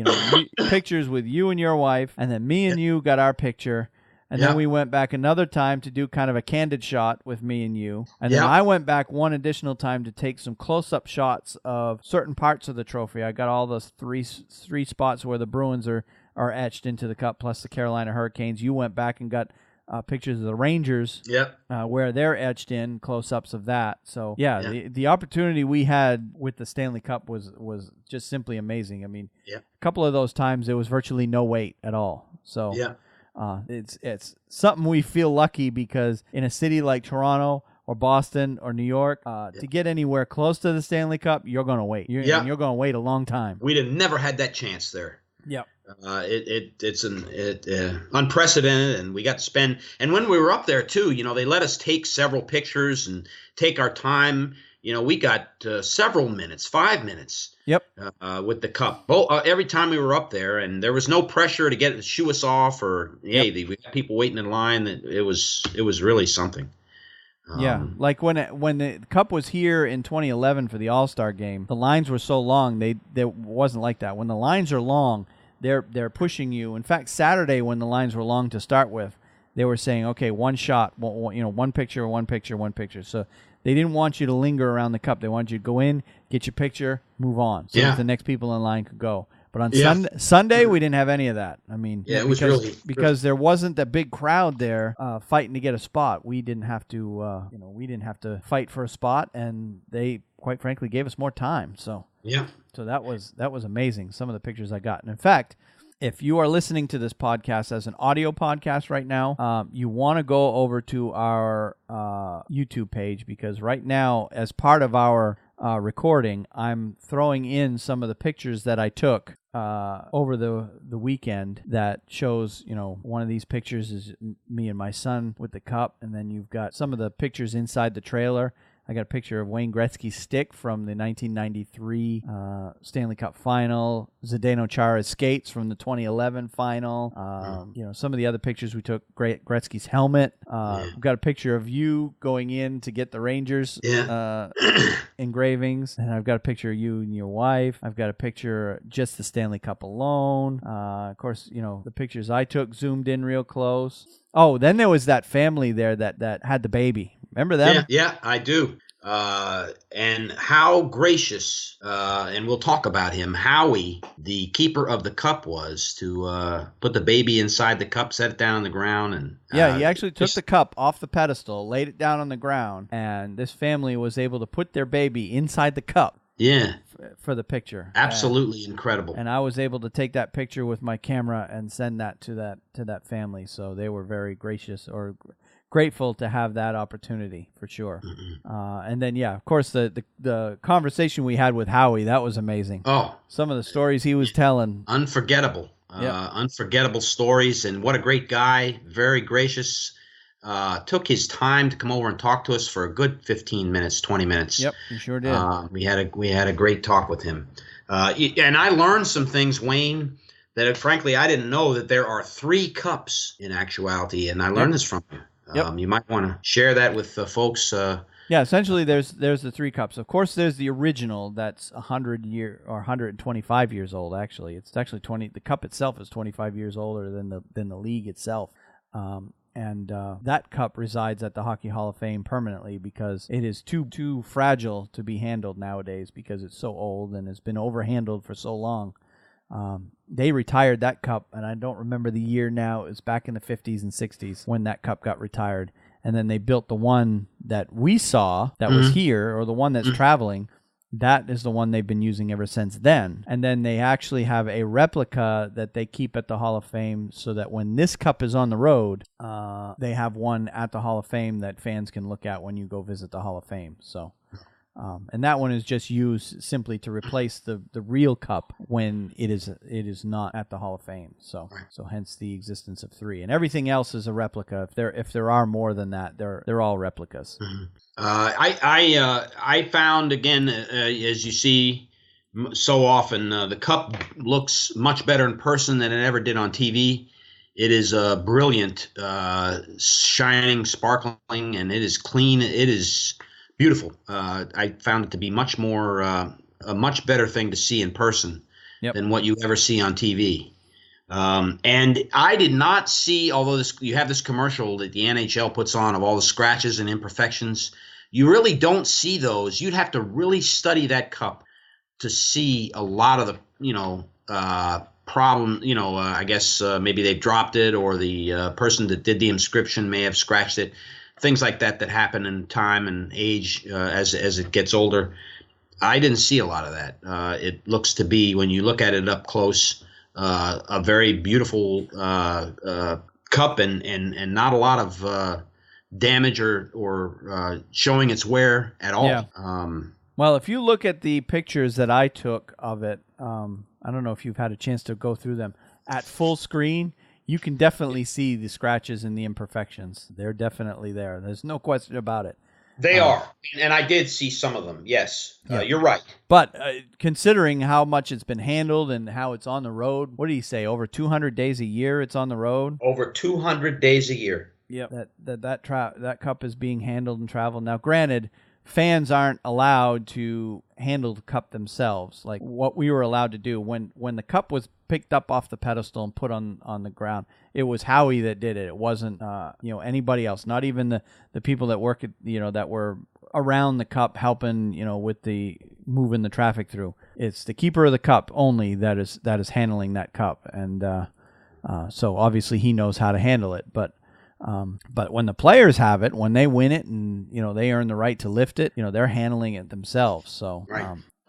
pictures with you and your wife, and then me and you got our picture. And then we went back another time to do kind of a candid shot with me and you. And then I went back one additional time to take some close-up shots of certain parts of the trophy. I got all those three spots where the Bruins are etched into the cup, plus the Carolina Hurricanes. You went back and got pictures of the Rangers where they're etched in, close-ups of that. So, the opportunity we had with the Stanley Cup was just simply amazing. I mean, a couple of those times there was virtually no wait at all. So, it's something we feel lucky because in a city like Toronto or Boston or New York, to get anywhere close to the Stanley Cup, you're going to wait. You're going to wait a long time. We'd have never had that chance there. Yep. It's unprecedented, and we got to spend. And when we were up there too, they let us take several pictures and take our time. We got several minutes, 5 minutes. Yep. With the cup. Every time we were up there, and there was no pressure to shoo us off, or we got people waiting in line. It was really something. Like when the cup was here in 2011 for the All-Star game, the lines were so long. There wasn't like that. When the lines are long, they're pushing you. In fact, Saturday when the lines were long to start with, they were saying, okay, one shot, one picture, one picture, one picture. So they didn't want you to linger around the cup. They wanted you to go in, get your picture, move on, so that the next people in line could go. But on Sunday, we didn't have any of that. I mean, it was because there wasn't a big crowd there fighting to get a spot. We didn't have to, fight for a spot, and they, quite frankly, gave us more time. So so that was amazing. Some of the pictures I got, and in fact, if you are listening to this podcast as an audio podcast right now, you want to go over to our YouTube page, because right now, as part of our recording, I'm throwing in some of the pictures that I took over the weekend that shows, one of these pictures is me and my son with the cup, and then you've got some of the pictures inside the trailer. I got a picture of Wayne Gretzky's stick from the 1993 Stanley Cup final, Zdeno Chara's skates from the 2011 final. Some of the other pictures we took, Gretzky's helmet. We've got a picture of you going in to get the Rangers engravings. And I've got a picture of you and your wife. I've got a picture just the Stanley Cup alone. Of course, the pictures I took zoomed in real close. Oh, then there was that family there that had the baby. Remember them? Yeah, I do. And how gracious, and we'll talk about him, Howie, the keeper of the cup, was to put the baby inside the cup, set it down on the ground. And he actually took the cup off the pedestal, laid it down on the ground, and this family was able to put their baby inside the cup. Yeah. For the picture. Absolutely incredible. And I was able to take that picture with my camera and send that to that family. So they were very gracious or grateful to have that opportunity, for sure. Mm-hmm. And then, of course, the conversation we had with Howie, that was amazing. Oh. Some of the stories he was telling. Unforgettable. Unforgettable stories. And what a great guy. Very gracious. Took his time to come over and talk to us for a good 15 minutes, 20 minutes. Yep, he sure did. We had a great talk with him. And I learned some things, Wayne, that frankly I didn't know that there are 3 cups in actuality, and I learned this from you. You might want to share that with the folks. Yeah, essentially there's the 3 cups. Of course, there's the original that's 125 years old. Actually, it's actually 20. The cup itself is 25 years older than the league itself. And that cup resides at the Hockey Hall of Fame permanently because it is too fragile to be handled nowadays because it's so old and has been overhandled for so long. They retired that cup, and I don't remember the year now. It was back in the 50s and 60s when that cup got retired. And then they built the one that we saw that was here, or the one that's traveling. That is the one they've been using ever since then. And then they actually have a replica that they keep at the Hall of Fame so that when this cup is on the road, they have one at the Hall of Fame that fans can look at when you go visit the Hall of Fame. So, and that one is just used simply to replace the real cup when it is not at the Hall of Fame. So hence the existence of 3. And everything else is a replica. If there are more than that, they're all replicas. I found, again, as you see so often, the cup looks much better in person than it ever did on TV. It is brilliant, shining, sparkling, and it is clean. It is beautiful. I found it to be much more a much better thing to see in person than what you ever see on TV. And I did not see, although you have this commercial that the NHL puts on of all the scratches and imperfections, you really don't see those. You'd have to really study that cup to see a lot of the, problem. I guess maybe they've dropped it, or the person that did the inscription may have scratched it. Things like that happen in time and age as it gets older. I didn't see a lot of that. It looks to be, when you look at it up close, a very beautiful cup and not a lot of damage or showing its wear at all. Yeah. Well, if you look at the pictures that I took of it, I don't know if you've had a chance to go through them at full screen. You can definitely see the scratches and the imperfections. They're definitely there. There's no question about it. They are. And I did see some of them. Yes. You're right. But considering how much it's been handled and how it's on the road, what do you say? Over 200 days a year it's on the road? Over 200 days a year. Yeah. That cup is being handled and traveled. Now, granted, fans aren't allowed to handle the cup themselves, like what we were allowed to do. When the cup was picked up off the pedestal and put on the ground, it was Howie that did it. It wasn't anybody else, not even the people that work at, that were around the cup helping, with the moving the traffic through. It's the keeper of the cup only that is handling that cup, and so obviously he knows how to handle it. But when the players have it, when they win it and, they earn the right to lift it, they're handling it themselves. So,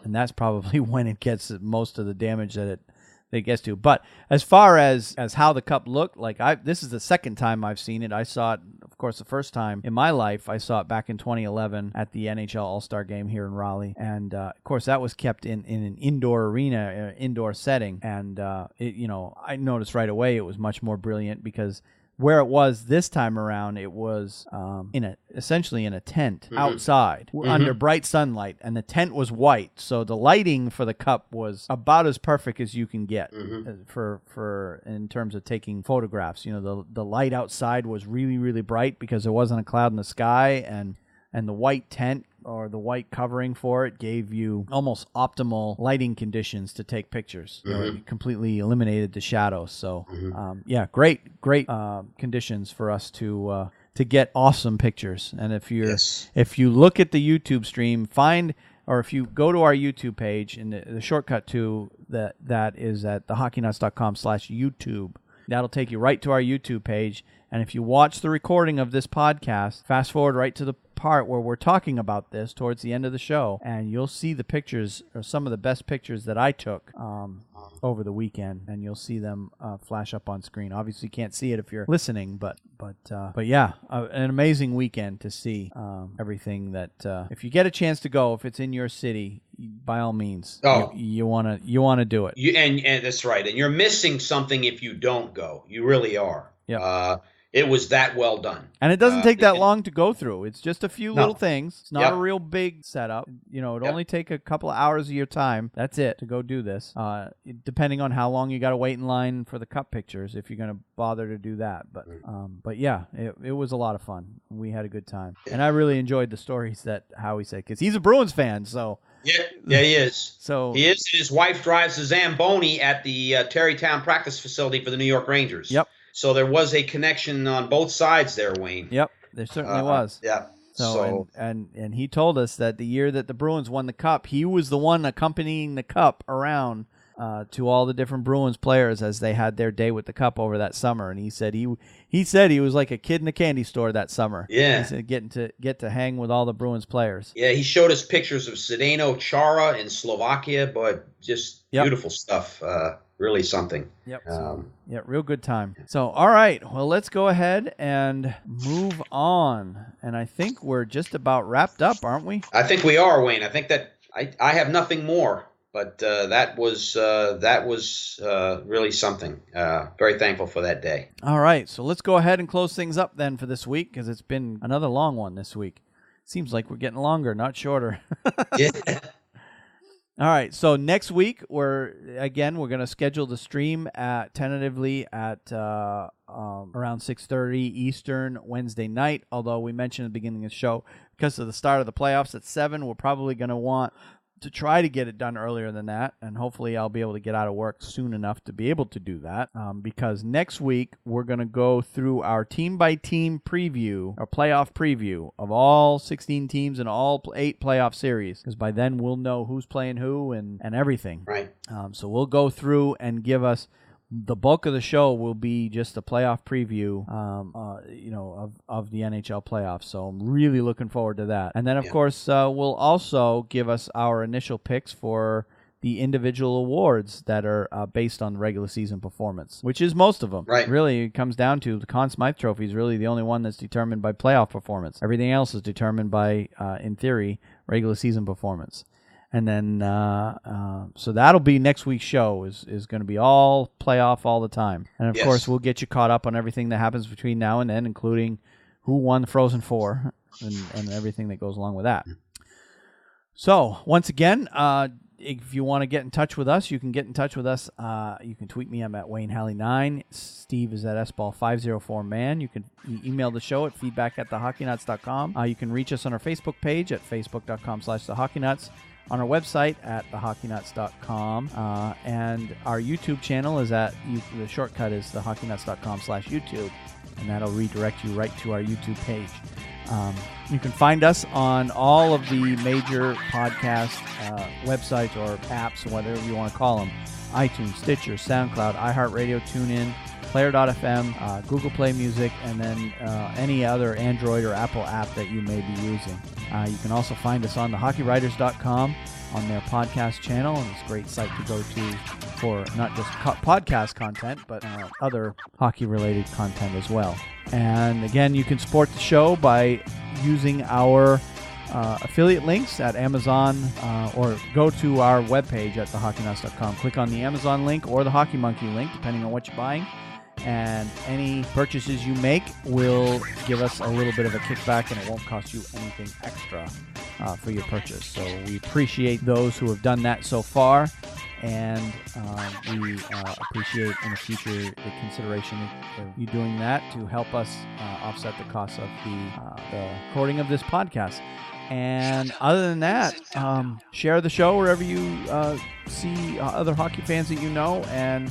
and that's probably when it gets most of the damage that it gets to. But as far as how the cup looked, this is the second time I've seen it. I saw it, of course, the first time in my life. I saw it back in 2011 at the NHL All-Star Game here in Raleigh. And, of course, that was kept in an indoor arena, indoor setting. And, I noticed right away it was much more brilliant because where it was this time around, it was essentially in a tent outside under bright sunlight, and the tent was white, so the lighting for the cup was about as perfect as you can get for in terms of taking photographs. The light outside was really, really bright because there wasn't a cloud in the sky, and the white tent or the white covering for it gave you almost optimal lighting conditions to take pictures. It completely eliminated the shadows. So, great conditions for us to get awesome pictures. And if you look at the YouTube stream, or if you go to our YouTube page, and the shortcut to that is at thehockeynuts.com/YouTube. That'll take you right to our YouTube page. And if you watch the recording of this podcast, fast forward right to the part where we're talking about this towards the end of the show, and you'll see the pictures, or some of the best pictures that I took over the weekend, and you'll see them flash up on screen. Obviously, you can't see it if you're listening, but yeah, an amazing weekend to see everything that. If you get a chance to go, if it's in your city, by all means, you want to do it. And that's right. And you're missing something if you don't go. You really are. Yeah. It was that well done. And it doesn't take that long to go through. It's just a few little things. It's not a real big setup. It'd only take a couple of hours of your time. That's it to go do this. Depending on how long you got to wait in line for the cup pictures, if you're going to bother to do that. But yeah, it was a lot of fun. We had a good time. And I really enjoyed the stories that Howie said, because he's a Bruins fan, so... Yeah, he is. So he is. His wife drives the Zamboni at the Terrytown practice facility for the New York Rangers. Yep. So there was a connection on both sides there, Wayne. Yep, there certainly was. Yeah. So and he told us that the year that the Bruins won the cup, he was the one accompanying the cup around to all the different Bruins players as they had their day with the cup over that summer. And he said he was like a kid in a candy store that summer. Yeah. He said get to hang with all the Bruins players. Yeah, he showed us pictures of Zdeno Chara in Slovakia, but just beautiful stuff. Really something. Yep. Real good time. So, all right. Well, let's go ahead and move on. And I think we're just about wrapped up, aren't we? I think we are, Wayne. I think that I have nothing more. But that was really something. Very thankful for that day. All right. So let's go ahead and close things up then for this week, because it's been another long one this week. Seems like we're getting longer, not shorter. Yeah. All right, so next week we're going to schedule the stream tentatively at around 6:30 Eastern Wednesday night. Although we mentioned at the beginning of the show, because of the start of the playoffs at 7, we're probably going to want to try to get it done earlier than that, and hopefully I'll be able to get out of work soon enough to be able to do that, because next week we're going to go through our team-by-team preview, or playoff preview, of all 16 teams in all 8 playoff series, because by then we'll know who's playing who and everything. Right. So we'll go through and give us... The bulk of the show will be just a playoff preview, of the NHL playoffs. So I'm really looking forward to that. And then, of course, we'll also give us our initial picks for the individual awards that are based on regular season performance, which is most of them. Right. Really, it comes down to the Conn Smythe Trophy is really the only one that's determined by playoff performance. Everything else is determined by, in theory, regular season performance. And then, so that'll be next week's show is going to be all playoff all the time. And, of course, we'll get you caught up on everything that happens between now and then, including who won the Frozen Four and everything that goes along with that. So, once again, if you want to get in touch with us, you can get in touch with us. You can tweet me. I'm at WayneHalley9. Steve is at SBall504man. You can email the show at feedback@thehockeynuts.com. You can reach us on our Facebook page at facebook.com/thehockeynuts. On our website at thehockeynuts.com, and our YouTube channel is the shortcut is thehockeynuts.com/YouTube, and that'll redirect you right to our YouTube page. You can find us on all of the major podcast websites or apps, whatever you want to call them: iTunes, Stitcher, SoundCloud, iHeartRadio, TuneIn, Player.fm, Google Play Music, and then any other Android or Apple app that you may be using. You can also find us on thehockeywriters.com on their podcast channel, and it's a great site to go to for not just podcast content, but other hockey-related content as well. And again, you can support the show by using our affiliate links at Amazon, or go to our webpage at thehockeynuts.com. Click on the Amazon link or the Hockey Monkey link, depending on what you're buying. And any purchases you make will give us a little bit of a kickback, and it won't cost you anything extra for your purchase. So we appreciate those who have done that so far, and we appreciate in the future the consideration of you doing that to help us offset the cost of the recording of this podcast. And other than that, share the show wherever you see other hockey fans that you know, and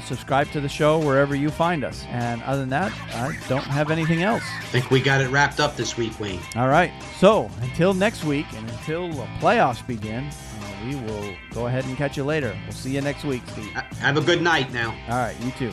subscribe to the show wherever you find us. And other than that, I don't have anything else. I think we got it wrapped up this week, Wayne. All right. So until next week and until the playoffs begin, we will go ahead and catch you later. We'll see you next week, Steve. Have a good night now. All right. You too.